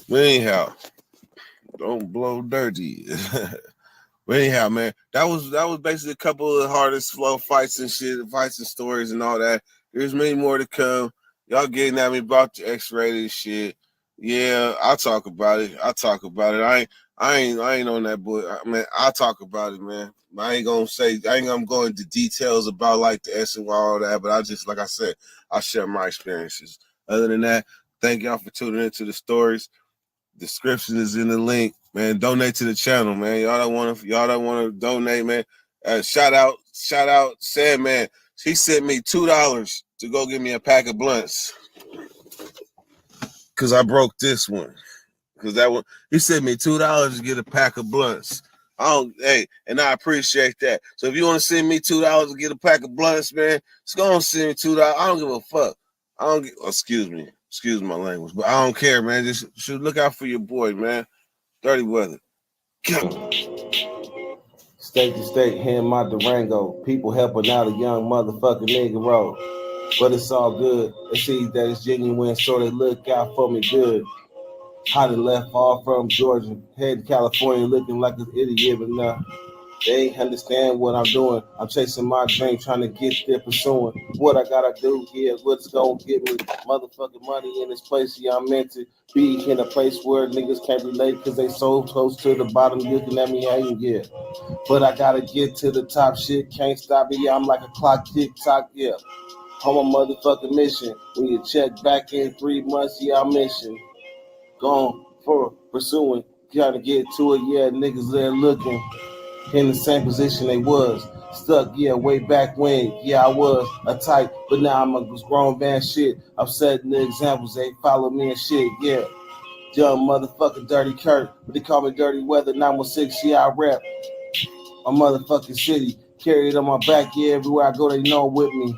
But anyhow, don't blow dirty. But anyhow, man, that was basically a couple of the hardest flow fights and shit, fights and stories and all that. There's many more to come. Y'all getting at me about the X-rated shit. Yeah, I'll talk about it. I ain't on that boy. I mean, I'll talk about it, man. I ain't gonna go into details about like the S and Y, all that, but I just, like I said, I'll share my experiences. Other than that, thank y'all for tuning into the stories. Description is in the link, man. Donate to the channel, man. Y'all don't want to donate, man. Shout out, Sam, man. He sent me $2 to go get me a pack of blunts because I broke this one. Because that one, he sent me $2 to get a pack of blunts. And I appreciate that. So if you want to send me $2 to get a pack of blunts, man, it's gonna send me $2. I don't give a fuck. Excuse my language, but I don't care, man. Just should look out for your boy, man. Dirty Weather. State to state, hand my Durango. People helping out a young motherfucking nigga road. But it's all good. They see that it's genuine, so they look out for me good. I done left all from Georgia, heading California, looking like an idiot, but nah. They ain't understand what I'm doing. I'm chasing my dream, trying to get there, pursuing what I gotta do. Yeah, what's gonna get me motherfucking money in this place? Yeah, I'm meant to be in a place where niggas can't relate because they so close to the bottom, looking at me hating, yeah. But I gotta get to the top, shit can't stop me. Yeah, I'm like a clock, tick tock, yeah. On my motherfucking mission. When you check back in 3 months, yeah, I'm mission. Gone for pursuing, gotta get to it, yeah, niggas there looking. In the same position they was. Stuck, yeah, way back when. Yeah, I was a type, but now I'm a grown man shit. I'm setting the examples, they follow me and shit, yeah. Young motherfucking Dirty Kurt, but they call me Dirty Weather, 916, yeah, I rap. My motherfucking city, carry it on my back, yeah, everywhere I go, they know with me.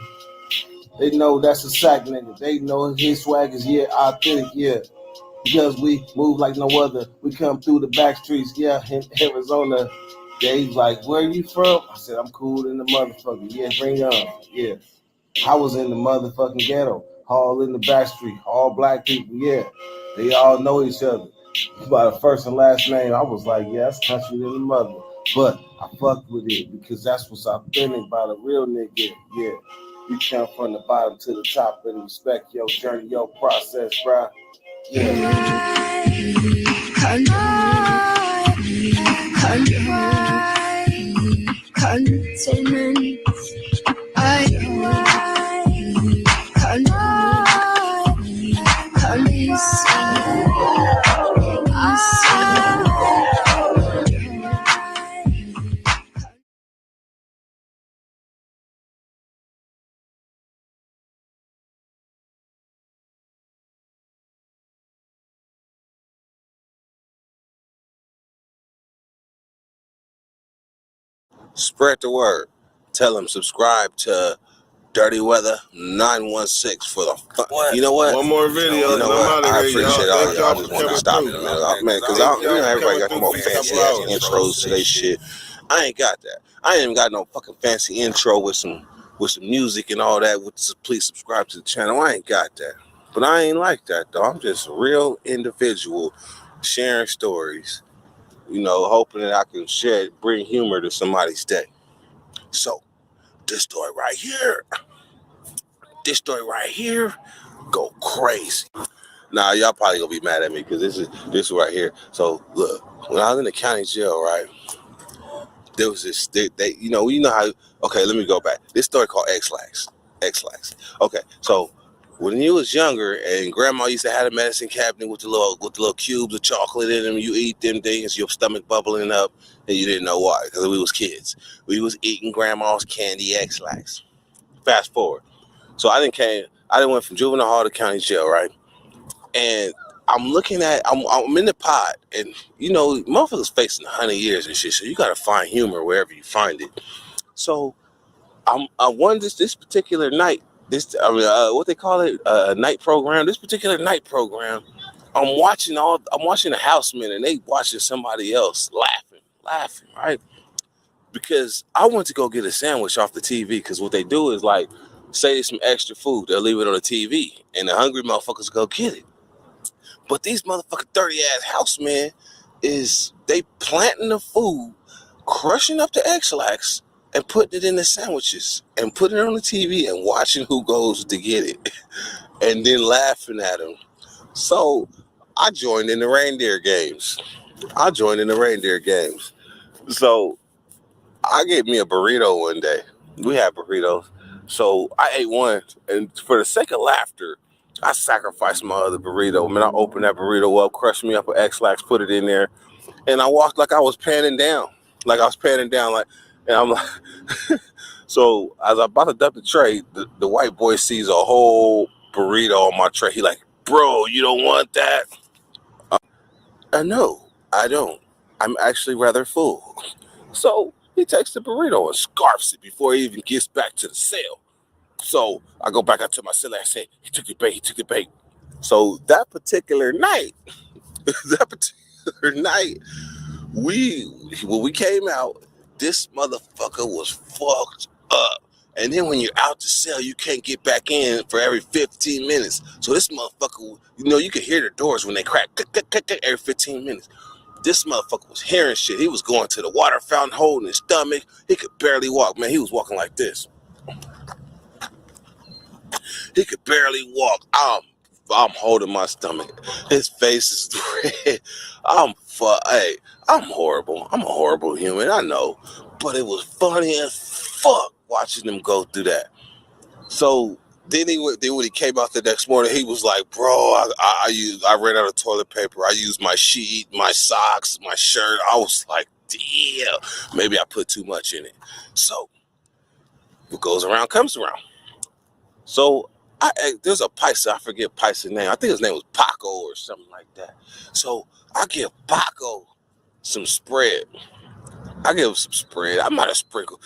They know that's a sack nigga, they know his swag is, yeah, authentic, yeah. Because we move like no other, we come through the back streets, yeah, in Arizona. Yeah, he's like, where you from? I said, I'm cool in the motherfucker. Yeah, bring on. Yeah. I was in the motherfucking ghetto, all in the back street, all black people, yeah. They all know each other. By the first and last name, I was like, yeah, that's country in the mother. But I fucked with it because that's what's authentic by the real nigga, yeah. You come from the bottom to the top and respect your journey, your process, bruh. Yeah. Continent. Spread the word. Tell them subscribe to Dirty Weather 916 for the fun. You know what? One more video. You know what? I appreciate all y'all. I just want to stop it a minute, man, because everybody got come up fancy ass intros to their shit. I ain't got that. I ain't even got no fucking fancy intro with some music and all that. Please subscribe to the channel. I ain't got that. But I ain't like that though. I'm just a real individual sharing stories. You know, hoping that I can bring humor to somebody's day. So, this story right here, go crazy. Nah, y'all probably gonna be mad at me because this right here. So look, when I was in the county jail, right, there was this. You know how. Okay, let me go back. This story called X-Lax. Okay, so when you was younger and grandma used to have a medicine cabinet with the little cubes of chocolate in them, you eat them things, your stomach bubbling up, and you didn't know why because we was kids. We was eating grandma's candy X-Lax. Fast forward. So I went from juvenile hall to county jail, right? And I'm in the pod, and you know, motherfuckers facing 100 years and shit, so you gotta find humor wherever you find it. So I won this particular night, what they call it, night program. This particular night program, I'm watching the housemen, and they watching somebody else laughing, right? Because I went to go get a sandwich off the TV, because what they do is like, say it's some extra food, they'll leave it on the TV, and the hungry motherfuckers go get it. But these motherfucking 30-ass housemen they planting the food, crushing up the X-Lax, and putting it in the sandwiches, and putting it on the TV, and watching who goes to get it, and then laughing at them. So I joined in the reindeer games. So I gave me a burrito one day. We had burritos. So I ate one, and for the sake of laughter, I sacrificed my other burrito. Man, I opened that burrito up, crushed me up an X-Lax, put it in there, and I walked like I was panning down. And I'm like, so as I'm about to dump the tray, the white boy sees a whole burrito on my tray. He like, bro, you don't want that? No, I don't. I'm actually rather full. So he takes the burrito and scarfs it before he even gets back to the cell. So I go back out to my cell and I say, he took the bait. So that particular night, when we came out, this motherfucker was fucked up. And then when you're out the cell, you can't get back in for every 15 minutes. So this motherfucker, you can hear the doors when they crack every 15 minutes. This motherfucker was hearing shit. He was going to the water fountain, holding his stomach. He could barely walk, man. He was walking like this. He could barely walk. I'm holding my stomach. His face is red. I'm horrible. I'm a horrible human, I know. But it was funny as fuck watching him go through that. So then when he came out the next morning, he was like, bro, I ran out of toilet paper. I used my sheet, my socks, my shirt. I was like, damn, maybe I put too much in it. So what goes around comes around. So there's a Paisa, I forget Paisa's name. I think his name was Paco or something like that. So I give Paco some spread. I might have sprinkled.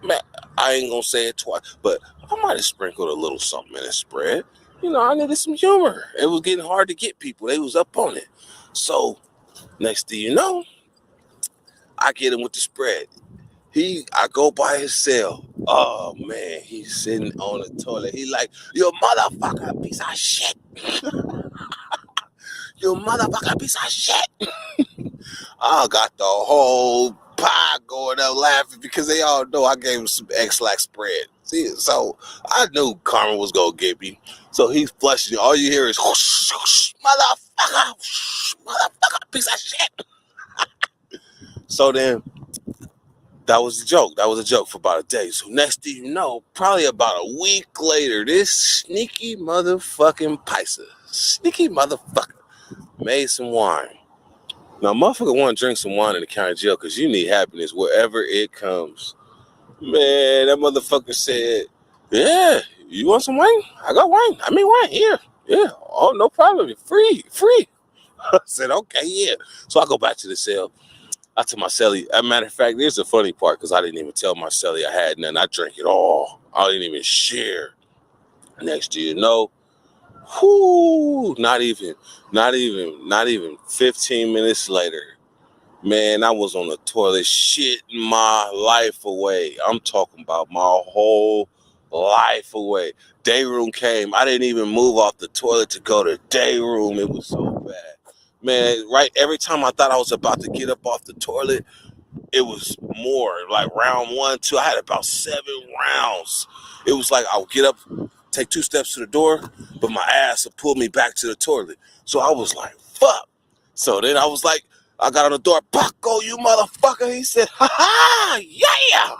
Man, I ain't gonna say it twice, but I might have sprinkled a little something in the spread. I needed some humor. It was getting hard to get people. They was up on it. So next thing you know, I get him with the spread. I go by his cell. Oh man, he's sitting on the toilet. He like, you motherfucker piece of shit. You motherfucker piece of shit. I got the whole pie going up laughing because they all know I gave him some X-Lax spread. See, so I knew karma was gonna get me. So he's flushing. All you hear is whoosh, whoosh, motherfucker piece of shit. So then that was a joke. That was a joke for about a day. So next thing you know, probably about a week later, this sneaky motherfucking Paisa, made some wine. Now, motherfucker want to drink some wine in the county jail because you need happiness wherever it comes. Man, that motherfucker said, yeah, you want some wine? I got wine. I mean wine here. Yeah, oh, no problem. Free. I said, okay, yeah. So I go back to the cell. I told my cellie, as a matter of fact, there's a funny part because I didn't even tell my cellie I had none. I drank it all. I didn't even share. Next thing you know, not even 15 minutes later, man, I was on the toilet shitting my life away. I'm talking about my whole life away. Day room came. I didn't even move off the toilet to go to day room. It was so bad. Man, right, every time I thought I was about to get up off the toilet, it was more. Like round 1, 2, I had about 7 rounds. It was like I would get up, take 2 steps to the door, but my ass would pull me back to the toilet. So I was like, fuck. So then I was like, I got on the door, Paco, you motherfucker. He said, ha ha, yeah.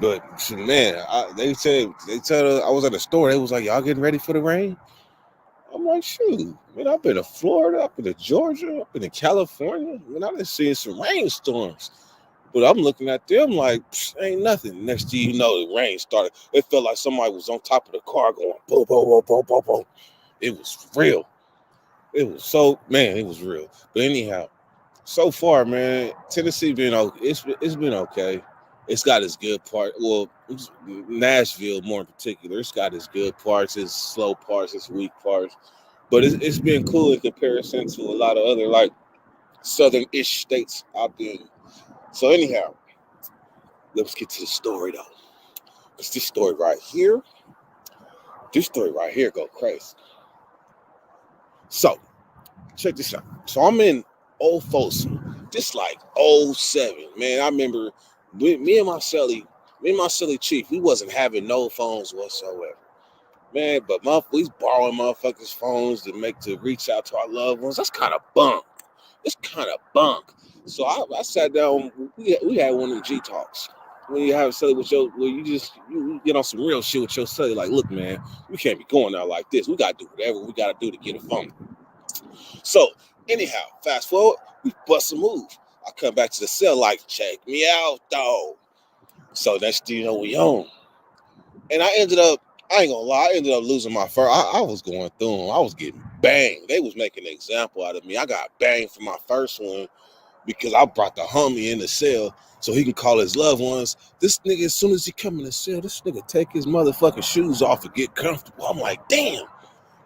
But man, they tell I was at the store. They was like, y'all getting ready for the rain? I'm like, shoot, Man, I've been to Florida, I've been to Georgia, I've been to California. Man, I've been seeing some rainstorms. But I'm looking at them like, ain't nothing. Next thing you know, the rain started. It felt like somebody was on top of the car going, boom, boom, boom, boom, boom, boom. It was real. It was so, man, it was real. But anyhow, so far, man, Tennessee been okay. It's been okay. It's got its good part. Well, Nashville more in particular. It's got its good parts, its slow parts, its weak parts. But it's been cool in comparison to a lot of other like southern-ish states I've been. So anyhow, let's get to the story though. Because this story right here go crazy. So, check this out. So I'm in Old Folsom. This like 07. Man, I remember me and my silly chief, we wasn't having no phones whatsoever. Man, but we was borrowing motherfuckers' phones to reach out to our loved ones. That's kind of bunk. It's kind of bunk. So I sat down. We had one of them G talks. When you have a celly with you get on some real shit with your celly. Like, look, man, we can't be going out like this. We gotta do whatever we gotta do to get a phone. So anyhow, fast forward, we bust a move. I come back to the cell like, check me out, though. So next thing you know, we on. And I ain't gonna lie, I ended up losing my first. I was going through them. I was getting banged. They was making an example out of me. I got banged for my first one because I brought the homie in the cell so he can call his loved ones. This nigga, as soon as he come in the cell, this nigga take his motherfucking shoes off and get comfortable. I'm like, damn,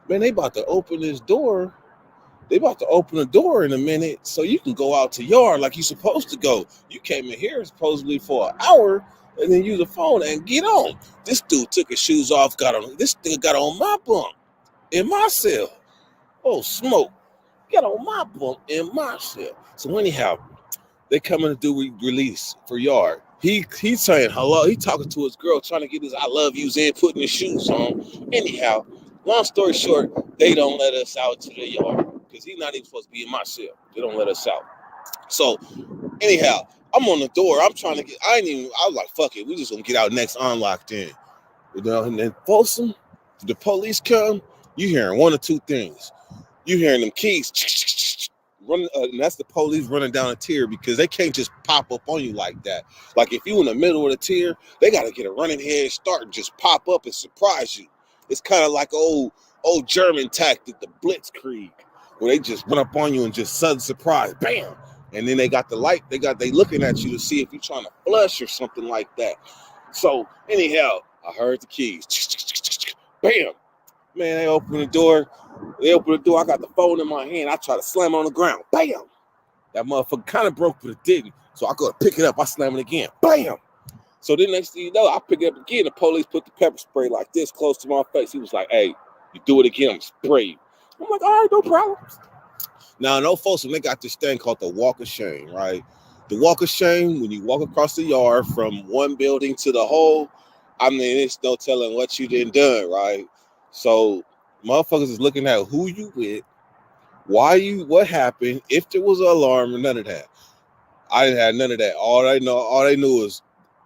man, they about to open this door. They about to open the door in a minute so you can go out to yard like you supposed to go. You came in here supposedly for an hour and then use the phone and get on. This dude took his shoes off, this nigga got on my bunk in my cell. Oh, smoke. Got on my bunk in my cell. So anyhow, they coming to do release for yard. He's saying hello. He talking to his girl, trying to get his I love yous in, putting his shoes on. Anyhow, long story short, they don't let us out to the yard because he's not even supposed to be in my cell. They don't let us out. So anyhow, I'm on the door. I'm trying to get. I was like, fuck it. We just gonna get out next unlocked in. You know, and then Folsom, the police come. You hearing one or two things. You hearing them keys running, and that's the police running down a tier because they can't just pop up on you like that. Like if you in the middle of the tier, they gotta get a running head start and just pop up and surprise you. It's kind of like old German tactic, the Blitzkrieg, where they just run up on you and just sudden surprise, bam. And then they got the light, they looking at you to see if you're trying to flush or something like that. So anyhow, I heard the keys. Bam. Man, they open the door. I got the phone in my hand. I try to slam it on the ground. Bam. That motherfucker kind of broke, but it didn't. So I go to pick it up. I slam it again. Bam. So then next thing you know, I pick it up again. The police put the pepper spray like this close to my face. He was like, hey, you do it again, I'm sprayed. I'm like, all right, no problem. Now, in Old Folsom, they got this thing called the Walk of Shame, right? The Walk of Shame, when you walk across the yard from one building to the whole, I mean, it's no telling what you done, right? So motherfuckers is looking at who you with, what happened, if there was an alarm or none of that. I didn't have none of that. All they knew was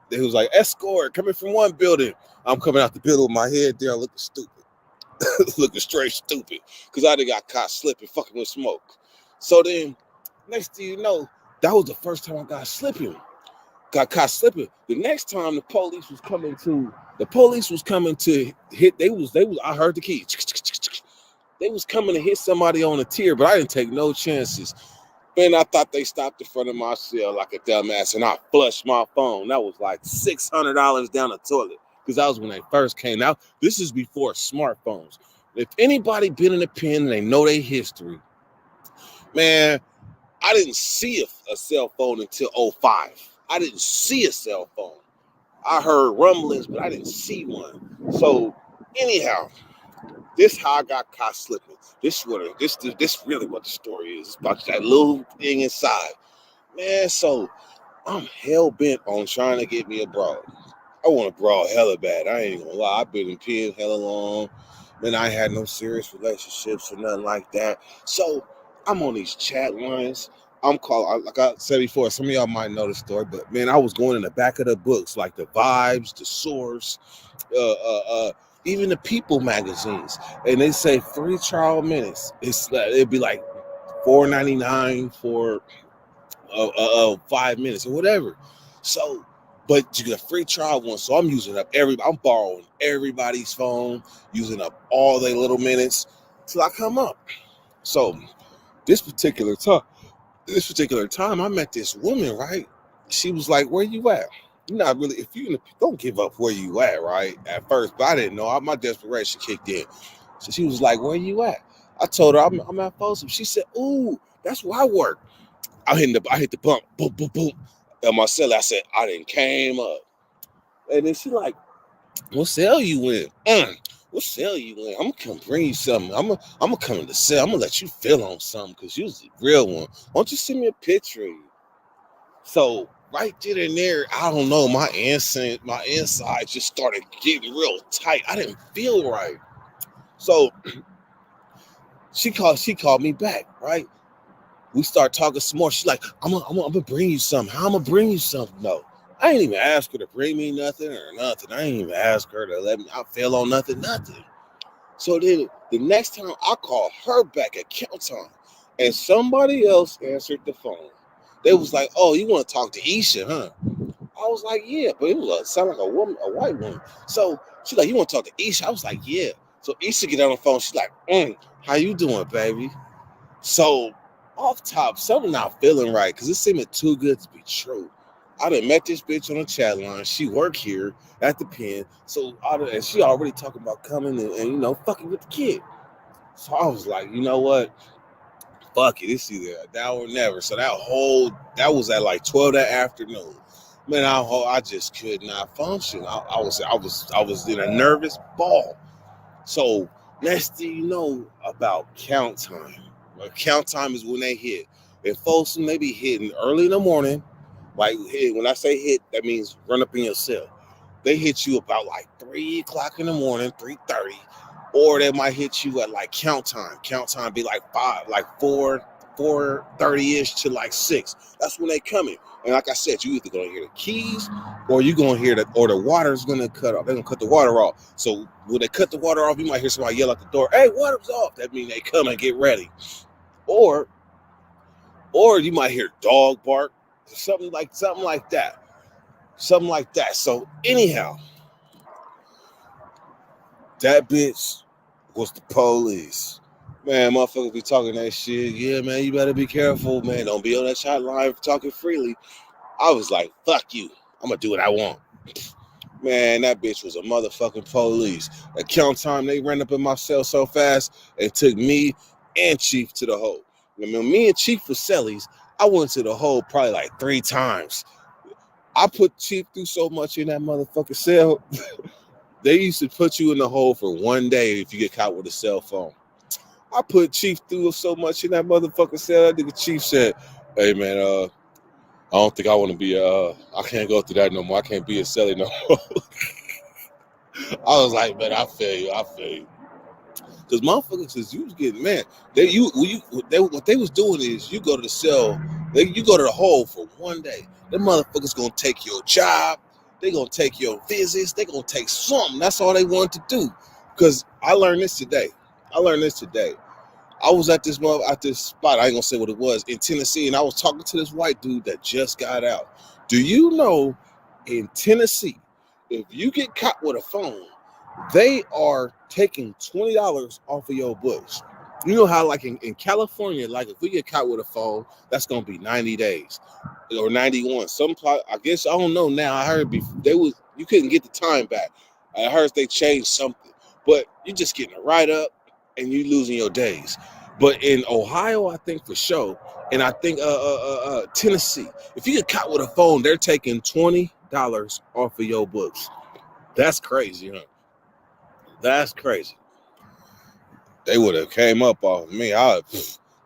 they was like, escort coming from one building. I'm coming out the building with my head down looking stupid. Looking straight stupid. Because I done got caught slipping fucking with smoke. So then, next thing you know, that was the first time I got caught slipping. The next time the police was coming to hit, I heard the keys. They was coming to hit somebody on a tier, but I didn't take no chances. Man, I thought they stopped in front of my cell like a dumbass, and I flushed my phone. That was like $600 down the toilet, because that was when they first came out. This is before smartphones. If anybody been in the pen and they know their history, man, I didn't see a cell phone until 05. I didn't see a cell phone. I heard rumblings, but I didn't see one. So anyhow, this how I got caught slipping. This really what the story is. It's about that little thing inside. Man, so I'm hell-bent on trying to get me a broad. I want a broad hella bad. I ain't gonna lie. I've been in pen hella long. Man, I had no serious relationships or nothing like that. So I'm on these chat lines. I'm calling, like I said before, some of y'all might know the story, but man, I was going in the back of the books, like the Vibes, the Source, even the People magazines, and they say free trial minutes. It'd be like $4.99 for 5 minutes or whatever. So, but you get a free trial one. So I'm using up I'm borrowing everybody's phone, using up all their little minutes till I come up. So this particular time, I met this woman, right? She was like, "Where you at?" You're not really, if you don't give up where you at, right? At first, but I didn't know. My desperation kicked in. So she was like, "Where you at?" I told her I'm at Folsom. She said, "Ooh, that's where I work." I hit the bump, boom, boom, boom. And my celly, I said, I didn't came up. And then she like, what cell you in? What cell you in? I'm gonna come bring you something. I'm gonna come in the cell. I'm gonna let you feel on something because you're the real one. Why don't you send me a picture of you? So right then and there, I don't know, my inside just started getting real tight. I didn't feel right. So she called me back, right? We start talking some more. She's like, I'm gonna bring you something. How I'm gonna bring you something? No, I ain't even ask her to bring me nothing or nothing. I ain't even ask her to let me. I feel on nothing. So then the next time I called her back at count time, and somebody else answered the phone. They was like, "Oh, you want to talk to Isha, huh?" I was like, "Yeah," but it sound like a woman, a white woman. So she's like, "You want to talk to Isha?" I was like, "Yeah." So Isha get on the phone. She's like, "How you doing, baby?" So off top, something not feeling right because it seeming too good to be true. I done met this bitch on the chat line. She work here at the pen. So and she already talking about coming and fucking with the kid. So I was like, you know what? Fuck it. It's either now or never. So that was at like 12 that afternoon. Man, I just could not function. I was in a nervous ball. So next thing you know about count time. Count time is when they hit. In Folsom, they be hitting early in the morning. Like when I say hit, that means run up in your cell. They hit you about like 3 o'clock in the morning, 3:30, or they might hit you at like count time. Count time be like 4:30ish to like 6. That's when they coming. And like I said, you either gonna hear the keys or you gonna hear or the water's gonna cut off. They're gonna cut the water off. So when they cut the water off, you might hear somebody yell at the door, "Hey, water's off." That means they come and get ready. Or you might hear dog bark, something like that. So anyhow, that bitch was the police. Man, motherfuckers be talking that shit. Yeah, man, you better be careful, man. Don't be on that chat line talking freely. I was like, fuck you. I'm gonna do what I want. Man, that bitch was a motherfucking police. At count time, they ran up in my cell so fast and took me and Chief to the hole. When me and Chief were cellies, I went to the hole probably like 3 times. I put Chief through so much in that motherfucking cell. They used to put you in the hole for 1 day if you get caught with a cell phone. I put Chief through so much in that motherfucking cell. That nigga Chief said, "Hey man, I don't think I want to be I can't go through that no more. I can't be a celly no more." I was like, man, I feel you. Because motherfuckers, as you was getting, man, what they was doing is you go to the cell, you go to the hole for 1 day. Them motherfuckers gonna take your job, they gonna take your visits, they gonna take something. That's all they wanted to do. Because I learned this today. I was at this spot, I ain't gonna say what it was, in Tennessee, and I was talking to this white dude that just got out. Do you know in Tennessee, if you get caught with a phone, they are taking $20 off of your books. You know how like in California, like if we get caught with a phone, that's gonna be 90 days or 91. I guess I don't know now. I heard you couldn't get the time back. I heard they changed something, but you're just getting a write up and you losing your days. But in Ohio, I think for sure, and I think Tennessee, if you get caught with a phone, they're taking $20 off of your books. That's crazy, huh? That's crazy. They would have came up off of me. I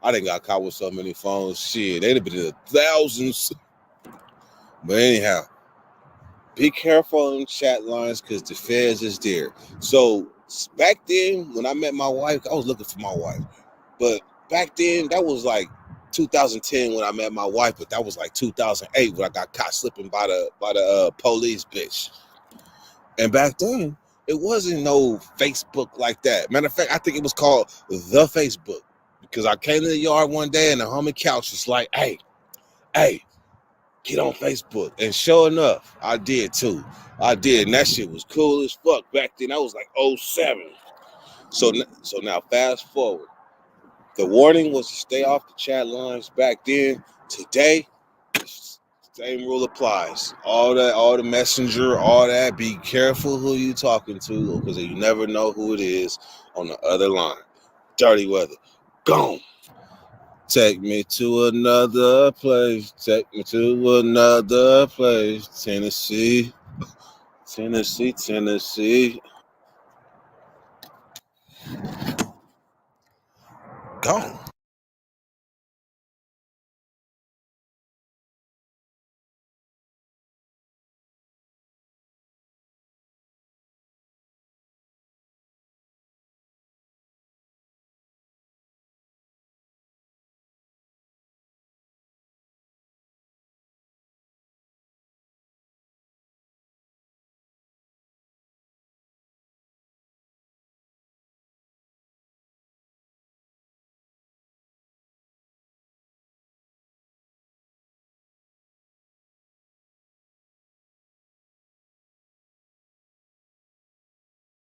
didn't got caught with so many phones. Shit, they'd have been in the thousands. But anyhow, be careful on chat lines because the feds is there. So back then, when I met my wife, I was looking for my wife. But back then, that was like 2010 when I met my wife. But that was like 2008 when I got caught slipping by the police bitch. And back then, it wasn't no Facebook like that. Matter of fact, I think it was called The Facebook, because I came to the yard one day and the homie Couch was like, hey, get on Facebook. And sure enough, I did too. I did, and that shit was cool as fuck back then. That was like 07. So now fast forward. The warning was to stay off the chat lines back then. Today, same rule applies. All the messenger, all that. Be careful who you talking to, because you never know who it is on the other line. Dirty Weather, gone. Take me to another place. Take me to another place. Tennessee. Gone.